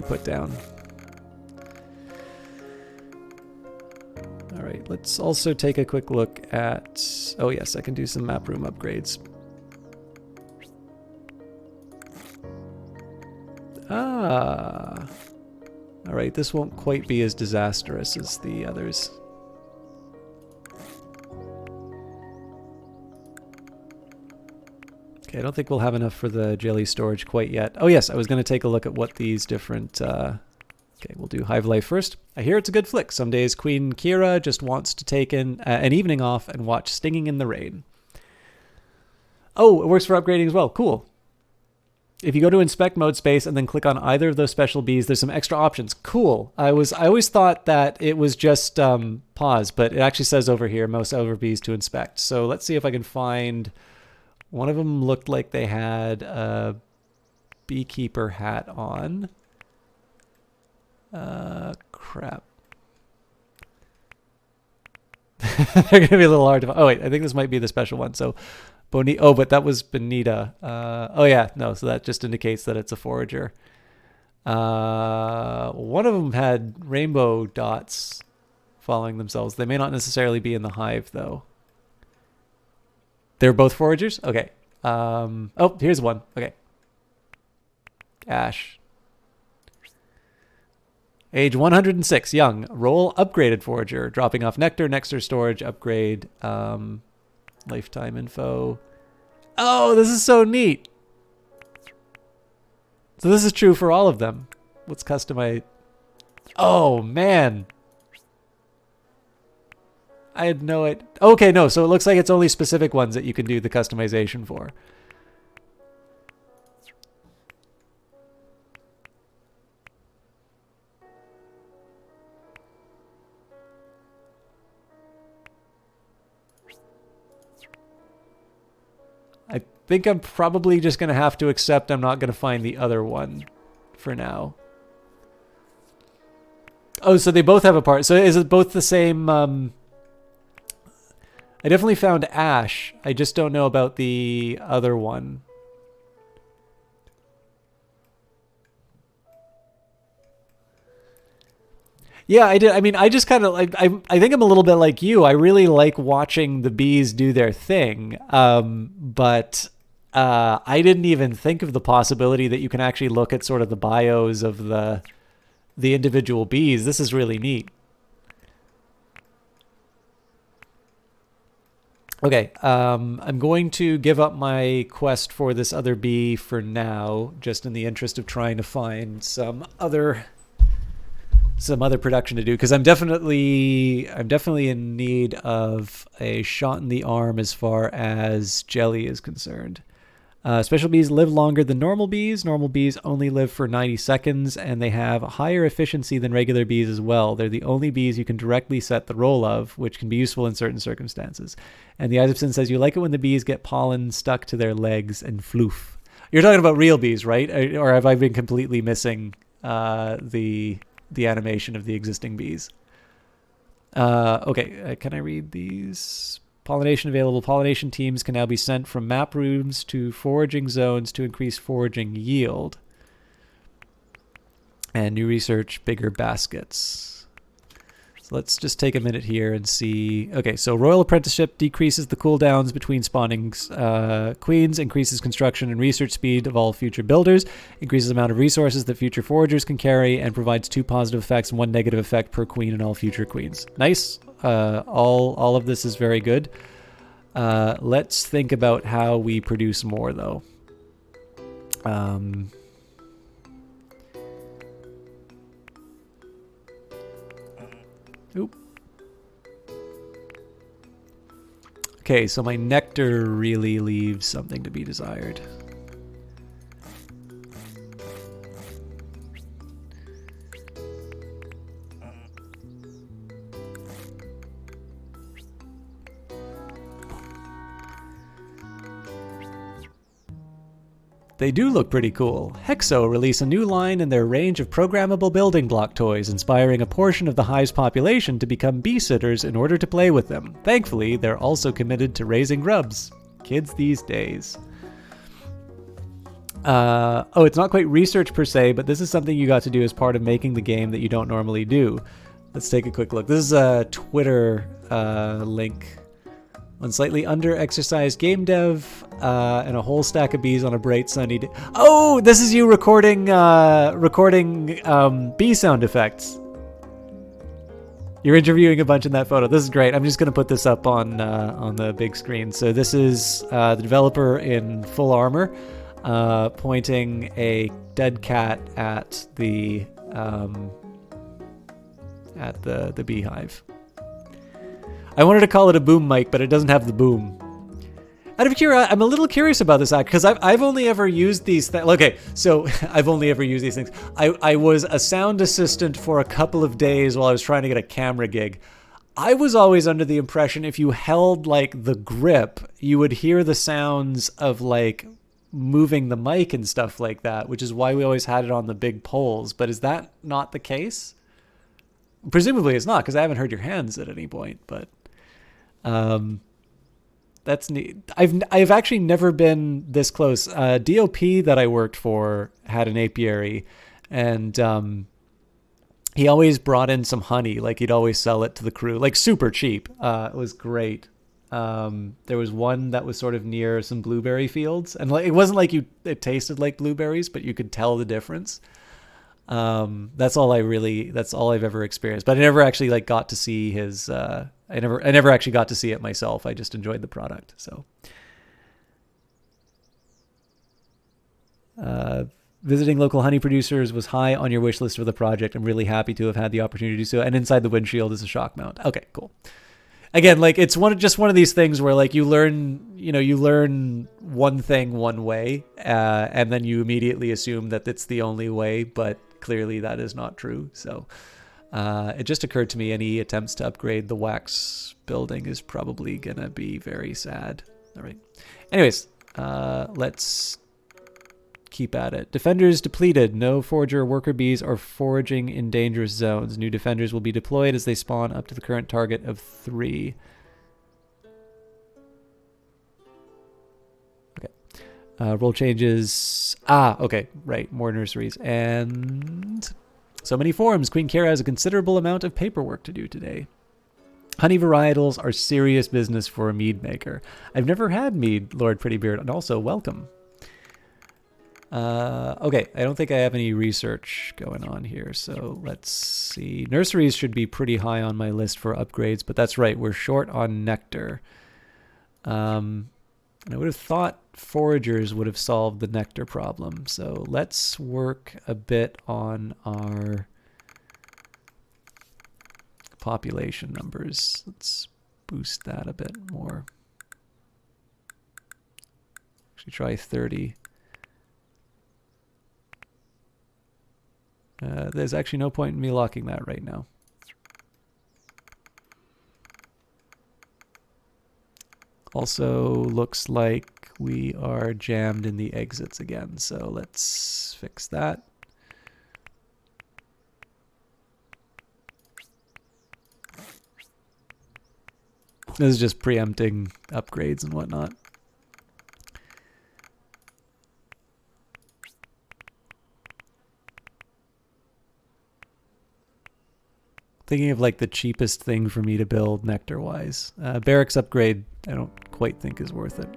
put down. All right, let's also take a quick look at, oh yes, I can do some map room upgrades. Ah, all right, this won't quite be as disastrous as the others. Okay, I don't think we'll have enough for the jelly storage quite yet. Oh yes, I was going to take a look at what these different, okay, we'll do Hive Life first. I hear it's a good flick. Some days Queen Kira just wants to take an evening off and watch Stinging in the Rain. Oh, it works for upgrading as well. Cool. If you go to inspect mode space and then click on either of those special bees, there's some extra options. Cool. I always thought that it was just pause, but it actually says over here, mouse over bees to inspect. So let's see if I can find, one of them looked like they had a beekeeper hat on. Crap. They're going to be a little hard to find. Oh wait, I think this might be the special one. So oh, but that was Bonita. Oh yeah, no, so that just indicates that it's a forager. One of them had rainbow dots following themselves. They may not necessarily be in the hive though. They're both foragers? Okay. Oh, here's one. Okay. Ash. Age 106, young. Role upgraded forager. Dropping off nectar storage upgrade. Lifetime info. Oh, this is so neat. So this is true for all of them. Let's customize. Oh, man. I had no idea. Okay, no, so it looks like it's only specific ones that you can do the customization for. I think I'm probably just going to have to accept I'm not going to find the other one for now. Oh, so they both have a part. So is it both the same? I definitely found Ash. I just don't know about the other one. Yeah, I did. I mean, I just kind of like, I think I'm a little bit like you. I really like watching the bees do their thing. But I didn't even think of the possibility that you can actually look at sort of the bios of the individual bees. This is really neat. Okay, I'm going to give up my quest for this other bee for now, just in the interest of trying to find some other production to do, because I'm definitely in need of a shot in the arm as far as jelly is concerned. Special bees live longer than normal bees. Normal bees only live for 90 seconds, and they have higher efficiency than regular bees as well. They're the only bees you can directly set the role of, which can be useful in certain circumstances. And the Isaacson says, you like it when the bees get pollen stuck to their legs and floof. You're talking about real bees, right? Or have I been completely missing the animation of the existing bees? Okay, can I read these? Pollination available. Pollination teams can now be sent from map rooms to foraging zones to increase foraging yield. And new research, bigger baskets. So let's just take a minute here and see. Okay, so Royal Apprenticeship decreases the cooldowns between spawning queens, increases construction and research speed of all future builders, increases the amount of resources that future foragers can carry, and provides 2 positive effects and 1 negative effect per queen and all future queens. Nice. All of this is very good. Let's think about how we produce more, though. Oop. Okay, so my nectar really leaves something to be desired. They do look pretty cool. Hexo release a new line in their range of programmable building block toys, inspiring a portion of the Hive's population to become bee sitters in order to play with them. Thankfully, they're also committed to raising grubs. Kids these days. Oh, it's not quite research per se, but this is something you got to do as part of making the game that you don't normally do. Let's take a quick look. This is a Twitter link. On slightly under-exercised game dev, and a whole stack of bees on a bright sunny day. Oh, this is you recording bee sound effects. You're interviewing a bunch in that photo. This is great. I'm just going to put this up on the big screen. So this is the developer in full armor, pointing a dead cat at the beehive. I wanted to call it a boom mic, but it doesn't have the boom. Out of curiosity, I'm a little curious about this act because I've only ever used these things. Okay, so I've only ever used these things. I was a sound assistant for a couple of days while I was trying to get a camera gig. I was always under the impression if you held like the grip, you would hear the sounds of like moving the mic and stuff like that, which is why we always had it on the big poles. But is that not the case? Presumably it's not, because I haven't heard your hands at any point, but that's neat. I've actually never been this close. DOP that I worked for had an apiary, and he always brought in some honey. Like he'd always sell it to the crew, like super cheap. It was great. There was one that was sort of near some blueberry fields, and like it wasn't like it tasted like blueberries, but you could tell the difference. That's all I've ever experienced. But I never actually like got to see his. I never actually got to see it myself. I just enjoyed the product. So, visiting local honey producers was high on your wish list for the project. I'm really happy to have had the opportunity to do so. And inside the windshield is a shock mount. Okay, cool. Again, like it's just one of these things where like you learn one thing one way, and then you immediately assume that it's the only way, but clearly that is not true. So it just occurred to me any attempts to upgrade the wax building is probably gonna be very sad. All right. Anyways, let's keep at it. Defenders depleted. No forager worker bees are foraging in dangerous zones. New defenders will be deployed as they spawn up to the current target of 3. Okay. Role changes. Okay. Right. More nurseries. And so many forums. Queen Kara has a considerable amount of paperwork to do today. Honey varietals are serious business for a mead maker. I've never had mead, Lord Prettybeard, and also welcome. Okay, I don't think I have any research going on here, so let's see. Nurseries should be pretty high on my list for upgrades, but that's right, we're short on nectar. And I would have thought foragers would have solved the nectar problem, so let's work a bit on our population numbers. Let's boost that a bit more. Actually try 30. There's actually no point in me locking that right now. Also looks like we are jammed in the exits again, so let's fix that. This is just preempting upgrades and whatnot. Thinking of like the cheapest thing for me to build nectar wise. Barracks upgrade I don't quite think is worth it.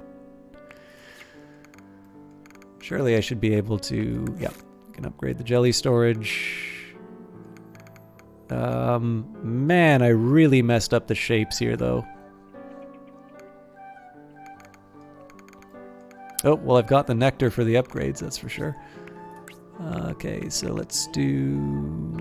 Surely I should be able to, yeah, I can upgrade the jelly storage. Man, I really messed up the shapes here though. Oh, well, I've got the nectar for the upgrades, that's for sure. Okay, so let's do...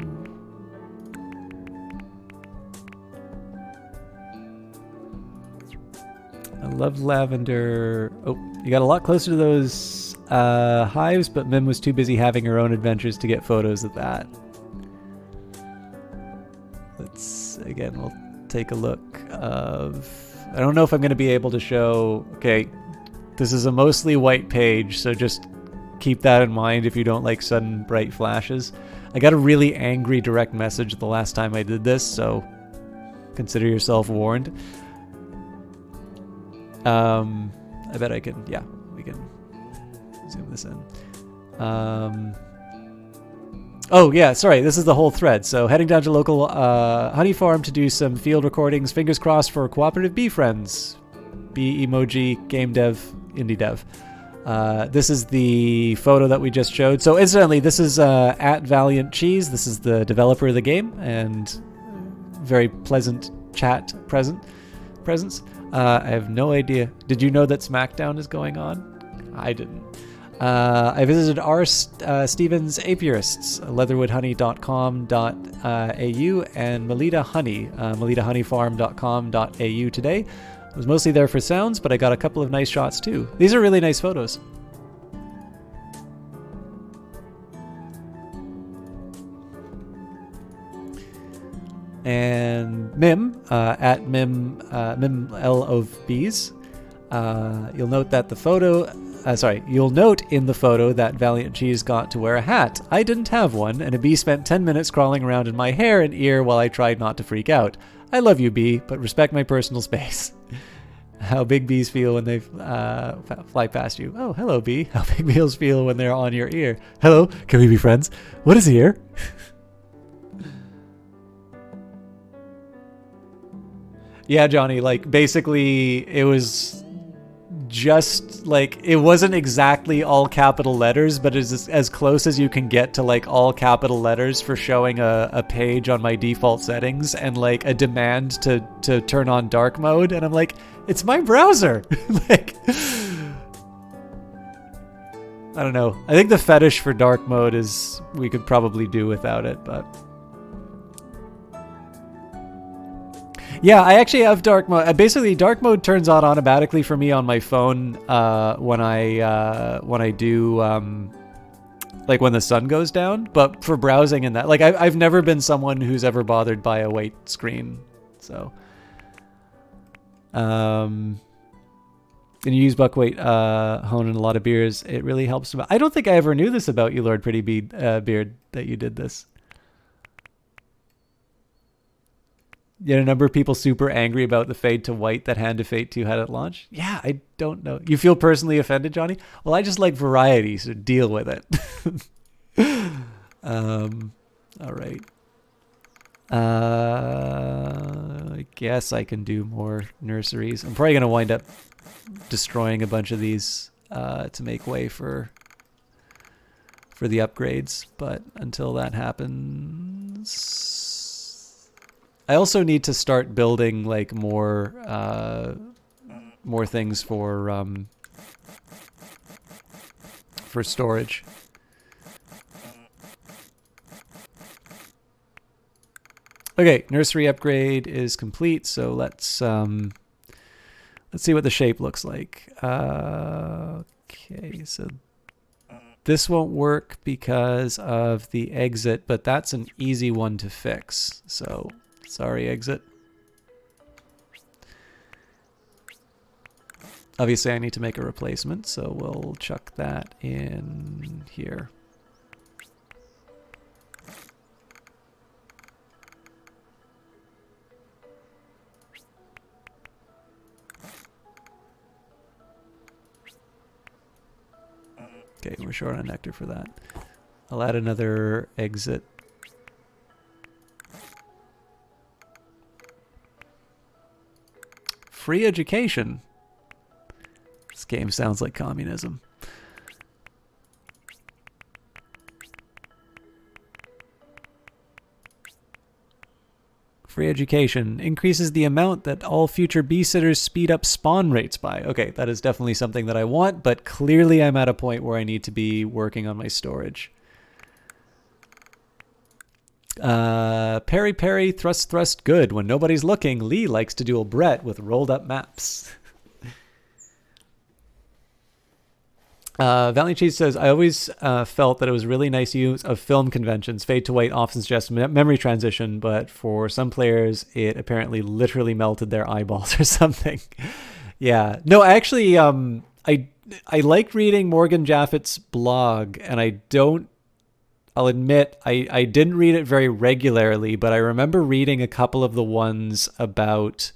I love lavender. Oh, you got a lot closer to those hives, but Mim was too busy having her own adventures to get photos of that. Let's, again, we'll take a look of... I don't know if I'm going to be able to show... Okay, this is a mostly white page, so just keep that in mind if you don't like sudden bright flashes. I got a really angry direct message the last time I did this, so consider yourself warned. I bet I can, yeah, we can zoom this in. Oh yeah, sorry, this is the whole thread. So heading down to local honey farm to do some field recordings. Fingers crossed for cooperative bee friends. Bee emoji, game dev, indie dev. This is the photo that we just showed. So incidentally, this is at Valiant Cheese. This is the developer of the game, and very pleasant chat presence. I have no idea. Did you know that SmackDown is going on? I didn't. I visited R. Stevens Apiarists, leatherwoodhoney.com.au, and Melita Honey, melitahoneyfarm.com.au today. I was mostly there for sounds, but I got a couple of nice shots too. These are really nice photos. And Mim, at Mim L of Bees, you'll note that the photo, you'll note in the photo that Valiant Cheese got to wear a hat. I didn't have one, and a bee spent 10 minutes crawling around in my hair and ear while I tried not to freak out. I love you, bee, but respect my personal space. How big bees feel when they fly past you. Oh, hello, bee. How big bees feel when they're on your ear. Hello, can we be friends? What is here? Yeah, Johnny, like, basically, it was just, like, it wasn't exactly all capital letters, but it's as close as you can get to, like, all capital letters for showing a page on my default settings, and, like, a demand to turn on dark mode, and I'm like, it's my browser! Like, I don't know. I think the fetish for dark mode is, we could probably do without it, but... Yeah, I actually have dark mode. Basically, dark mode turns on automatically for me on my phone when I do like when the sun goes down. But for browsing and that, like I've never been someone who's ever bothered by a white screen. So, and you use buckwheat hone in a lot of beers. It really helps. I don't think I ever knew this about you, Lord Pretty Beard, that you did this. You had a number of people super angry about the fade to white that Hand of Fate 2 had at launch. Yeah, I don't know. You feel personally offended, Johnny? Well, I just like variety, so deal with it. All right. I guess I can do more nurseries. I'm probably going to wind up destroying a bunch of these to make way for the upgrades. But until that happens... I also need to start building like more things for storage. Okay, nursery upgrade is complete, so let's see what the shape looks like. Okay, so this won't work because of the exit, but that's an easy one to fix. So sorry, exit. Obviously, I need to make a replacement, so we'll chuck that in here. Okay, we're short on nectar for that. I'll add another exit. Free education. This game sounds like communism. Free education increases the amount that all future bee sitters speed up spawn rates by. Okay, that is definitely something that I want, but clearly I'm at a point where I need to be working on my storage. Parry, parry, thrust, thrust, good. When nobody's looking, Lee likes to duel Brett with rolled up maps. Valiant Cheese says, I always felt that it was really nice use of film conventions. Fade to white often suggests memory transition, but for some players, it apparently literally melted their eyeballs or something. Yeah. No, actually, I liked reading Morgan Jaffett's blog, and I'll admit, I didn't read it very regularly, but I remember reading a couple of the ones about...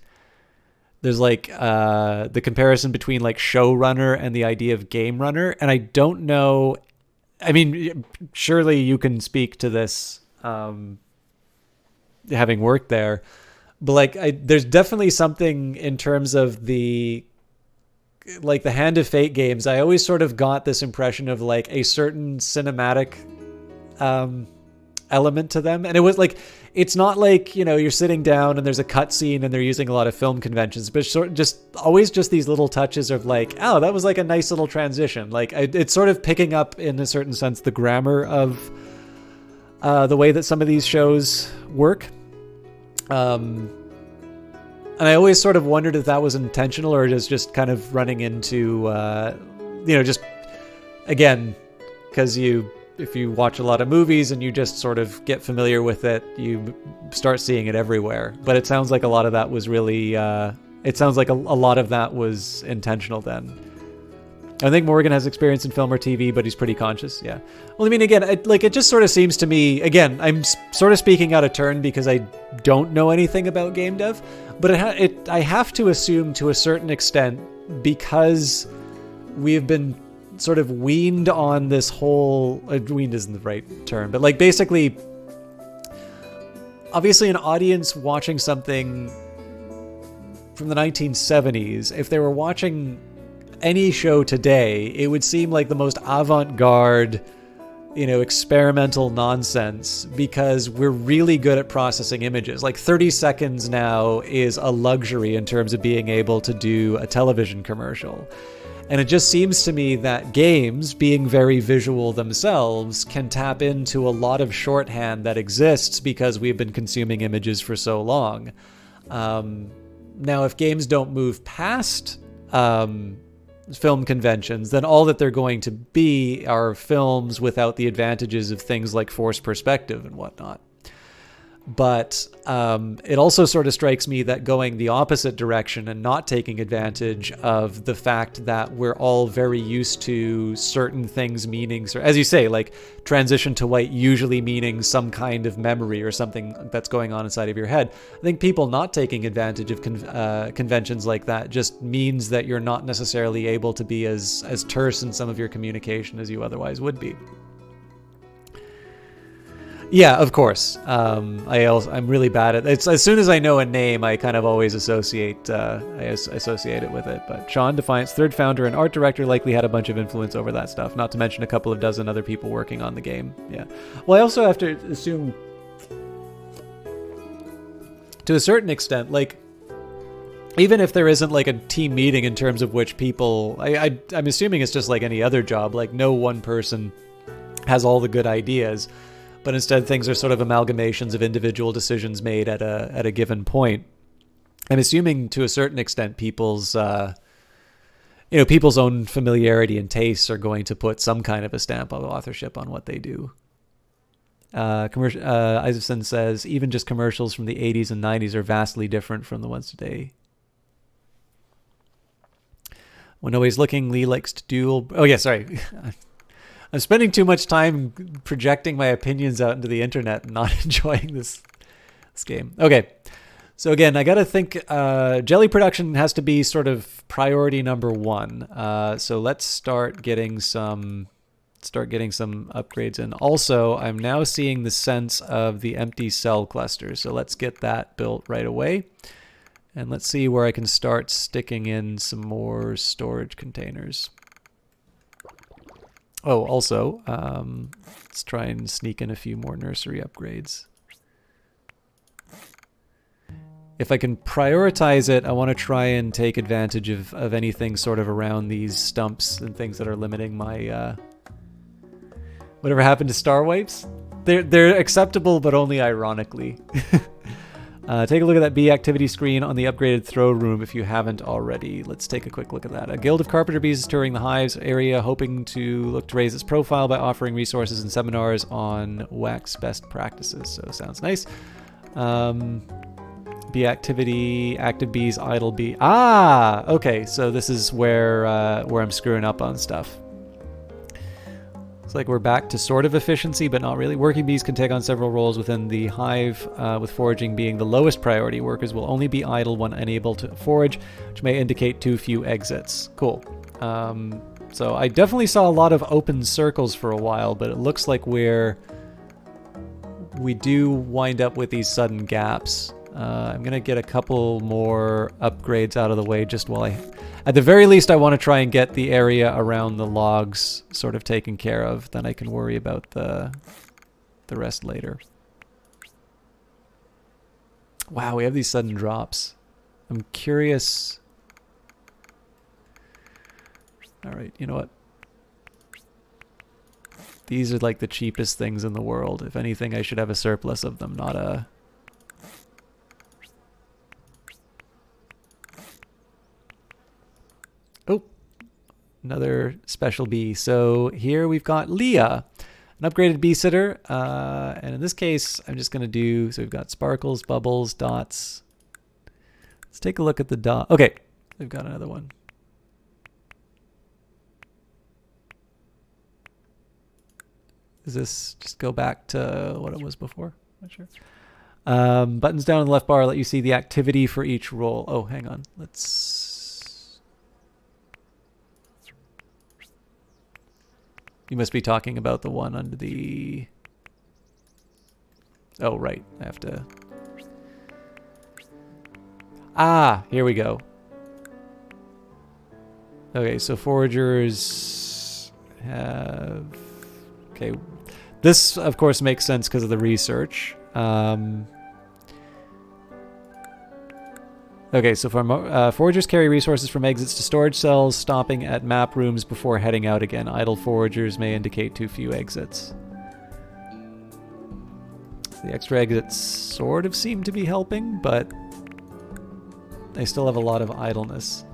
There's like the comparison between like showrunner and the idea of game runner. And I don't know. I mean, surely you can speak to this having worked there. But like there's definitely something in terms of the Hand of Fate games. I always sort of got this impression of like a certain cinematic element to them. And it was like, it's not like, you're sitting down and there's a cutscene and they're using a lot of film conventions, but sort of always these little touches of like, oh, that was like a nice little transition. Like it's sort of picking up in a certain sense the grammar of the way that some of these shows work. And I always sort of wondered if that was intentional or just kind of running into, just again, because if you watch a lot of movies and you just sort of get familiar with it, you start seeing it everywhere. But it sounds like a lot of that was really, it sounds like a lot of that was intentional then. I think Morgan has experience in film or TV, but he's pretty conscious. Yeah. Well, I mean, again, it just sort of seems to me, again, I'm sort of speaking out of turn because I don't know anything about game dev, but I have to assume to a certain extent, because we have been sort of weaned on this whole weaned isn't the right term, but like basically obviously an audience watching something from the 1970s, if they were watching any show today, it would seem like the most avant-garde, experimental nonsense, because we're really good at processing images. Like 30 seconds now is a luxury in terms of being able to do a television commercial. And it just seems to me that games, being very visual themselves, can tap into a lot of shorthand that exists because we've been consuming images for so long. Now, if games don't move past film conventions, then all that they're going to be are films without the advantages of things like forced perspective and whatnot. But it also sort of strikes me that going the opposite direction and not taking advantage of the fact that we're all very used to certain things meaning, as you say, like transition to white usually meaning some kind of memory or something that's going on inside of your head. I think people not taking advantage of conventions like that just means that you're not necessarily able to be as terse in some of your communication as you otherwise would be. Yeah, of course. I'm really bad at it. As soon as I know a name, I kind of always associate it with it. But Sean Defiance, third founder and art director, likely had a bunch of influence over that stuff. Not to mention a couple of dozen other people working on the game. Yeah. Well, I also have to assume, to a certain extent, like, even if there isn't like a team meeting in terms of which people, I'm assuming it's just like any other job. Like no one person has all the good ideas. But instead things are sort of amalgamations of individual decisions made at a given point. I'm assuming to a certain extent people's people's own familiarity and tastes are going to put some kind of a stamp of authorship on what they do. Isaacson says even just commercials from the 80s and 90s are vastly different from the ones today. When nobody's looking, Lee likes to duel. Oh yeah, sorry. I'm spending too much time projecting my opinions out into the internet and not enjoying this game. Okay. So again, I got to think jelly production has to be sort of priority number one. So let's start getting some upgrades in. Also, I'm now seeing the sense of the empty cell cluster. So let's get that built right away. And let's see where I can start sticking in some more storage containers. Oh, also, let's try and sneak in a few more nursery upgrades. if I can prioritize it, I want to try and take advantage of anything sort of around these stumps and things that are limiting my whatever happened to star wipes. They're acceptable, but only ironically. Take a look at that bee activity screen on the upgraded throne room if you haven't already. Let's take a quick look at that. A guild of carpenter bees is touring the Hive's area, hoping to look to raise its profile by offering resources and seminars on wax best practices. So sounds nice. Bee activity, active bees, idle bee. Ah, okay. So this is where I'm screwing up on stuff. Looks like we're back to sort of efficiency, but not really. Working bees can take on several roles within the hive, with foraging being the lowest priority. Workers will only be idle when unable to forage, which may indicate too few exits. Cool. So I definitely saw a lot of open circles for a while, but it looks like we do wind up with these sudden gaps. I'm going to get a couple more upgrades out of the way just while at the very least, I want to try and get the area around the logs sort of taken care of. Then I can worry about the rest later. Wow, we have these sudden drops. I'm curious. All right, you know what? These are like the cheapest things in the world. If anything, I should have a surplus of them, not a... Oh, another special bee. So here we've got Leah, an upgraded bee sitter. And in this case, I'm just going to do, so we've got sparkles, bubbles, dots. Let's take a look at the dot. Okay, we've got another one. Does this just go back to what it was before? Not sure. Buttons down on the left bar let you see the activity for each role. Oh, hang on. Let's... You must be talking about the one under the... Oh, right. I have to... Ah, here we go. Okay, so foragers have... Okay, this, of course, makes sense because of the research. Okay, so foragers carry resources from exits to storage cells, stopping at map rooms before heading out again. Idle foragers may indicate too few exits. The extra exits sort of seem to be helping, but they still have a lot of idleness.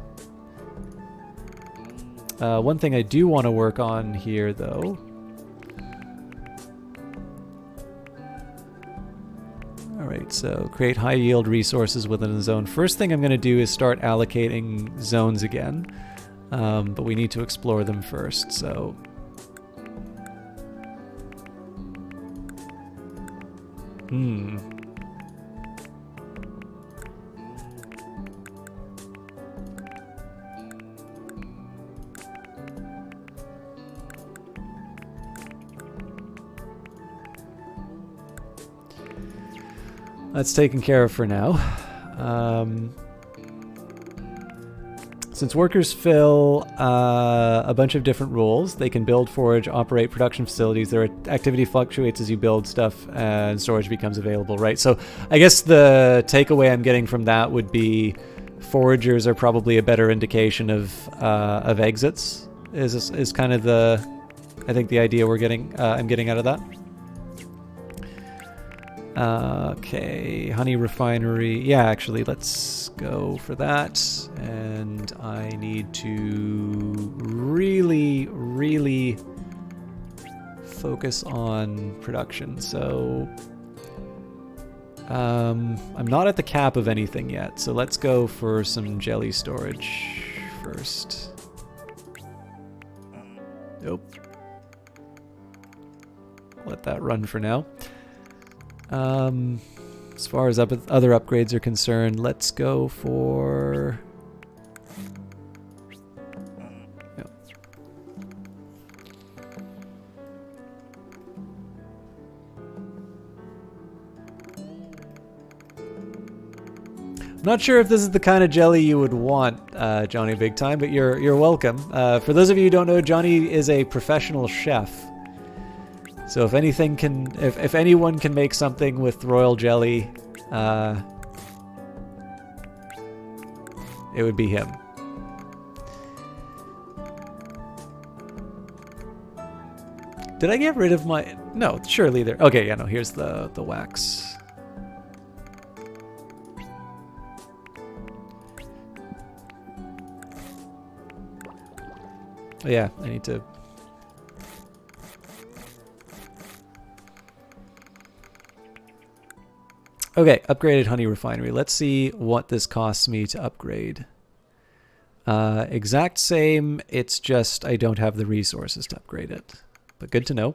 One thing I do want to work on here, though... Alright, so create high yield resources within a zone. First thing I'm going to do is start allocating zones again, but we need to explore them first, so... That's taken care of for now. Since workers fill a bunch of different roles, they can build, forage, operate production facilities. Their activity fluctuates as you build stuff and storage becomes available, right? So I guess the takeaway I'm getting from that would be foragers are probably a better indication of exits. Is kind of I think the idea I'm getting out of that. Okay, honey refinery. Yeah, actually, let's go for that. And I need to really, really focus on production. So I'm not at the cap of anything yet. So let's go for some jelly storage first. Nope. Let that run for now. As far as other upgrades are concerned, let's go for... Yep. I'm not sure if this is the kind of jelly you would want, Johnny Big Time, but you're welcome. For those of you who don't know, Johnny is a professional chef. So if anything if anyone can make something with royal jelly, it would be him. Did I get rid of my... No, surely there... Okay, yeah, no, here's the wax. Oh, yeah, I need to... Okay, upgraded honey refinery. Let's see what this costs me to upgrade. Exact same, it's just I don't have the resources to upgrade it. But good to know.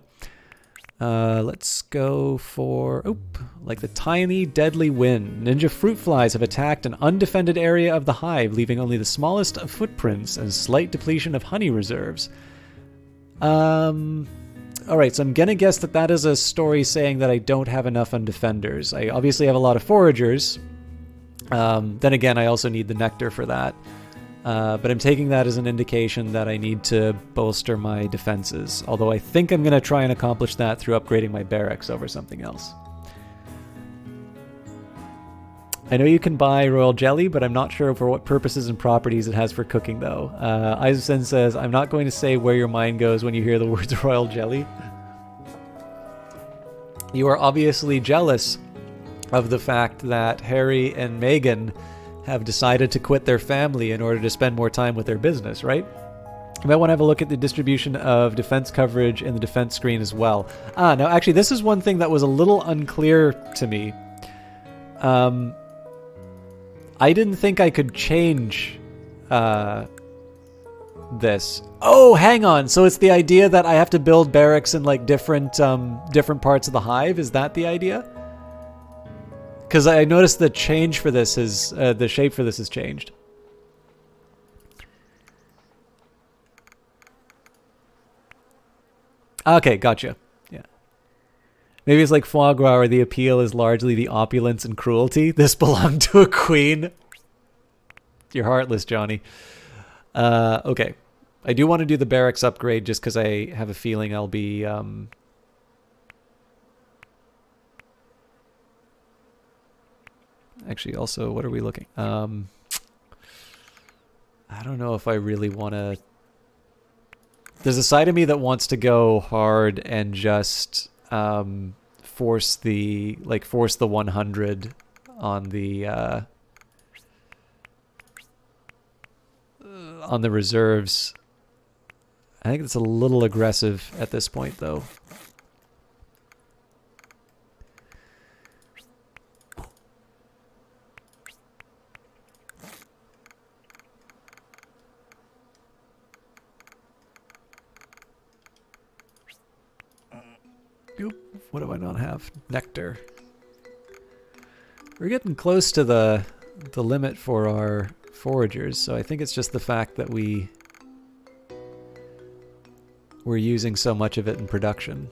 Let's go for... Oop! Like the tiny, deadly wind. Ninja fruit flies have attacked an undefended area of the hive, leaving only the smallest of footprints and slight depletion of honey reserves. Alright, so I'm gonna guess that that is a story saying that I don't have enough undefenders. I obviously have a lot of foragers. Then again, I also need the nectar for that. But I'm taking that as an indication that I need to bolster my defenses. Although I think I'm going to try and accomplish that through upgrading my barracks over something else. I know you can buy royal jelly, but I'm not sure for what purposes and properties it has for cooking, though. Aizusen says, I'm not going to say where your mind goes when you hear the words royal jelly. You are obviously jealous of the fact that Harry and Meghan have decided to quit their family in order to spend more time with their business, right? You might want to have a look at the distribution of defense coverage in the defense screen as well. Now actually this is one thing that was a little unclear to me. I didn't think I could change this. Oh, hang on. So it's the idea that I have to build barracks in like different parts of the hive? Is that the idea? Because I noticed the change for this is the shape for this has changed. Okay, gotcha. Yeah. Maybe it's like foie gras, where the appeal is largely the opulence and cruelty. This belonged to a queen. You're heartless, Johnny. Okay. I do want to do the barracks upgrade just because I have a feeling I'll be... Actually, also, what are we looking? I don't know if I really want to... There's a side of me that wants to go hard and just force the 100 on the reserves. I think it's a little aggressive at this point, though. What do I not have? Nectar. We're getting close to the limit for our foragers, so I think it's just the fact that we're using so much of it in production.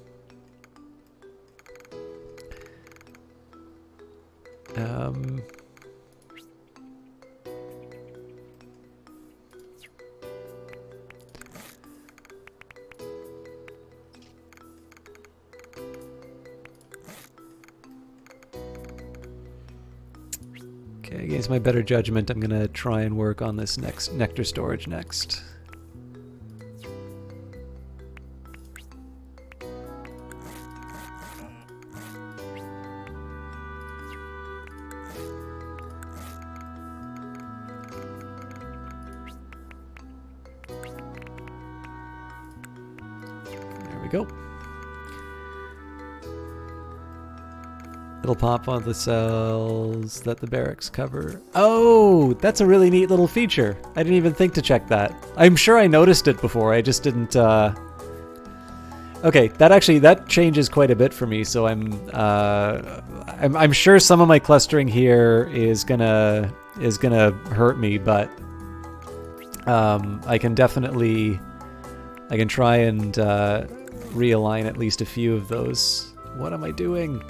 Okay, against my better judgment, I'm gonna try and work on this next nectar storage next. There we go. It'll pop on the cells that the barracks cover. Oh, that's a really neat little feature. I didn't even think to check that. I'm sure I noticed it before. I just didn't. Okay, that changes quite a bit for me. So I'm sure some of my clustering here is gonna hurt me, but I can try and realign at least a few of those. What am I doing?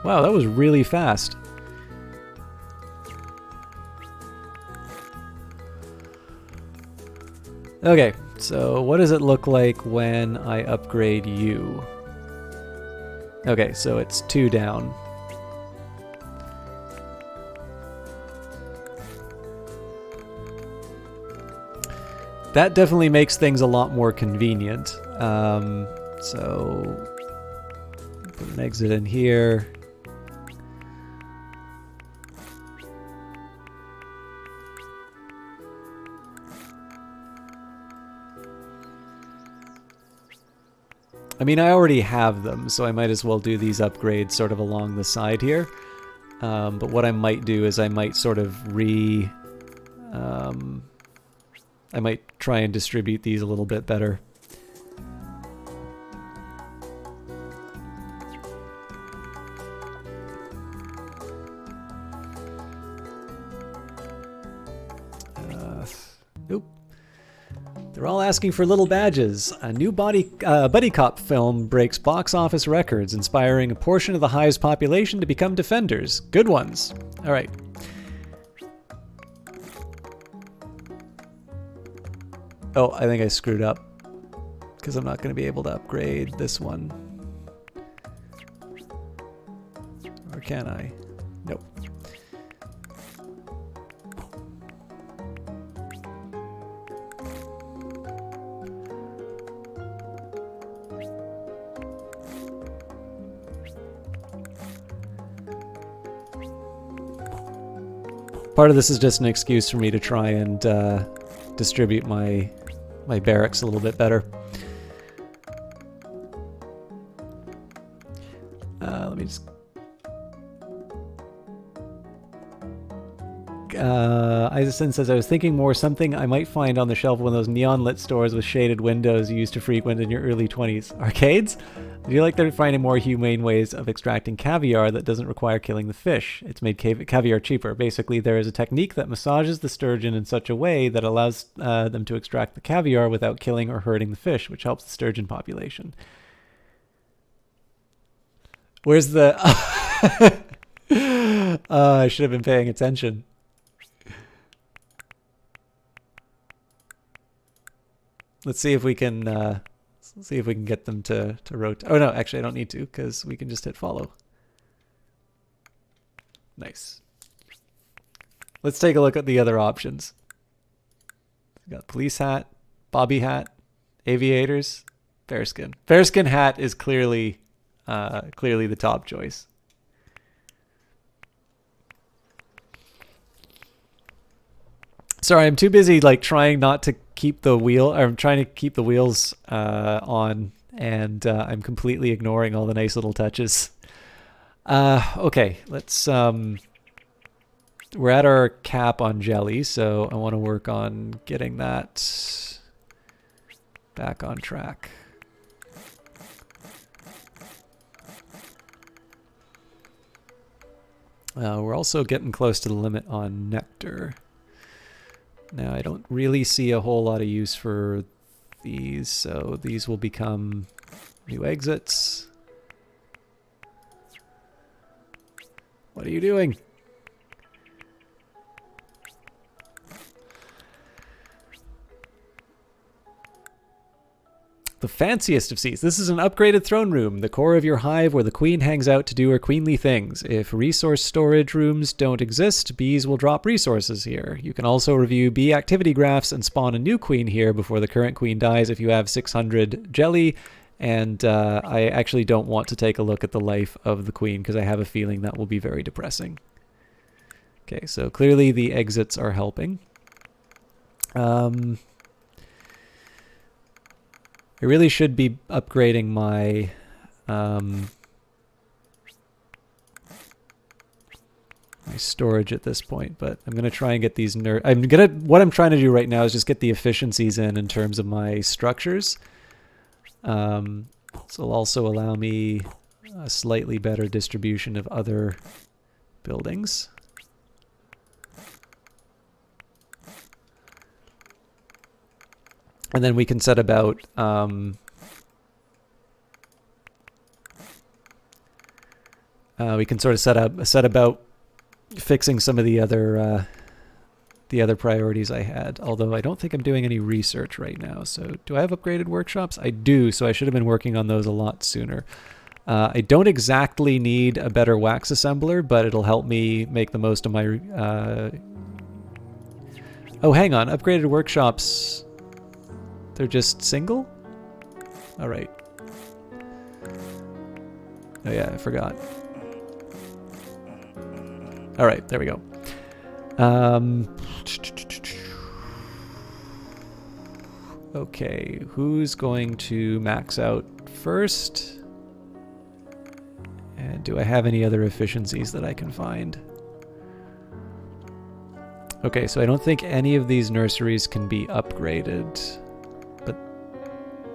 Wow, that was really fast. Okay, So what does it look like when I upgrade you? Okay, so it's 2 down. That definitely makes things a lot more convenient. So put an exit in here. I mean, I already have them, so I might as well do these upgrades sort of along the side here. But what I might do is I might sort of I might try and distribute these a little bit better. Nope. They're all asking for little badges. A new buddy cop film breaks box office records, inspiring a portion of the Hive's population to become defenders. Good ones. All right. Oh, I think I screwed up because I'm not going to be able to upgrade this one. Or can I? Nope. Part of this is just an excuse for me to try and distribute my barracks a little bit better. Let me just... Isaacson says, I was thinking more something I might find on the shelf of one of those neon lit stores with shaded windows you used to frequent in your early 20s. Arcades? I feel like they're finding more humane ways of extracting caviar that doesn't require killing the fish. It's made caviar cheaper. Basically, there is a technique that massages the sturgeon in such a way that allows them to extract the caviar without killing or hurting the fish, which helps the sturgeon population. Where's the... I should have been paying attention. Let's see if we can get them to rotate. Oh no, actually I don't need to because we can just hit follow. Nice. Let's take a look at the other options. We got police hat, bobby hat, aviators, bearskin. Bearskin hat is clearly the top choice. Sorry, I'm too busy like trying not to keep the wheel. I'm trying to keep the wheels on, and I'm completely ignoring all the nice little touches. Okay, let's. We're at our cap on jelly, so I want to work on getting that back on track. We're also getting close to the limit on nectar. Now, I don't really see a whole lot of use for these, so these will become new exits. What are you doing? The fanciest of seats. This is an upgraded throne room, the core of your hive where the queen hangs out to do her queenly things. If resource storage rooms don't exist, bees will drop resources here. You can also review bee activity graphs and spawn a new queen here before the current queen dies if you have 600 jelly. And I actually don't want to take a look at the life of the queen because I have a feeling that will be very depressing. Okay, so clearly the exits are helping. I really should be upgrading my my storage at this point, but I'm gonna try and get these what I'm trying to do right now is just get the efficiencies in terms of my structures. So it'll also allow me a slightly better distribution of other buildings. And then we can set about we can sort of set about fixing some of the other the other priorities I had, although I don't think I'm doing any research right now. So do I have upgraded workshops? I do, so I should have been working on those a lot sooner. I don't exactly need a better wax assembler, but it'll help me make the most of my... Oh, hang on. Upgraded workshops, they're just single? All right. Oh yeah, I forgot. All right, there we go. Okay, who's going to max out first? And do I have any other efficiencies that I can find? Okay, so I don't think any of these nurseries can be upgraded. But,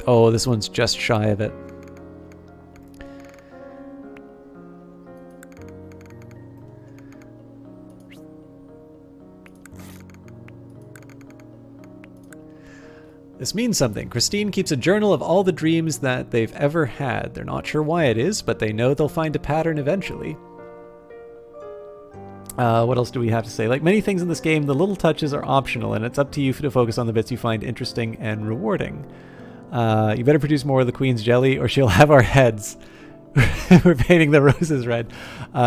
oh, this one's just shy of it. This means something. Christine keeps a journal of all the dreams that they've ever had. They're not sure why it is, but they know they'll find a pattern eventually. What else do we have to say? Like many things in this game, the little touches are optional, and it's up to you to focus on the bits you find interesting and rewarding. You better produce more of the Queen's jelly, or she'll have our heads. We're painting the roses red.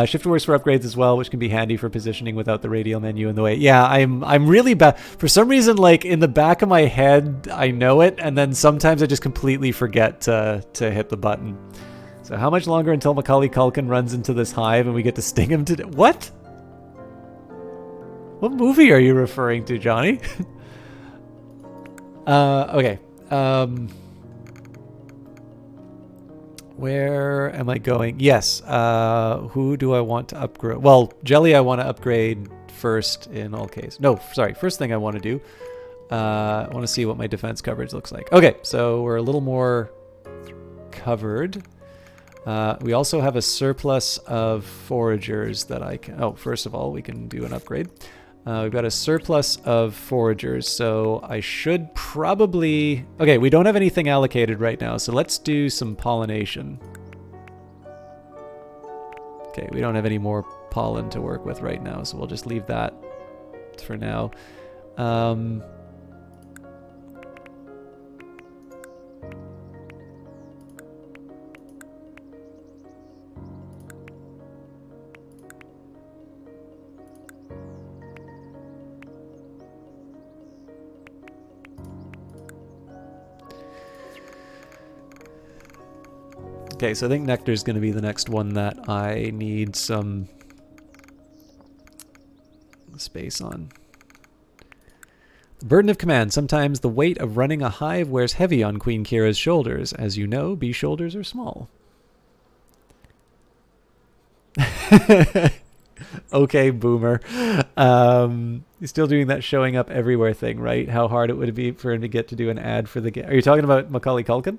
Shift works for upgrades as well, which can be handy for positioning without the radial menu in the way. Yeah, I'm really bad. For some reason, like in the back of my head, I know it, and then sometimes I just completely forget to hit the button. So how much longer until Macaulay Culkin runs into this hive and we get to sting him to... What? What movie are you referring to, Johnny? Okay. Where am I going? Yes. Who do I want to upgrade? Well, Jelly I want to upgrade first in all cases. No, sorry. First thing I want to do, I want to see what my defense coverage looks like. Okay, so we're a little more covered. We also have a surplus of foragers that I can... Oh, first of all, we can do an upgrade. We've got a surplus of foragers, so I should probably... Okay, we don't have anything allocated right now, so let's do some pollination. Okay, we don't have any more pollen to work with right now, so we'll just leave that for now. Okay, so I think nectar's going to be the next one that I need some space on. The burden of command. Sometimes the weight of running a hive wears heavy on Queen Kira's shoulders. As you know, bee shoulders are small. Okay, boomer. He's still doing that showing up everywhere thing, right? How hard it would be for him to get to do an ad for the game. Are you talking about Macaulay Culkin?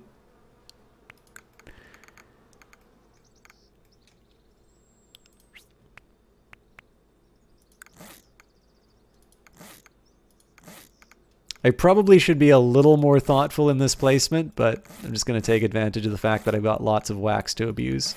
I probably should be a little more thoughtful in this placement, but I'm just going to take advantage of the fact that I've got lots of wax to abuse.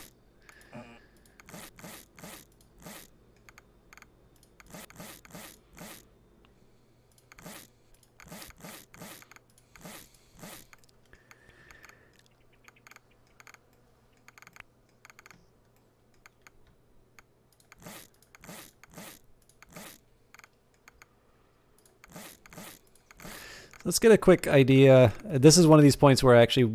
Let's get a quick idea. This is one of these points where I actually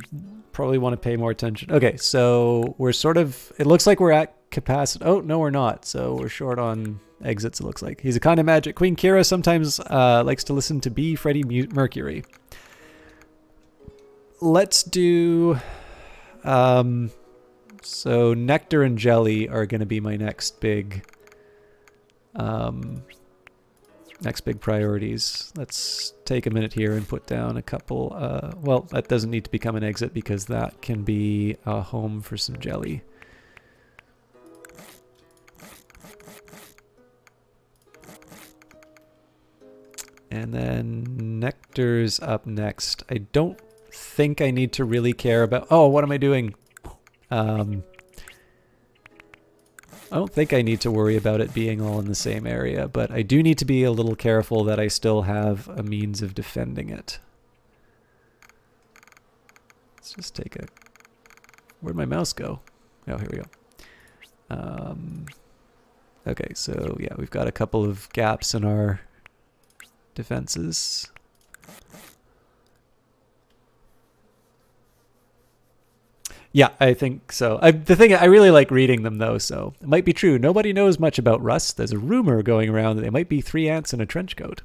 probably want to pay more attention. Okay, so we're sort of... It looks like we're at capacity. Oh, no, we're not. So we're short on exits, it looks like. He's a kind of magic. Queen Kira sometimes likes to listen to B. Freddie Mercury. Let's do... so nectar and jelly are going to be my next big... next big priorities. Let's take a minute here and put down a couple, well, that doesn't need to become an exit because that can be a home for some jelly. And then nectar's up next. I don't think I need to really care about... Oh, what am I doing? I don't think I need to worry about it being all in the same area, but I do need to be a little careful that I still have a means of defending it. Let's just take a... Where'd my mouse go? Oh, here we go. Okay, so yeah, we've got a couple of gaps in our defenses. Yeah, I think so. I really like reading them though, so it might be true. Nobody knows much about rust. There's a rumor going around that they might be 3 ants in a trench coat.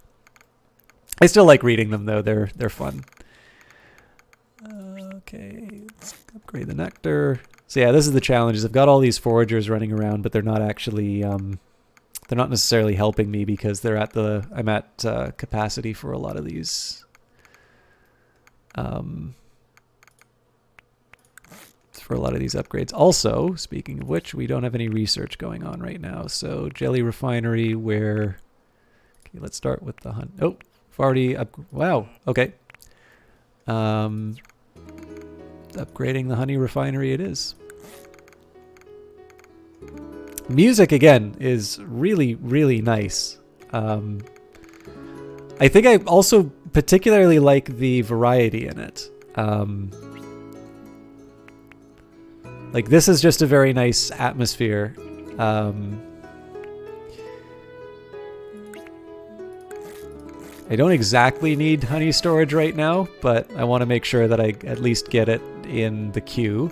I still like reading them though. They're fun. Okay, let's upgrade the nectar. So yeah, this is the challenge. I've got all these foragers running around, but they're not actually they're not necessarily helping me because they're at I'm at capacity for a lot of these. For a lot of these upgrades. Also, speaking of which, we don't have any research going on right now. So jelly refinery, where... Okay, let's start with the hunt. Oh, we've already... Wow, okay. Upgrading the honey refinery it is. Music, again, is really, really nice. I think I also particularly like the variety in it. Like, this is just a very nice atmosphere. I don't exactly need honey storage right now, but I want to make sure that I at least get it in the queue.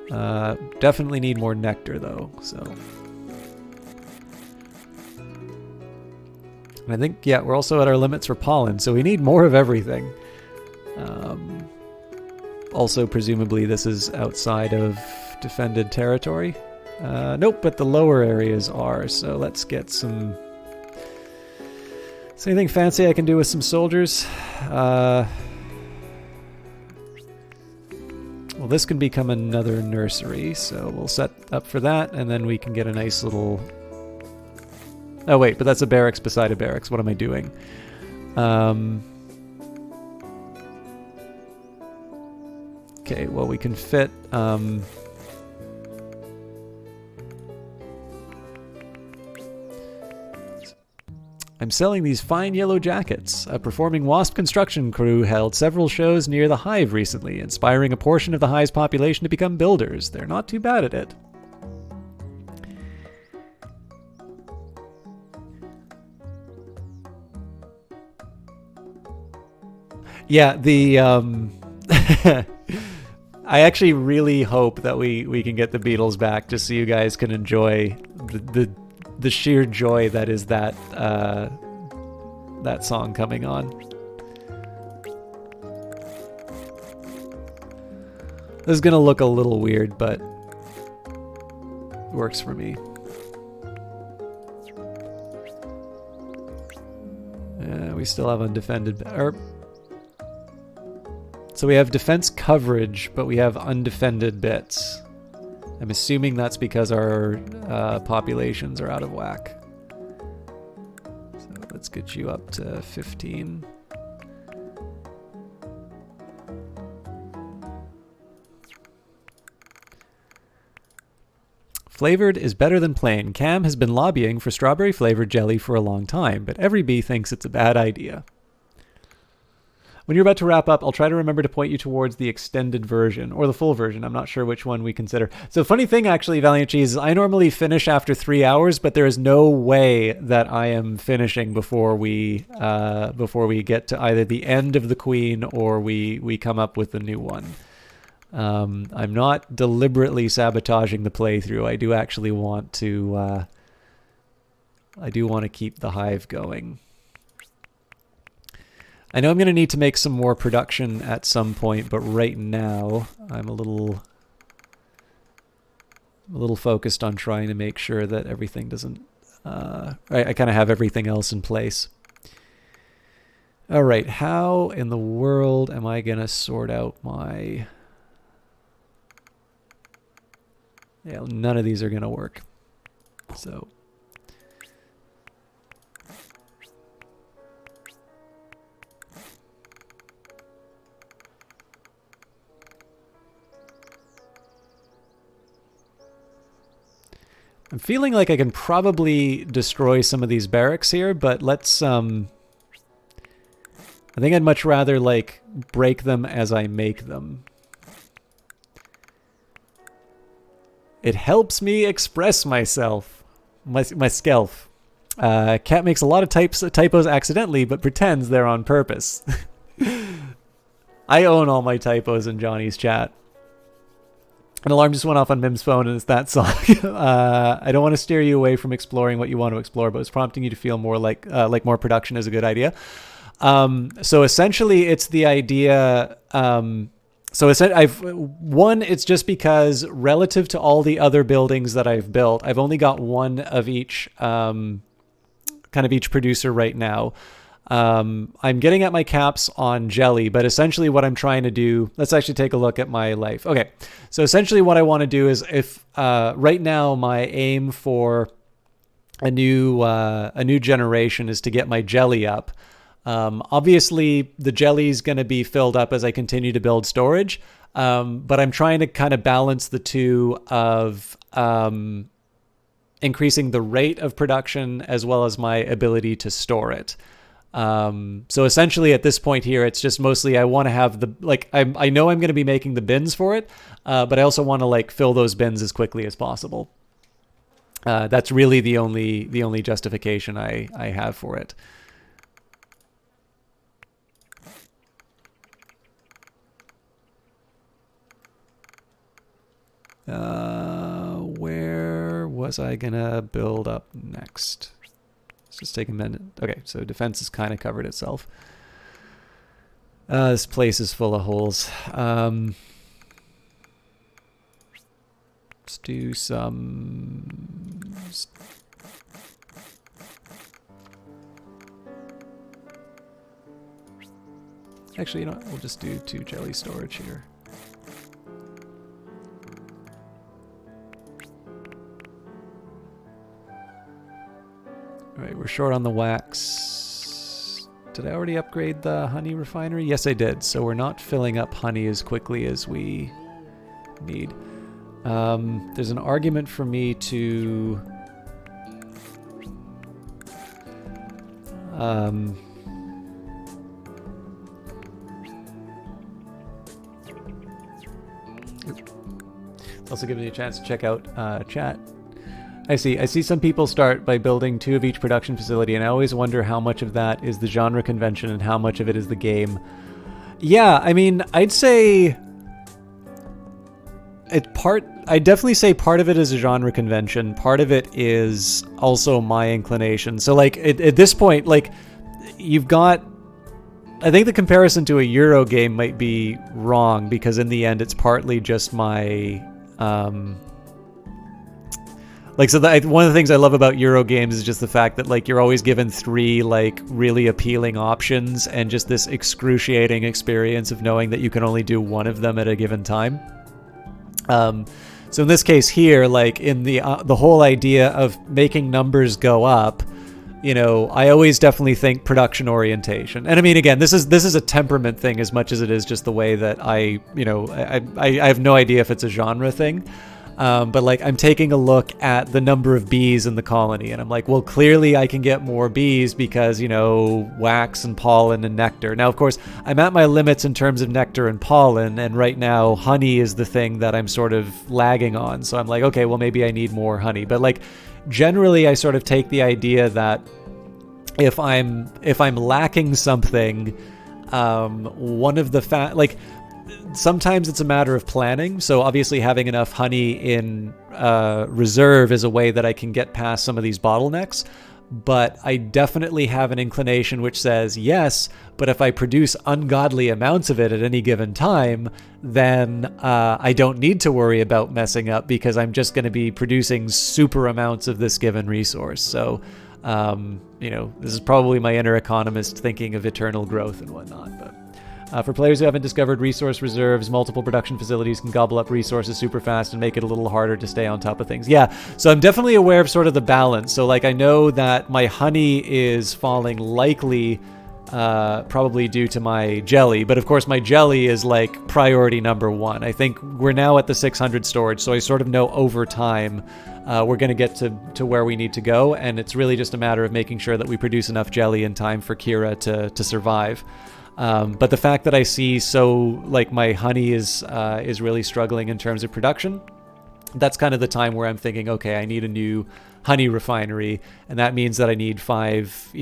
Definitely need more nectar, though, so... And I think, yeah, we're also at our limits for pollen, so we need more of everything. Also, presumably, this is outside of defended territory. Nope, but the lower areas are, so let's get some... Is there anything fancy I can do with some soldiers? Well, this can become another nursery, so we'll set up for that, and then we can get a nice little... Oh, wait, but that's a barracks beside a barracks. What am I doing? Okay, well, we can fit... I'm selling these fine yellow jackets. A performing Wasp construction crew held several shows near the Hive recently, inspiring a portion of the Hive's population to become builders. They're not too bad at it. Yeah, the... I actually really hope that we can get the Beatles back just so you guys can enjoy the sheer joy that is that song coming on. This is gonna look a little weird, but it works for me. We still have undefended... So we have defense coverage, but we have undefended bits. I'm assuming that's because our populations are out of whack. So let's get you up to 15. Flavored is better than plain. Cam has been lobbying for strawberry flavored jelly for a long time, but every bee thinks it's a bad idea. When you're about to wrap up, I'll try to remember to point you towards the extended version, or the full version. I'm not sure which one we consider. So funny thing, actually, Valiant Cheese, is I normally finish after 3 hours, but there is no way that I am finishing before we get to either the end of the Queen or we come up with a new one. I'm not deliberately sabotaging the playthrough. I do actually want to... I do want to keep the Hive going. I know I'm going to need to make some more production at some point, but right now I'm a little focused on trying to make sure that everything doesn't... I kind of have everything else in place. All right, how in the world am I going to sort out my... Yeah, none of these are going to work. So... I'm feeling like I can probably destroy some of these barracks here, but let's, I think I'd much rather, like, break them as I make them. It helps me express myself. My skelf. Cat makes a lot of typos accidentally, but pretends they're on purpose. I own all my typos in Johnny's chat. An alarm just went off on Mim's phone, and it's that song. I don't want to steer you away from exploring what you want to explore, but it's prompting you to feel more like more production is a good idea. So essentially, it's the idea. It's just because relative to all the other buildings that I've built, I've only got one of each, kind of each producer right now. I'm getting at my caps on jelly, but essentially what I'm trying to do, let's actually take a look at my life. Okay. So essentially what I want to do is if, right now my aim for a new generation is to get my jelly up. Obviously the jelly is going to be filled up as I continue to build storage. But I'm trying to kind of balance the two of, increasing the rate of production as well as my ability to store it. So essentially at this point here, it's just mostly I want to have the, like, I know I'm going to be making the bins for it, but I also want to like fill those bins as quickly as possible. That's really the only justification I have for it. Where was I gonna build up next? Let's just take a minute. Okay, so defense has kind of covered itself. This place is full of holes. Let's do some... Actually, you know what? We'll just do 2 jelly storage here. All right, we're short on the wax. Did I already upgrade the honey refinery? Yes, I did. So we're not filling up honey as quickly as we need. There's an argument for me to... It's also giving me a chance to check out chat. I see some people start by building 2 of each production facility, and I always wonder how much of that is the genre convention and how much of it is the game. Yeah, I mean, I'd definitely say part of it is a genre convention. Part of it is also my inclination. So like at this point, like you've got, I think the comparison to a Euro game might be wrong because in the end it's partly just my, one of the things I love about Euro games is just the fact that like you're always given 3 like really appealing options and just this excruciating experience of knowing that you can only do one of them at a given time. So in this case here, like in the whole idea of making numbers go up, you know, I always definitely think production orientation. And I mean, again, this is a temperament thing as much as it is just the way that I have no idea if it's a genre thing. But like I'm taking a look at the number of bees in the colony and I'm like, well, clearly I can get more bees because, you know, wax and pollen and nectar. Now, of course, I'm at my limits in terms of nectar and pollen. And right now honey is the thing that I'm sort of lagging on. So I'm like, okay, well, maybe I need more honey. But like generally I sort of take the idea that if I'm lacking something, one of the sometimes it's a matter of planning. So obviously having enough honey in reserve is a way that I can get past some of these bottlenecks. But I definitely have an inclination which says, yes, but if I produce ungodly amounts of it at any given time, then I don't need to worry about messing up because I'm just going to be producing super amounts of this given resource. So, you know, this is probably my inner economist thinking of eternal growth and whatnot, but... for players who haven't discovered resource reserves, multiple production facilities can gobble up resources super fast and make it a little harder to stay on top of things. Yeah, so I'm definitely aware of sort of the balance. So like I know that my honey is falling likely probably due to my jelly. But of course, my jelly is like priority number one. I think we're now at the 600 storage, so I sort of know over time we're going to get to where we need to go, and it's really just a matter of making sure that we produce enough jelly in time for Kira to survive. But the fact that I see like my honey is really struggling in terms of production, that's kind of the time where I'm thinking, okay, I need a new honey refinery, and that means that I need 5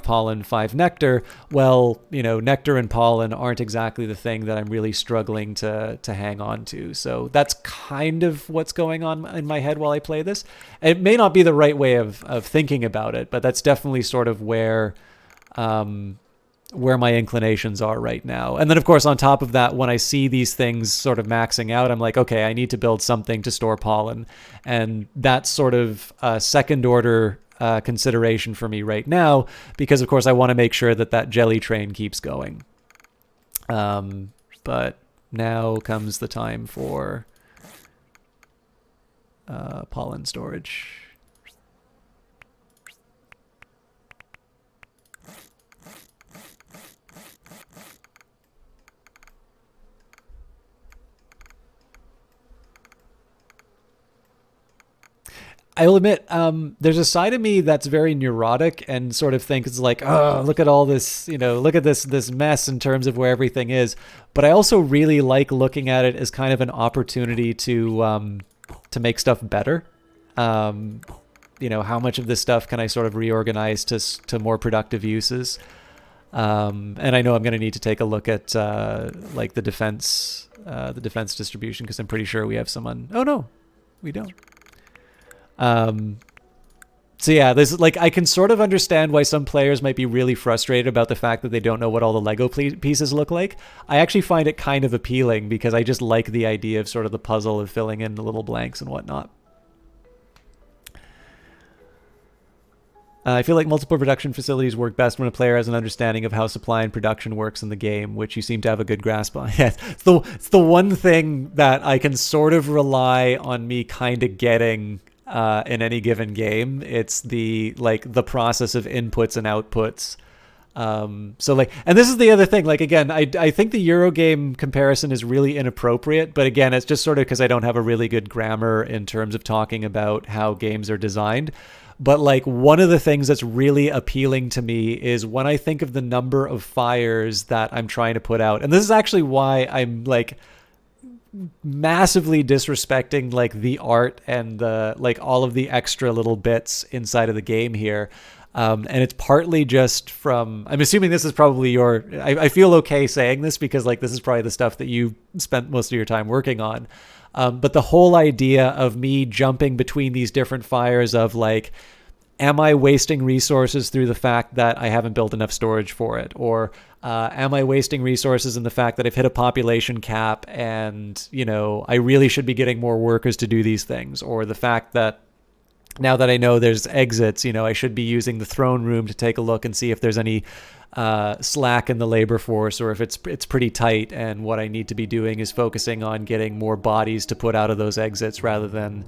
pollen, 5 nectar. Well, nectar and pollen aren't exactly the thing that I'm really struggling to hang on to. So that's kind of what's going on in my head while I play this. It may not be the right way of thinking about it, but that's definitely sort of where my inclinations are right now. And then of course on top of that, when I see these things sort of maxing out, I'm like, okay, I need to build something to store pollen, and that's sort of a second order consideration for me right now, because of course I want to make sure that jelly train keeps going. But now comes the time for pollen storage. I will admit, there's a side of me that's very neurotic and sort of thinks like, oh, look at all this, look at this mess in terms of where everything is. But I also really like looking at it as kind of an opportunity to make stuff better. How much of this stuff can I sort of reorganize to more productive uses? And I know I'm going to need to take a look at like the defense distribution, because I'm pretty sure we have some oh no, we don't. So yeah, there's like, I can sort of understand why some players might be really frustrated about the fact that they don't know what all the Lego pieces look like. I actually find it kind of appealing, because I just like the idea of sort of the puzzle of filling in the little blanks and whatnot. I feel like multiple production facilities work best when a player has an understanding of how supply and production works in the game, which you seem to have a good grasp on. Yeah, it's the one thing that I can sort of rely on me kind of getting in any given game. It's the process of inputs and outputs. So like, and this is the other thing, like, again, I think the Eurogame comparison is really inappropriate, but again, it's just sort of because I don't have a really good grammar in terms of talking about how games are designed. But like, one of the things that's really appealing to me is when I think of the number of fires that I'm trying to put out. And this is actually why I'm like massively disrespecting like the art and the like all of the extra little bits inside of the game here. And it's partly just from, I'm assuming this is probably I feel okay saying this because like this is probably the stuff that you spent most of your time working on. But the whole idea of me jumping between these different fires of like, am I wasting resources through the fact that I haven't built enough storage for it? Or am I wasting resources in the fact that I've hit a population cap and, I really should be getting more workers to do these things? Or the fact that now that I know there's exits, I should be using the throne room to take a look and see if there's any slack in the labor force, or if it's pretty tight, and what I need to be doing is focusing on getting more bodies to put out of those exits rather than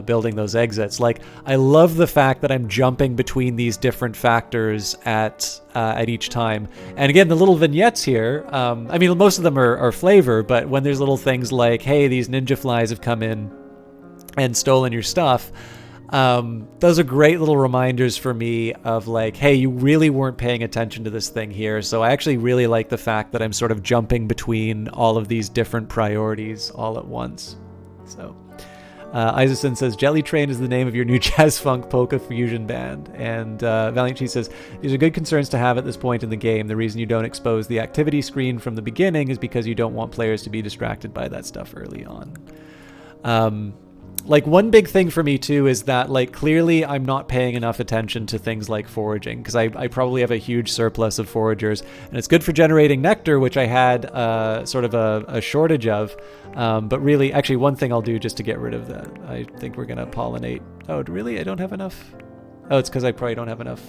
building those exits. Like, I love the fact that I'm jumping between these different factors at each time. And again, the little vignettes here, I mean, most of them are flavor, but when there's little things like, hey, these ninja flies have come in and stolen your stuff, those are great little reminders for me of like, hey, you really weren't paying attention to this thing here. So I actually really like the fact that I'm sort of jumping between all of these different priorities all at once. So Isaacson says, Jelly Train is the name of your new jazz funk polka fusion band. And Valiant Cheese says, these are good concerns to have at this point in the game. The reason you don't expose the activity screen from the beginning is because you don't want players to be distracted by that stuff early on. Like, one big thing for me too is that like, clearly I'm not paying enough attention to things like foraging, because I probably have a huge surplus of foragers, and it's good for generating nectar, which I had sort of a shortage of. But really, actually, one thing I'll do just to get rid of that, I think we're gonna pollinate. Oh, really? I don't have enough? Oh, it's because I probably don't have enough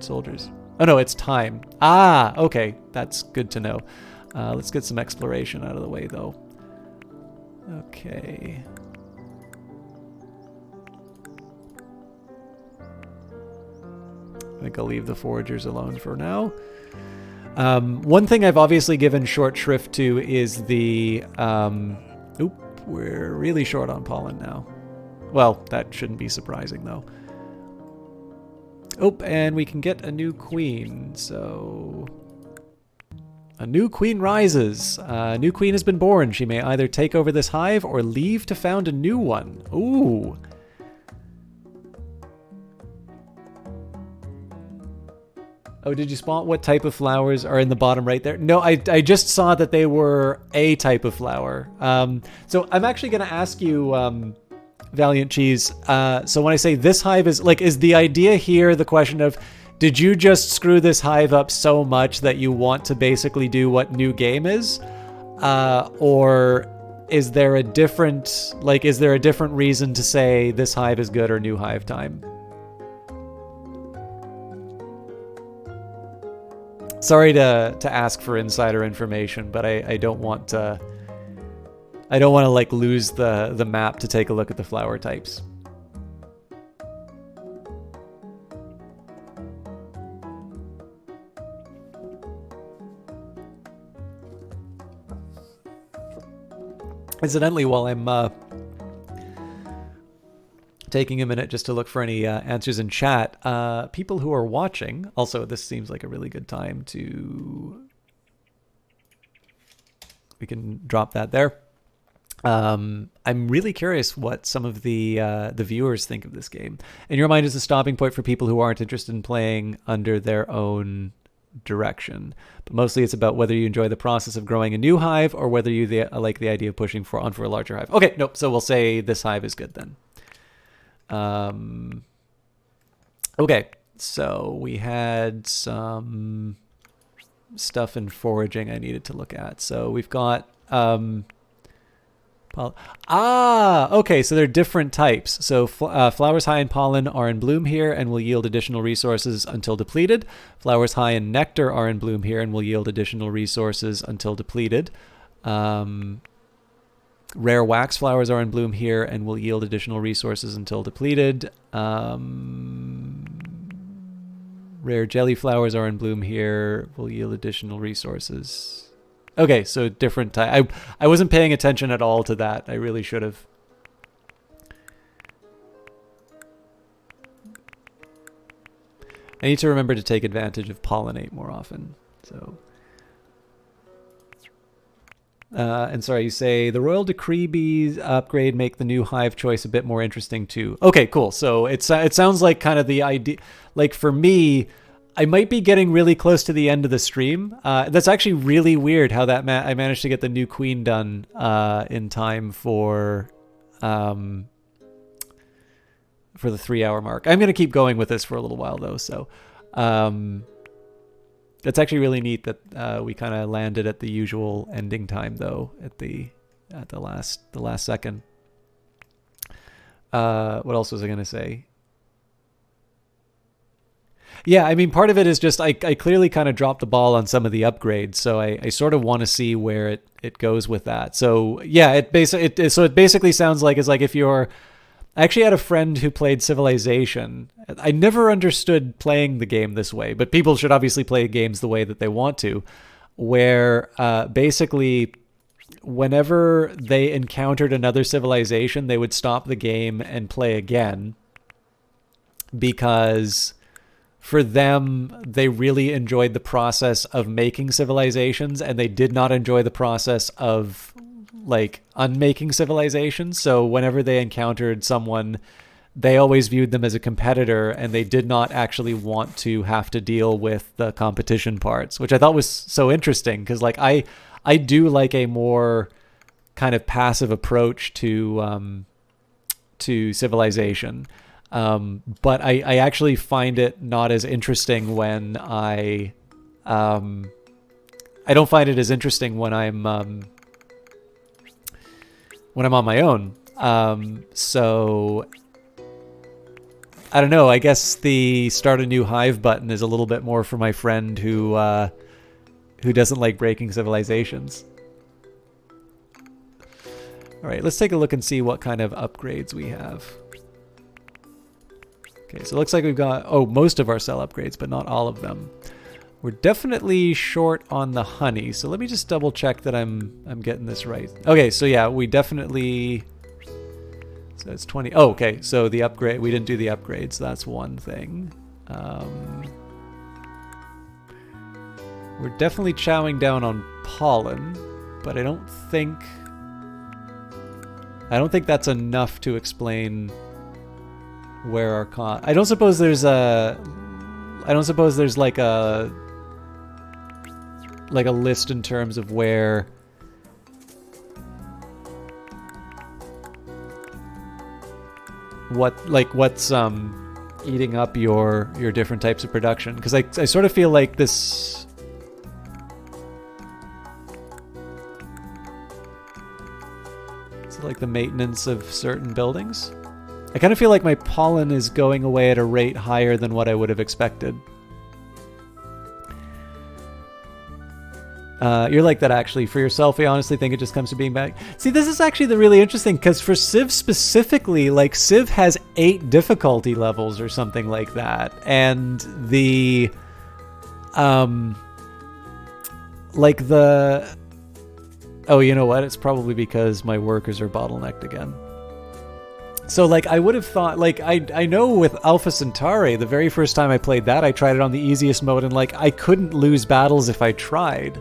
soldiers. Oh no, it's time. Ah, okay, that's good to know. Let's get some exploration out of the way though. Okay. I think I'll leave the foragers alone for now. One thing I've obviously given short shrift to is the... oop, we're really short on pollen now. Well, that shouldn't be surprising, though. Oh, and we can get a new queen, so... A new queen rises. A new queen has been born. She may either take over this hive or leave to found a new one. Ooh. Oh, did you spot what type of flowers are in the bottom right there? No, I just saw that they were a type of flower. So I'm actually going to ask you, Valiant Cheese. So when I say this hive is the idea here the question of, did you just screw this hive up so much that you want to basically do what new game is? Or is there a different, reason to say this hive is good or new hive time? Sorry to ask for insider information, but I don't want to lose the map to take a look at the flower types. Incidentally, while I'm taking a minute just to look for any answers in chat, people who are watching, also this seems like a really good time to... We can drop that there. I'm really curious what some of the viewers think of this game. In your mind, is a stopping point for people who aren't interested in playing under their own direction, but mostly it's about whether you enjoy the process of growing a new hive or whether you like the idea of pushing for a larger hive. Okay, nope. So we'll say this hive is good then. Okay, so we had some stuff in foraging I needed to look at. So we've got okay, so they're different types. So flowers high in pollen are in bloom here and will yield additional resources until depleted. Flowers high in nectar are in bloom here and will yield additional resources until depleted. Rare wax flowers are in bloom here and will yield additional resources until depleted. Rare jelly flowers are in bloom here, will yield additional resources. Okay, so different type. I wasn't paying attention at all to that. I really should have. I need to remember to take advantage of pollinate more often. So, and sorry, you say the Royal Decree Bees upgrade make the new hive choice a bit more interesting too. Okay, cool. So it sounds like kind of the idea. Like for me, I might be getting really close to the end of the stream. That's actually really weird how that I managed to get the new queen done in time for the 3-hour mark. I'm going to keep going with this for a little while though. So that's actually really neat that we kind of landed at the usual ending time though at the last second. What else was I going to say? Yeah, I mean, part of it is just I clearly kind of dropped the ball on some of the upgrades, so I sort of want to see where it goes with that. So yeah, it basically sounds like it's like if you're... I actually had a friend who played Civilization. I never understood playing the game this way, but people should obviously play games the way that they want to, where basically whenever they encountered another civilization, they would stop the game and play again because... For them, they really enjoyed the process of making civilizations, and they did not enjoy the process of like unmaking civilizations. So whenever they encountered someone, they always viewed them as a competitor, and they did not actually want to have to deal with the competition parts, which I thought was so interesting because like I do like a more kind of passive approach to civilization. But I actually find it not as interesting when I don't find it as interesting when I'm on my own. So I don't know. I guess the start a new hive button is a little bit more for my friend who doesn't like breaking civilizations. All right, let's take a look and see what kind of upgrades we have. Okay, so it looks like we've got, most of our cell upgrades, but not all of them. We're definitely short on the honey, so let me just double check that I'm getting this right. Okay, so yeah, we definitely, so it's 20. Oh, okay, so the upgrade, we didn't do the upgrades, so that's one thing. We're definitely chowing down on pollen, but I don't think that's enough to explain where our I don't suppose there's like a list in terms of where what's eating up your different types of production, because I sort of feel like this. It's like the maintenance of certain buildings. I kind of feel like my pollen is going away at a rate higher than what I would have expected. You're like that actually. For yourself, I honestly think it just comes to being back. See, this is actually the really interesting, because for Civ specifically, like Civ has 8 difficulty levels or something like that. And the, like the, oh, you know what? It's probably because my workers are bottlenecked again. So, like, I would have thought, like, I know with Alpha Centauri, the very first time I played that, I tried it on the easiest mode, and, like, I couldn't lose battles if I tried.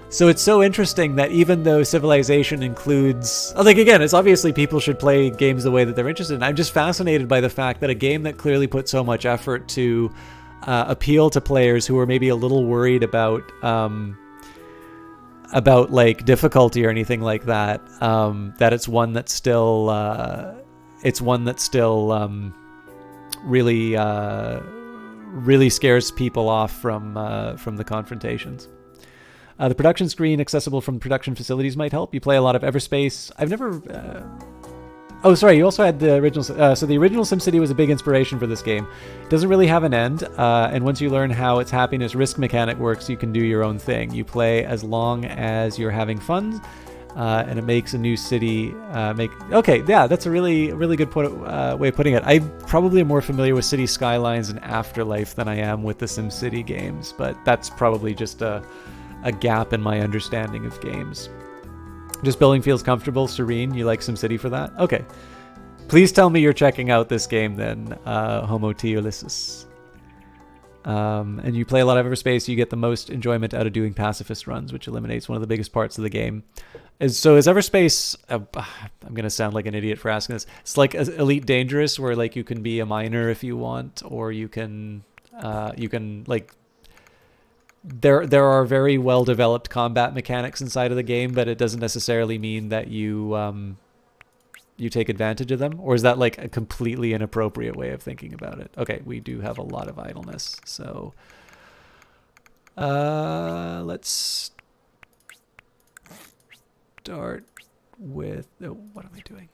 So it's so interesting that even though Civilization includes... Like, again, it's obviously people should play games the way that they're interested in. I'm just fascinated by the fact that a game that clearly put so much effort to appeal to players who are maybe a little worried about like, difficulty or anything like that, that it's one that's still... really scares people off from the confrontations. The production screen accessible from production facilities might help. You play a lot of Everspace. I've never... Oh, sorry, you also had the original... so the original SimCity was a big inspiration for this game. It doesn't really have an end, and once you learn how its happiness risk mechanic works, you can do your own thing. You play as long as you're having fun, and it makes a new city okay, yeah, that's a really good way of putting it. I probably am more familiar with City Skylines and Afterlife than I am with the SimCity games, but that's probably just a gap in my understanding of games. Just building feels comfortable, serene. You like SimCity for that? Okay. Please tell me you're checking out this game then, Homo T. Ulysses. And you play a lot of Everspace, you get the most enjoyment out of doing pacifist runs, which eliminates one of the biggest parts of the game. Is Everspace... I'm going to sound like an idiot for asking this. It's like Elite Dangerous, where like you can be a miner if you want, or you can like... There are very well developed combat mechanics inside of the game, but it doesn't necessarily mean that you take advantage of them. Or is that like a completely inappropriate way of thinking about it? Okay, we do have a lot of idleness, so let's start with... Oh, what am I doing?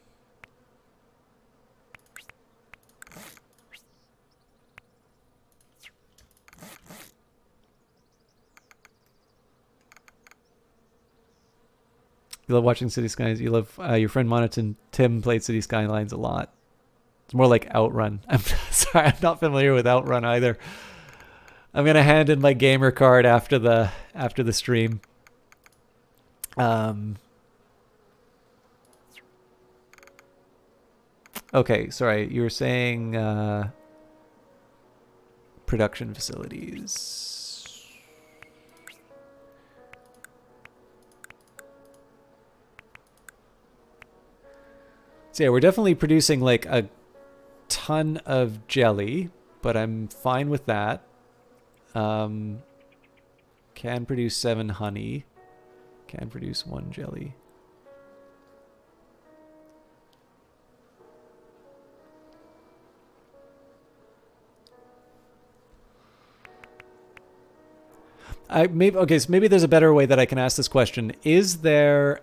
You love watching City Skylines. You love your friend Monotone Tim played City Skylines a lot. It's more like Outrun. I'm sorry, I'm not familiar with Outrun either. I'm gonna hand in my gamer card after the stream. Okay, sorry. You were saying production facilities. So yeah, we're definitely producing like a ton of jelly, but I'm fine with that. Can produce 7 honey. Can produce 1 jelly. So maybe there's a better way that I can ask this question. Is there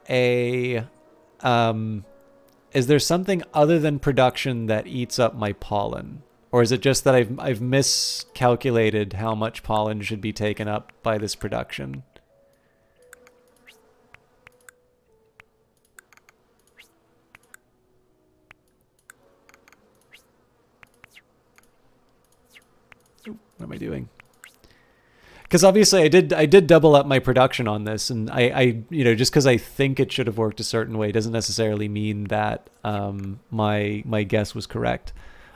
something other than production that eats up my pollen? Or is it just that I've miscalculated how much pollen should be taken up by this production? What am I doing? Because obviously I did double up my production on this, and I just because I think it should have worked a certain way doesn't necessarily mean that my guess was correct.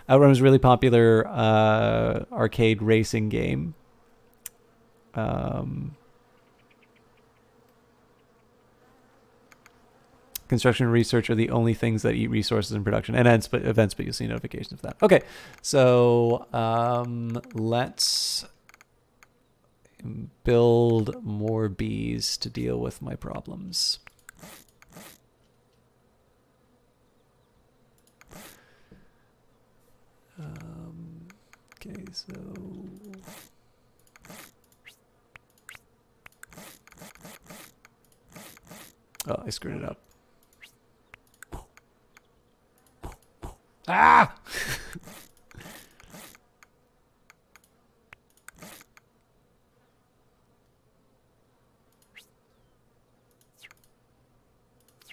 Outrun was a really popular arcade racing game. Construction and research are the only things that eat resources in production and events, but you'll see notifications of that. Okay, so let's build more bees to deal with my problems. Okay, so I screwed it up. Ah!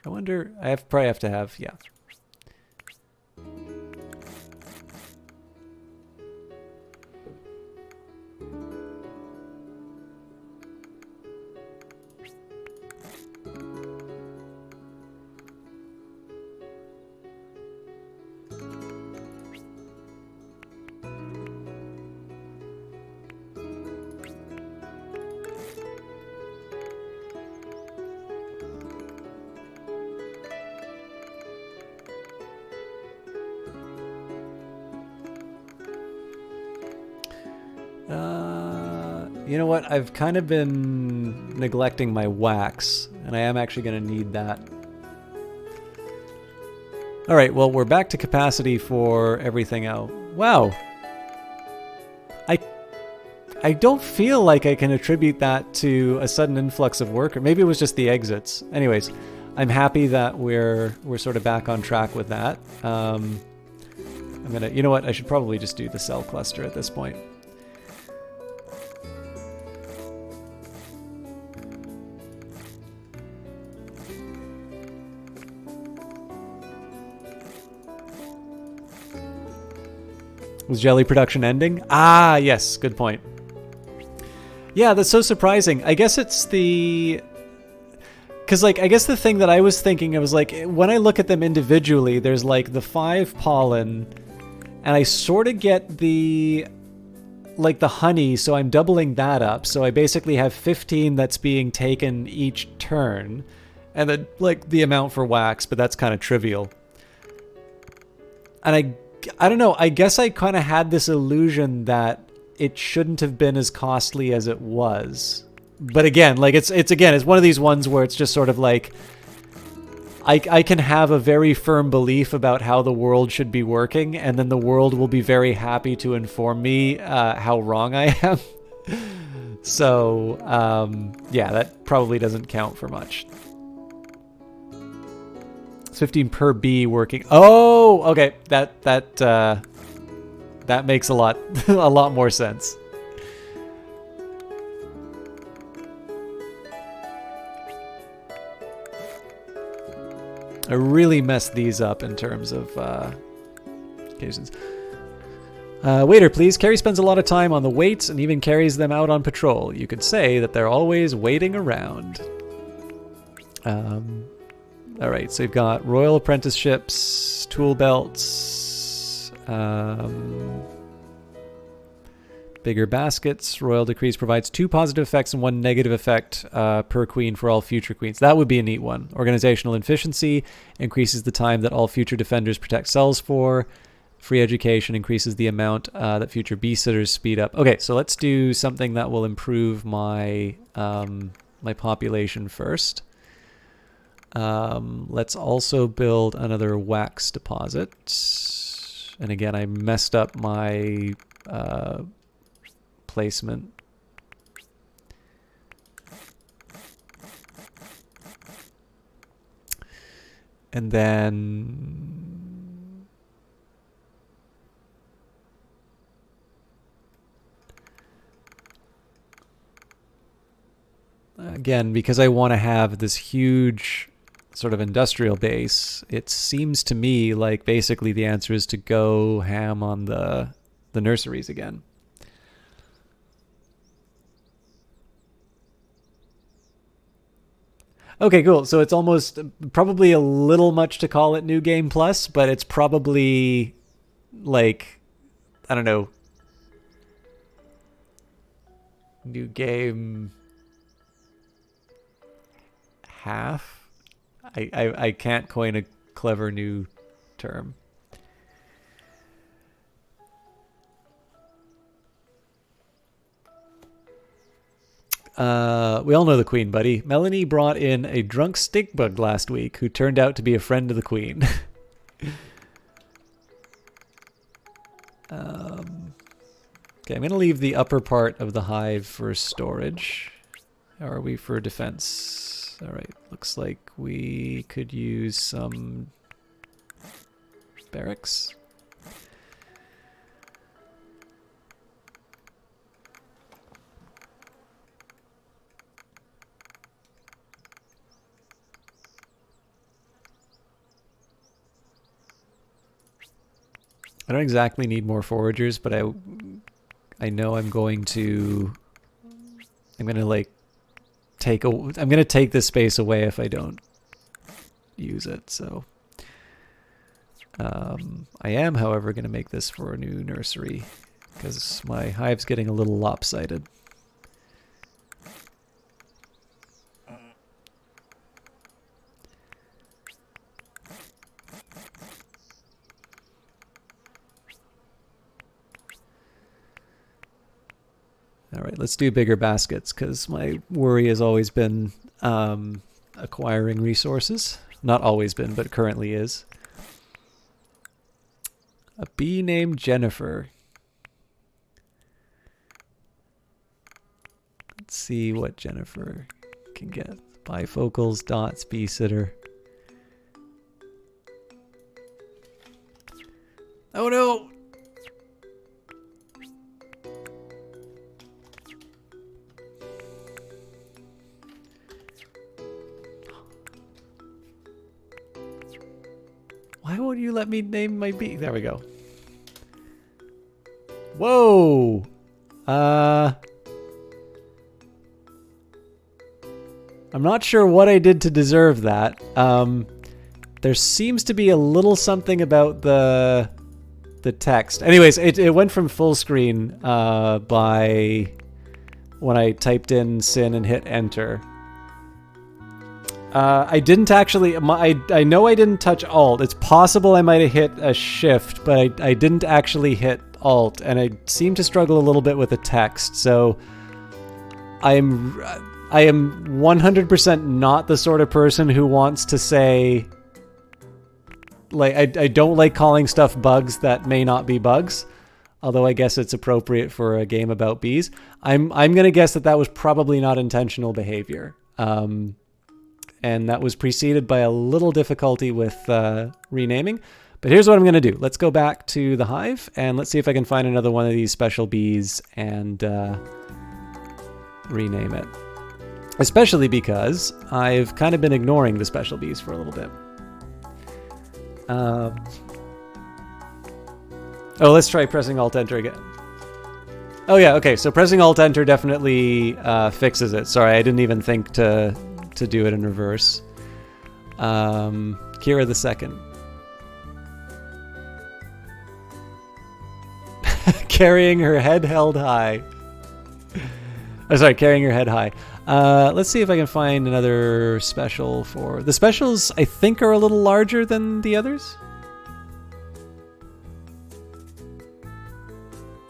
I wonder, probably have to have, yeah. You know what? I've kind of been neglecting my wax, and I am actually going to need that. All right, well, we're back to capacity for everything else. Wow. I don't feel like I can attribute that to a sudden influx of work, or maybe it was just the exits. Anyways, I'm happy that we're sort of back on track with that. I'm gonna, you know what? I should probably just do the cell cluster at this point. Was jelly production ending? Ah, yes, good point. Yeah, that's so surprising. I guess it's the... Because, like, I guess the thing that I was thinking, I was like, when I look at them individually, there's, like, the 5 pollen, and I sort of get the... like, the honey, so I'm doubling that up. So I basically have 15 that's being taken each turn, and then, like, the amount for wax, but that's kind of trivial. And I don't know, I guess I kind of had this illusion that it shouldn't have been as costly as it was. But again, like it's one of these ones where it's just sort of like I can have a very firm belief about how the world should be working, and then the world will be very happy to inform me how wrong I am. So yeah, that probably doesn't count for much. 15 per bee working. Oh, okay. That makes a lot a lot more sense. I really messed these up in terms of occasions. Waiter, please. Carrie spends a lot of time on the waits and even carries them out on patrol. You could say that they're always waiting around. All right, so you've got royal apprenticeships, tool belts, bigger baskets. Royal decrees provides 2 positive effects and 1 negative effect per queen for all future queens. That would be a neat one. Organizational efficiency increases the time that all future defenders protect cells for. Free education increases the amount that future bee sitters speed up. Okay, so let's do something that will improve my my population first. Let's also build another wax deposit. And again, I messed up my placement. And then again, because I want to have this huge sort of industrial base, it seems to me like basically the answer is to go ham on the nurseries again. Okay, cool. So it's almost probably a little much to call it New Game Plus, but it's probably like, I don't know, New Game half? I can't coin a clever new term. We all know the Queen, buddy. Melanie brought in a drunk stink bug last week who turned out to be a friend of the Queen. Okay, I'm going to leave the upper part of the hive for storage. How are we for defense? All right, looks like we could use some barracks. I don't exactly need more foragers, but I know I'm going to like I'm gonna take this space away if I don't use it. So I am, however, gonna make this for a new nursery because my hive's getting a little lopsided. All right, let's do bigger baskets because my worry has always been acquiring resources. Not always been, but currently is. A bee named Jennifer. Let's see what Jennifer can get. Bifocals, dots, bee sitter. Oh no! Why won't you let me name my bee? There we go. Whoa! I'm not sure what I did to deserve that. There seems to be a little something about the text. Anyways, it went from full screen by when I typed in sin and hit enter. I didn't actually. I know I didn't touch Alt. It's possible I might have hit a shift, but I didn't actually hit Alt, and I seem to struggle a little bit with the text. So I am 100% not the sort of person who wants to say, like, I don't like calling stuff bugs that may not be bugs. Although I guess it's appropriate for a game about bees. I'm gonna guess that was probably not intentional behavior. And that was preceded by a little difficulty with renaming. But here's what I'm going to do. Let's go back to the hive, and let's see if I can find another one of these special bees and rename it. Especially because I've kind of been ignoring the special bees for a little bit. Oh, let's try pressing Alt-Enter again. Oh yeah, okay, so pressing Alt-Enter definitely fixes it. Sorry, I didn't even think to do it in reverse. Kira the second. Carrying her head held high. Oh, sorry, carrying her head high. Let's see if I can find another special for... The specials, I think, are a little larger than the others.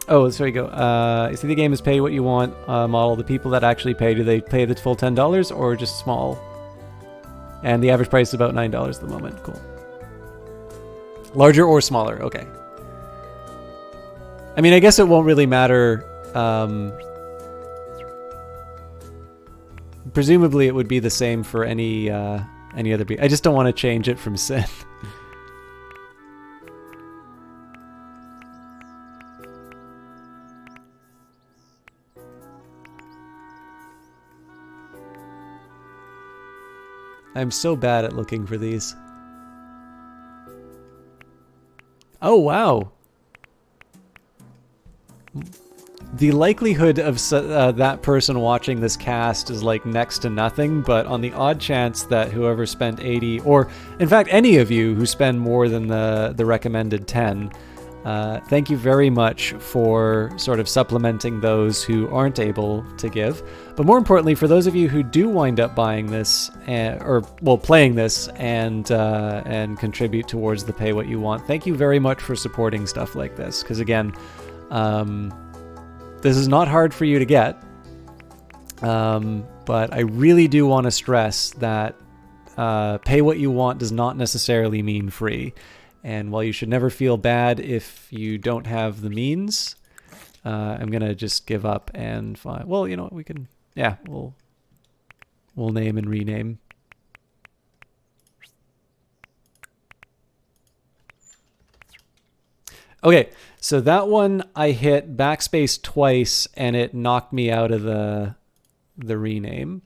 Oh, so there you go. You see the game is pay what you want model. The people that actually pay, do they pay the full $10 or just small? And the average price is about $9 at the moment. Cool. Larger or smaller? Okay. I mean, I guess it won't really matter. Presumably, it would be the same for any other bee. I just don't want to change it from Sin. I'm so bad at looking for these. Oh, wow. the likelihood of that person watching this cast is like next to nothing, but on the odd chance that whoever spent 80, or in fact any of you who spend more than the recommended 10, thank you very much for sort of supplementing those who aren't able to give. But more importantly, for those of you who do wind up buying this, playing this and contribute towards the pay what you want, thank you very much for supporting stuff like this. Because again, this is not hard for you to get, but I really do want to stress that pay what you want does not necessarily mean free. And while you should never feel bad if you don't have the means, I'm going to just give up and find... Well, you know what, we can... Yeah, we'll name and rename. Okay, so that one I hit backspace twice and it knocked me out of the rename.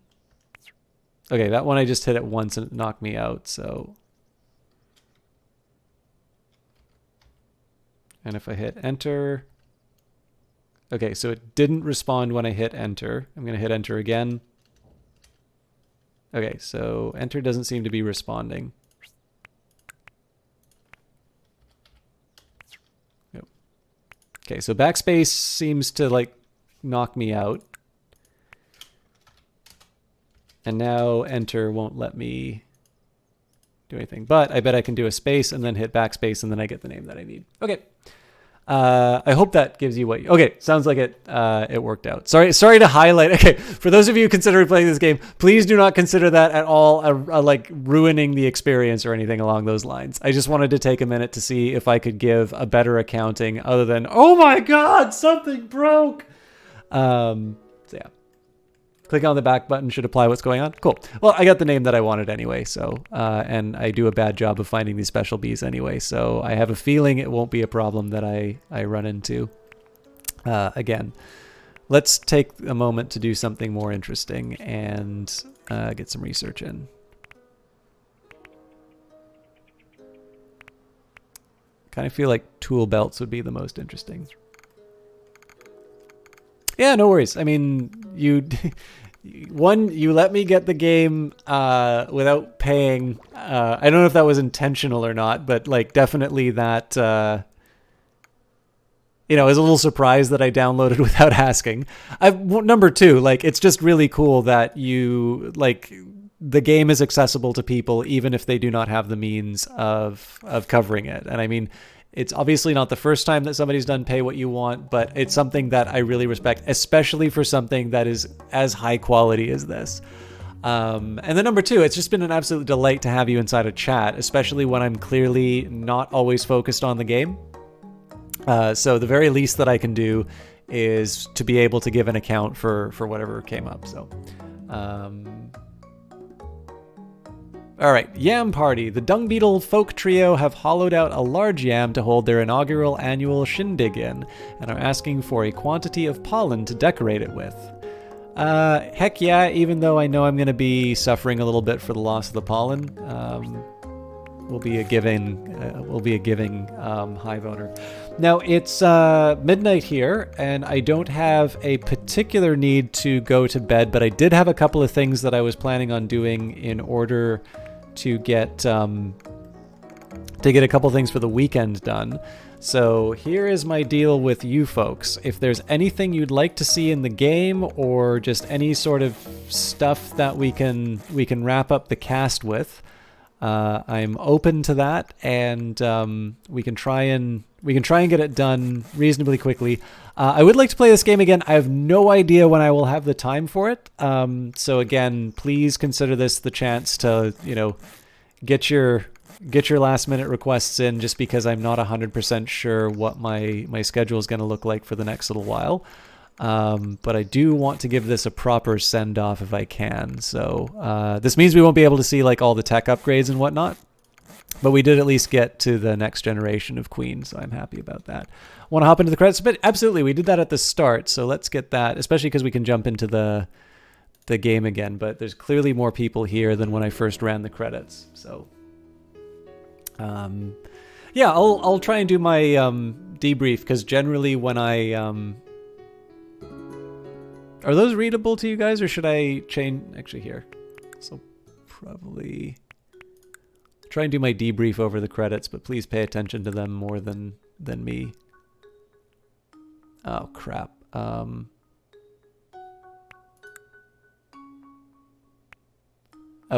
Okay, that one I just hit it once and it knocked me out, so... And if I hit enter... Okay, so it didn't respond when I hit enter. I'm going to hit enter again. Okay, so enter doesn't seem to be responding. Nope. Okay, so backspace seems to like knock me out. And now enter won't let me do anything. But I bet I can do a space and then hit backspace and then I get the name that I need. Okay. I hope that gives you what you... Okay, sounds like it worked out. Sorry to highlight. Okay, for those of you considering playing this game, please do not consider that at all like ruining the experience or anything along those lines. I just wanted to take a minute to see if I could give a better accounting other than, oh my god, something broke! So yeah. Clicking on the back button should apply what's going on. Cool. Well, I got the name that I wanted anyway, so and I do a bad job of finding these special bees anyway, so I have a feeling it won't be a problem that I run into again. Let's take a moment to do something more interesting and get some research in. Kind of feel like tool belts would be the most interesting. Yeah, no worries. I mean, you let me get the game without paying. I don't know if that was intentional or not, but like definitely that, I was a little surprised that I downloaded without asking. Number two, like, it's just really cool that the game is accessible to people even if they do not have the means of covering it. And I mean, it's obviously not the first time that somebody's done pay what you want, but it's something that I really respect, especially for something that is as high quality as this. And then number two, it's just been an absolute delight to have you inside a chat, especially when I'm clearly not always focused on the game. So the very least that I can do is to be able to give an account for whatever came up. So, all right, Yam Party. The Dung Beetle folk trio have hollowed out a large yam to hold their inaugural annual shindig in, and are asking for a quantity of pollen to decorate it with. Heck yeah, even though I know I'm going to be suffering a little bit for the loss of the pollen. Will be a giving Hive owner. Now it's midnight here, and I don't have a particular need to go to bed, but I did have a couple of things that I was planning on doing in order to get a couple things for the weekend done. So here is my deal with you folks. If there's anything you'd like to see in the game, or just any sort of stuff that we can wrap up the cast with, I'm open to that, and we can try and get it done reasonably quickly. I would like to play this game again. I have no idea when I will have the time for it. So again, please consider this the chance to, get your last minute requests in, just because I'm not 100% sure what my schedule is going to look like for the next little while. But I do want to give this a proper send off if I can. So this means we won't be able to see like all the tech upgrades and whatnot, but we did at least get to the next generation of Queen, so I'm happy about that. Want to hop into the credits? But absolutely, we did that at the start, so let's get that, especially because we can jump into the game again. But there's clearly more people here than when I first ran the credits. So yeah, I'll try and do my debrief, because generally when I Are those readable to you guys, or should I change? Actually, here. So probably try and do my debrief over the credits, but please pay attention to them more than me. Oh crap. I'll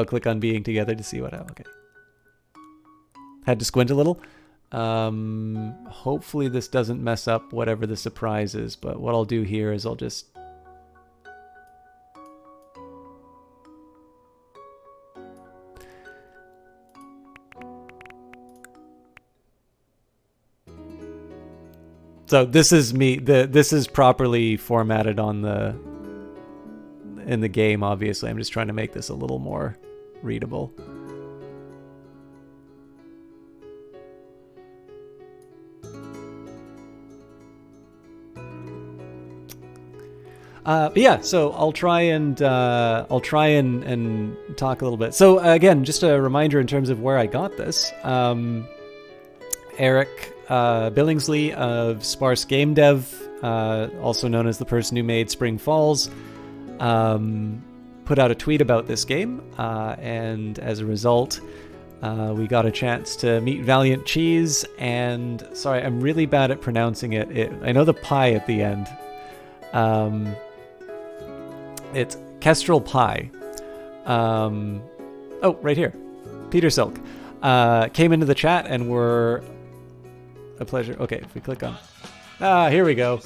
click on being together to see what I... Okay. Had to squint a little. Hopefully this doesn't mess up whatever the surprise is, but what I'll do here is I'll just... So this is me. This is properly formatted on in the game, obviously. I'm just trying to make this a little more readable. But yeah, so I'll try and talk a little bit. So again, just a reminder in terms of where I got this. Eric Billingsley of Sparse Game Dev, also known as the person who made Spring Falls, put out a tweet about this game, and as a result, we got a chance to meet Valiant Cheese. And sorry, I'm really bad at pronouncing it. I know the pie at the end. It's Kestrel Pie. Oh, right here. Peter Silk came into the chat and were a pleasure. Okay, if we click on... here we go.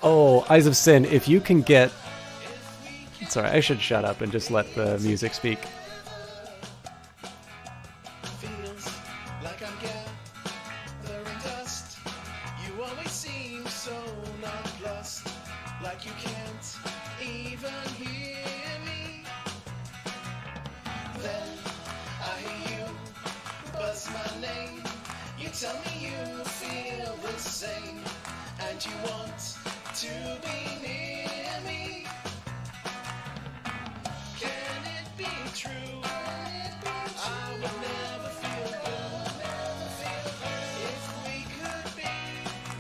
Oh, Eyes of Sin, if you can get... Sorry, I should shut up and just let the music speak. Feels like I'm gathering dust. You always seem so nonplussed, like you can't even hear me. Then I hear you buzz my name. You tell me you feel the same, and you want to be near me. Can it be true? I would never feel good if we could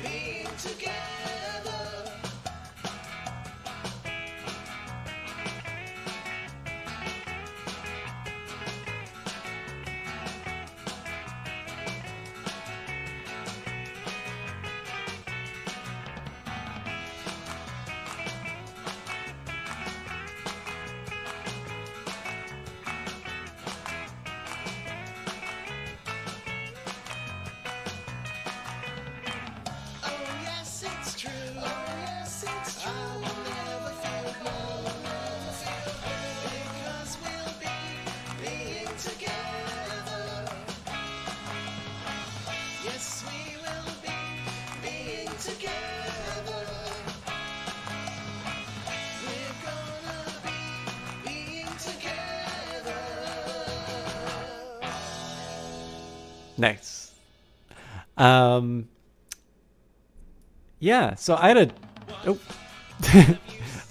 be together. Nice. Yeah, so I had a... Oh.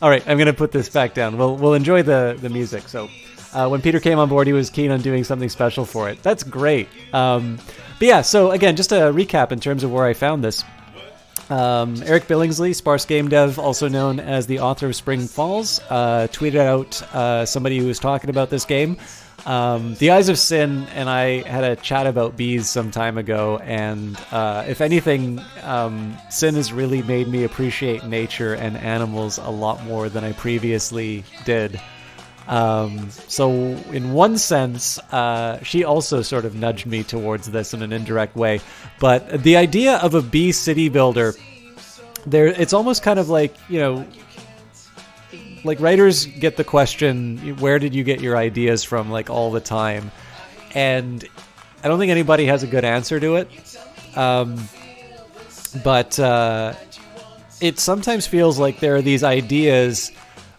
All right, I'm going to put this back down. We'll enjoy the music. So when Peter came on board, he was keen on doing something special for it. That's great. But yeah, so again, just a recap in terms of where I found this. Eric Billingsley, Sparse Game Dev, also known as the author of Spring Falls, tweeted out somebody who was talking about this game. The Eyes of Sin and I had a chat about bees some time ago, and if anything, Sin has really made me appreciate nature and animals a lot more than I previously did. So in one sense, she also sort of nudged me towards this in an indirect way. But the idea of a bee city builder, it's almost kind of like, you know, like writers get the question, where did you get your ideas from, like all the time? And I don't think anybody has a good answer to it. But it sometimes feels like there are these ideas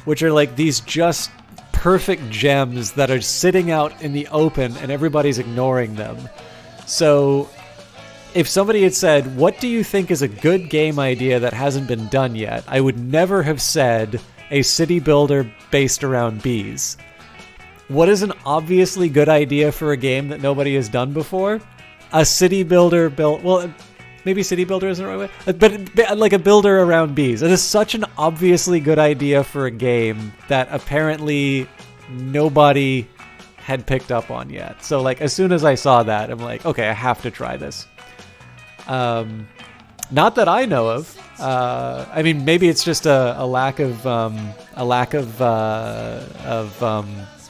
which are like these just perfect gems that are sitting out in the open and everybody's ignoring them. So if somebody had said, what do you think is a good game idea that hasn't been done yet? I would never have said a city builder based around bees. What is an obviously good idea for a game that nobody has done before? A city builder built... Well, maybe city builder isn't the right way, but like a builder around bees. It is such an obviously good idea for a game that apparently nobody had picked up on yet. So like as soon as I saw that, I'm like, okay, I have to try this. Not that I know of. I mean, maybe it's just a lack of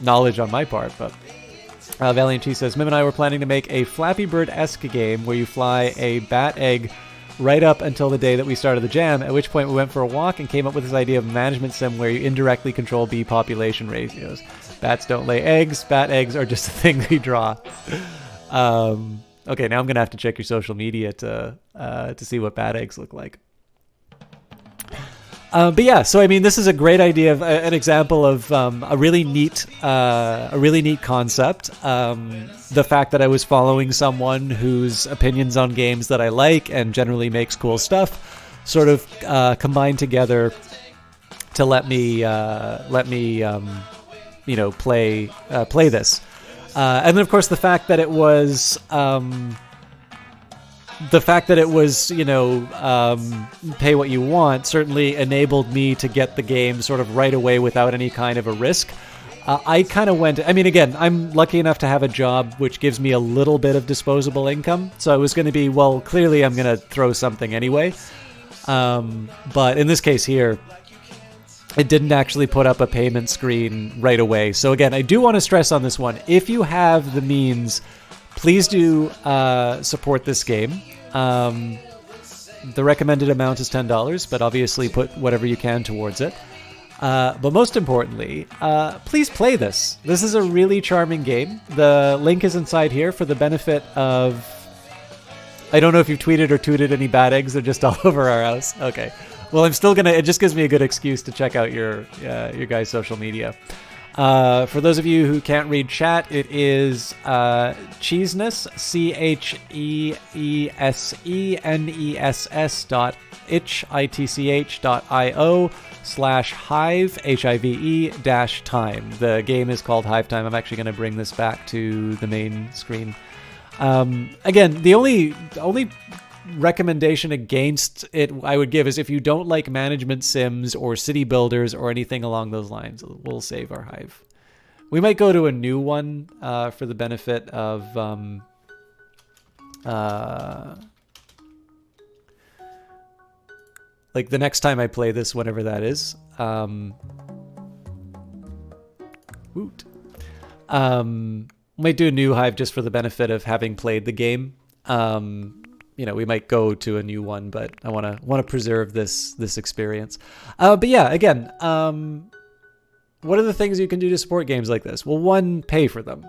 knowledge on my part. But Valiant Cheese says, Mim and I were planning to make a Flappy Bird-esque game where you fly a bat egg right up until the day that we started the jam, at which point we went for a walk and came up with this idea of management sim where you indirectly control bee population ratios. Bats don't lay eggs. Bat eggs are just a thing they draw. Okay, now I'm going to have to check your social media to see what bat eggs look like. But yeah, so I mean, this is a great idea of an example of a really neat concept. The fact that I was following someone whose opinions on games that I like and generally makes cool stuff, sort of combined together to let me play this. And then of course the fact that it was pay what you want certainly enabled me to get the game sort of right away without any kind of a risk. I kind of went, I mean, again, I'm lucky enough to have a job which gives me a little bit of disposable income. So I was going to be, well, clearly I'm going to throw something anyway. But in this case here, it didn't actually put up a payment screen right away. So again, I do want to stress on this one, if you have the means, please do support this game. The recommended amount is $10, but obviously put whatever you can towards it. But most importantly, please play this. This is a really charming game. The link is inside here for the benefit of... I don't know if you've tweeted or tooted any bad eggs. They're just all over our house. Okay. Well, I'm still gonna... It just gives me a good excuse to check out your guys' social media. For those of you who can't read chat, it is Cheeseness, cheeseness.itch.io/Hive, HIVE-time. The game is called Hive Time. I'm actually going to bring this back to the main screen. Again, the only recommendation against it I would give is if you don't like management sims or city builders or anything along those lines, we'll save our Hive. We might go to a new one for the benefit of like the next time I play this, whenever that is. Might do a new Hive just for the benefit of having played the game. We might go to a new one, but I want to preserve this experience. But yeah, again, what are the things you can do to support games like this? Well, one, pay for them.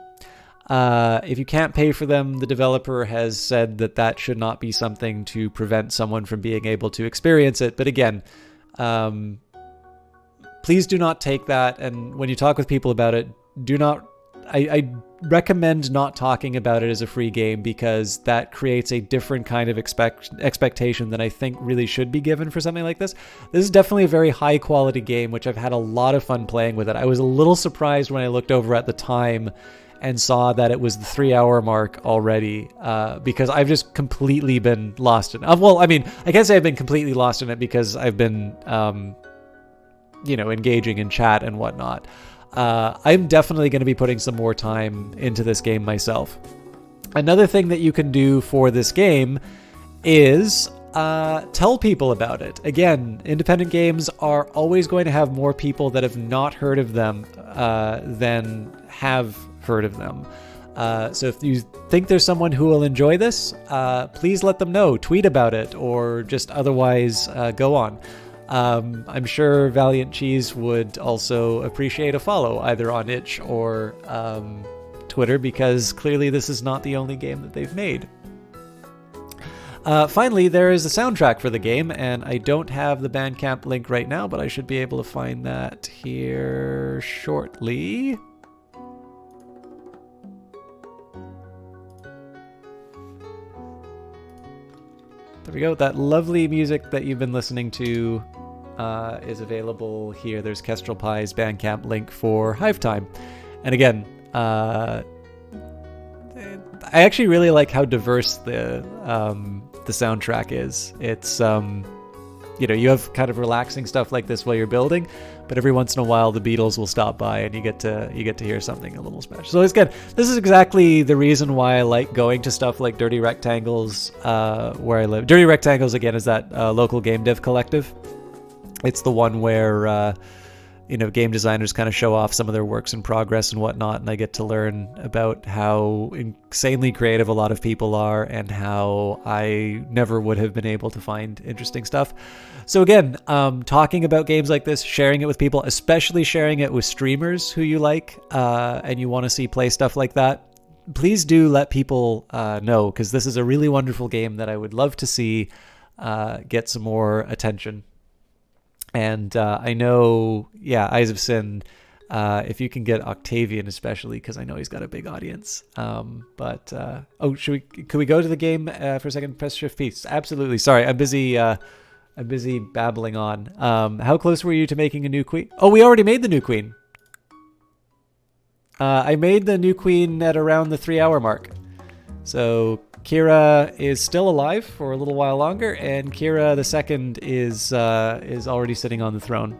If you can't pay for them, the developer has said that should not be something to prevent someone from being able to experience it. But again, please do not take that. And when you talk with people about it, do not... I recommend not talking about it as a free game, because that creates a different kind of expectation than I think really should be given for something like this. This is definitely a very high quality game, which I've had a lot of fun playing with it. I was a little surprised when I looked over at the time and saw that it was the 3-hour mark already, because I've just completely been lost in it. Well, I mean, I can't say I've been completely lost in it because I've been, engaging in chat and whatnot. I'm definitely going to be putting some more time into this game myself. Another thing that you can do for this game is tell people about it. Again, independent games are always going to have more people that have not heard of them than have heard of them. So if you think there's someone who will enjoy this, please let them know. Tweet about it, or just otherwise go on. I'm sure Valiant Cheese would also appreciate a follow, either on itch or Twitter, because clearly this is not the only game that they've made. Finally, there is a soundtrack for the game, and I don't have the Bandcamp link right now, but I should be able to find that here shortly. There we go. That lovely music that you've been listening to is available here. There's Kestrel Pie's Bandcamp link for Hive Time. And again, I actually really like how diverse the soundtrack is. It's you have kind of relaxing stuff like this while you're building, but every once in a while the Beatles will stop by and you get to hear something a little special. So it's good. This is exactly the reason why I like going to stuff like Dirty Rectangles, where I live. Dirty Rectangles, again, is that local game dev collective. It's the one where game designers kind of show off some of their works in progress and whatnot, and I get to learn about how insanely creative a lot of people are and how I never would have been able to find interesting stuff. So again, talking about games like this, sharing it with people, especially sharing it with streamers who you like and you want to see play stuff like that, please do let people know, because this is a really wonderful game that I would love to see get some more attention. And I know, Eyes of Sin, if you can get Octavian especially, because I know he's got a big audience. Could we go to the game for a second? Press Shift P. Absolutely. Sorry, I'm busy babbling on. How close were you to making a new queen? Oh, we already made the new queen. I made the new queen at around the 3-hour mark. So Kira is still alive for a little while longer, and Kira the second is already sitting on the throne.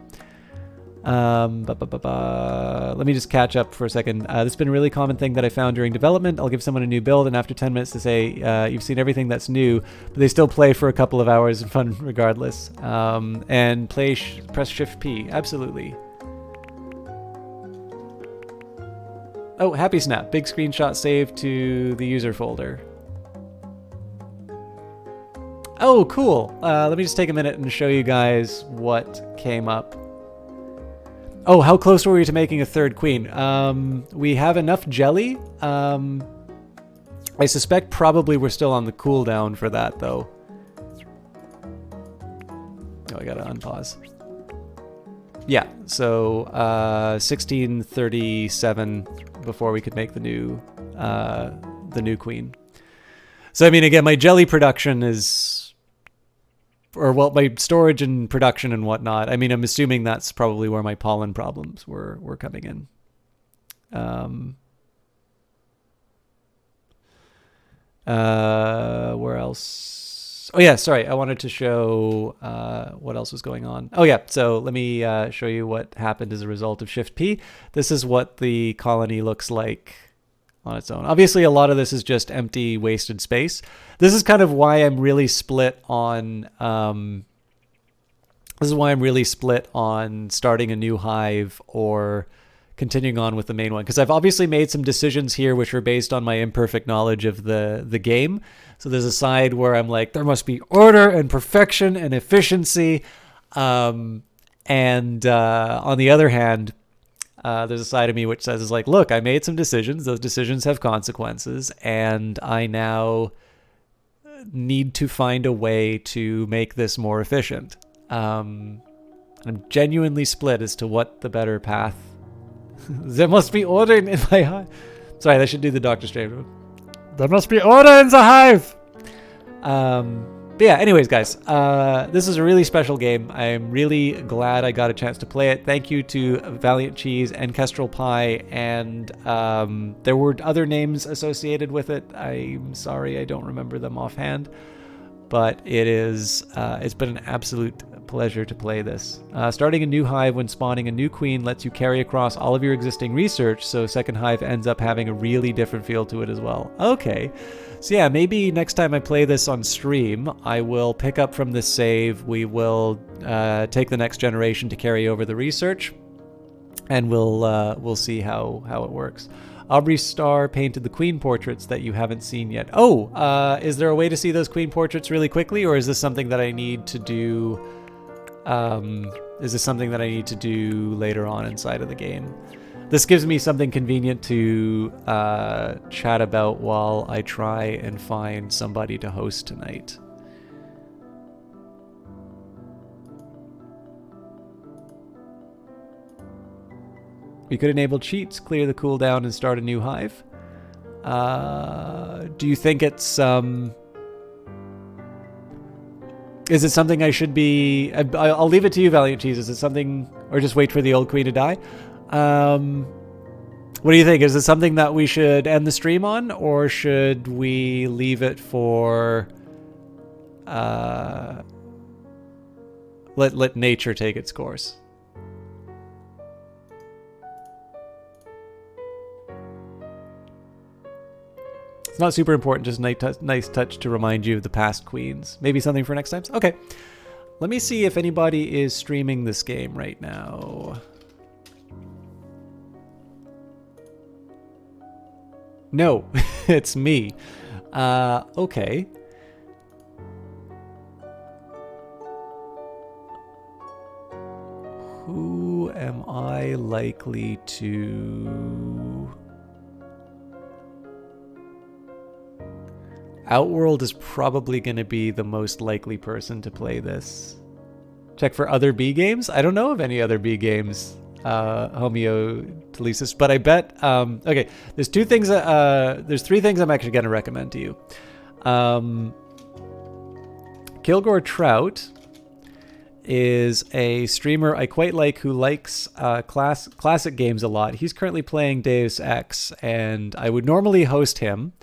Let me just catch up for a second. This has been a really common thing that I found during development. I'll give someone a new build, and after 10 minutes to say, you've seen everything that's new, but they still play for a couple of hours and fun regardless. And press Shift P. Absolutely. Oh, Happy Snap. Big screenshot saved to the user folder. Oh, cool. Let me just take a minute and show you guys what came up. Oh, how close were we to making a third queen? We have enough jelly. I suspect probably we're still on the cooldown for that, though. Oh, I gotta unpause. Yeah, so 1637 before we could make the new queen. So, I mean, again, my jelly production is... my storage and production and whatnot. I mean, I'm assuming that's probably where my pollen problems were coming in. Where else? Oh yeah, sorry. I wanted to show what else was going on. Oh yeah, so let me show you what happened as a result of Shift P. This is what the colony looks like on its own. Obviously, a lot of this is just empty, wasted space. This is kind of why I'm really split on. This is why I'm really split on starting a new hive or continuing on with the main one, because I've obviously made some decisions here which are based on my imperfect knowledge of the game. So there's a side where I'm like, there must be order and perfection and efficiency, and on the other hand, there's a side of me which says, is like, look, I made some decisions. Those decisions have consequences, and I now need to find a way to make this more efficient. I'm genuinely split as to what the better path. There must be order in my hive. Sorry, I should do the Doctor Strange one. There must be order in the hive. But yeah, anyways, guys, this is a really special game. I'm really glad I got a chance to play it. Thank you to Valiant Cheese and Kestrel Pie, and there were other names associated with it. I'm sorry, I don't remember them offhand, but it's been an absolute pleasure to play this. Starting a new hive when spawning a new queen lets you carry across all of your existing research, so second hive ends up having a really different feel to it as well. Okay. So yeah, maybe next time I play this on stream, I will pick up from this save. We will take the next generation to carry over the research, and we'll see how it works. Aubrey Starr painted the queen portraits that you haven't seen yet. Oh, is there a way to see those queen portraits really quickly, or is this something that I need to do? Is this something that I need to do later on inside of the game? This gives me something convenient to chat about while I try and find somebody to host tonight. We could enable cheats, clear the cooldown, and start a new hive. Do you think it's is it something I should be? I'll leave it to you, Valiant Cheese. Is it something, or just wait for the old queen to die? What do you think? Is it something that we should end the stream on, or should we leave it for let nature take its course? It's not super important, just nice touch to remind you of the past queens. Maybe something for next time? Okay. Let me see if anybody is streaming this game right now. No, it's me. Okay. Who am I likely to... Outworld is probably going to be the most likely person to play this. Check for other B games? I don't know of any other B games, Homeotelesis, but I bet... okay, there's two things... there's three things I'm actually going to recommend to you. Kilgore Trout is a streamer I quite like who likes classic games a lot. He's currently playing Deus Ex, and I would normally host him.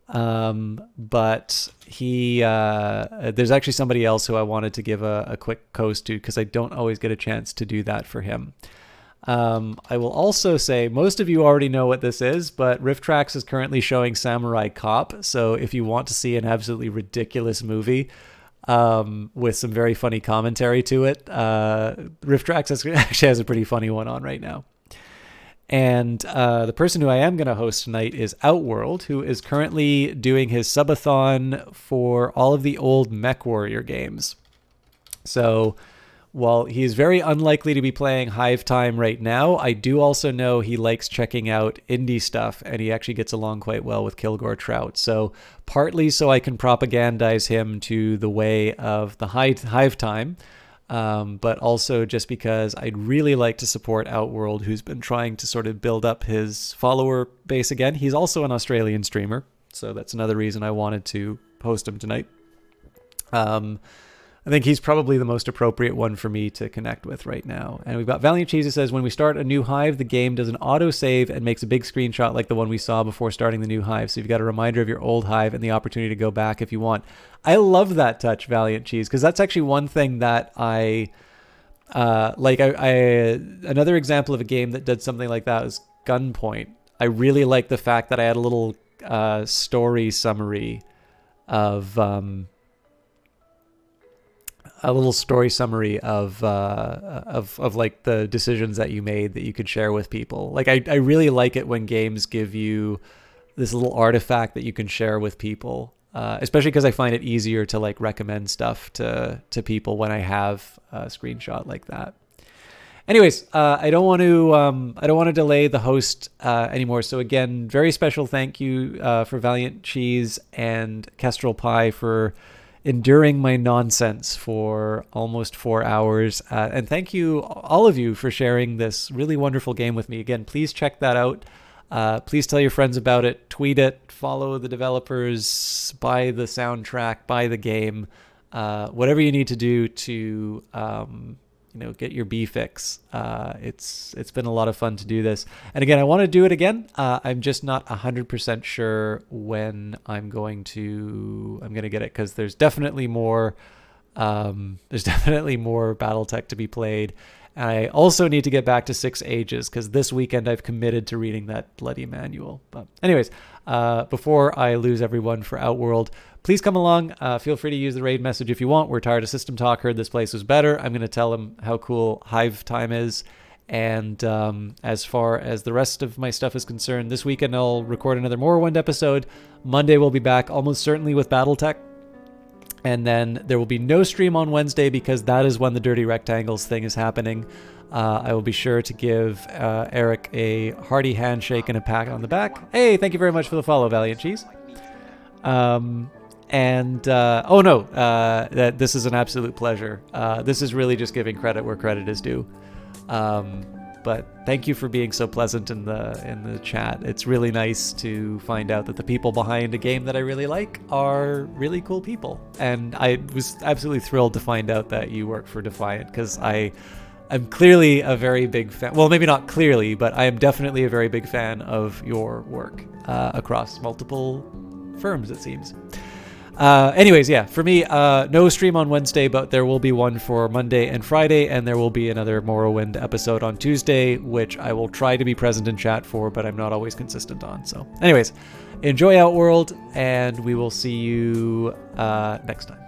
But he there's actually somebody else who I wanted to give a quick coast to, because I don't always get a chance to do that for him. I will also say most of you already know what this is, but RiffTrax is currently showing Samurai Cop, so if you want to see an absolutely ridiculous movie with some very funny commentary to it, RiffTrax actually has a pretty funny one on right now. And the person who I am going to host tonight is Outworld, who is currently doing his subathon for all of the old MechWarrior games. So while he's very unlikely to be playing Hive Time right now, I do also know he likes checking out indie stuff, and he actually gets along quite well with Kilgore Trout. So partly so I can propagandize him to the way of the Hive Time, but also just because I'd really like to support Outworld, who's been trying to sort of build up his follower base again. He's also an Australian streamer, so that's another reason I wanted to host him tonight. I think he's probably the most appropriate one for me to connect with right now. And we've got Valiant Cheese that says, when we start a new hive, the game does an auto-save and makes a big screenshot like the one we saw before starting the new hive. So you've got a reminder of your old hive and the opportunity to go back if you want. I love that touch, Valiant Cheese, because that's actually one thing that I... another example of a game that did something like that is Gunpoint. I really like the fact that I had a little story summary of... a little story summary of like the decisions that you made that you could share with people. Like I really like it when games give you this little artifact that you can share with people, especially because I find it easier to like recommend stuff to people when I have a screenshot like that. Anyways, I don't want to delay the host anymore. So again, very special thank you for Valiant Cheese and Kestrel Pie for enduring my nonsense for almost 4 hours. And thank you, all of you, for sharing this really wonderful game with me. Again, please check that out. Please tell your friends about it, tweet it, follow the developers, buy the soundtrack, buy the game, whatever you need to do to get your B fix. It's been a lot of fun to do this. And again, I want to do it again. I'm just not 100% sure when I'm going to get it, because there's definitely more BattleTech to be played. And I also need to get back to 6 Ages, because this weekend I've committed to reading that bloody manual. But anyways, before I lose everyone for Outworld, please come along. Feel free to use the raid message if you want. We're tired of System Talk, heard this place was better. I'm going to tell them how cool Hive Time is. And as far as the rest of my stuff is concerned, this weekend I'll record another Morrowind episode. Monday we'll be back almost certainly with BattleTech. And then there will be no stream on Wednesday, because that is when the Dirty Rectangles thing is happening. I will be sure to give Eric a hearty handshake and a pat on the back. Hey, thank you very much for the follow, Valiant Cheese. This is an absolute pleasure. This is really just giving credit where credit is due. But but thank you for being so pleasant in the chat. It's really nice to find out that the people behind a game that I really like are really cool people. And I was absolutely thrilled to find out that you work for Defiant, because I'm clearly a very big fan. Well, maybe not clearly, but I am definitely a very big fan of your work across multiple firms, it seems. Anyways, yeah, for me, no stream on Wednesday, but there will be one for Monday and Friday, and there will be another Morrowind episode on Tuesday, which I will try to be present in chat for, but I'm not always consistent on. So anyways, enjoy Outworld, and we will see you next time.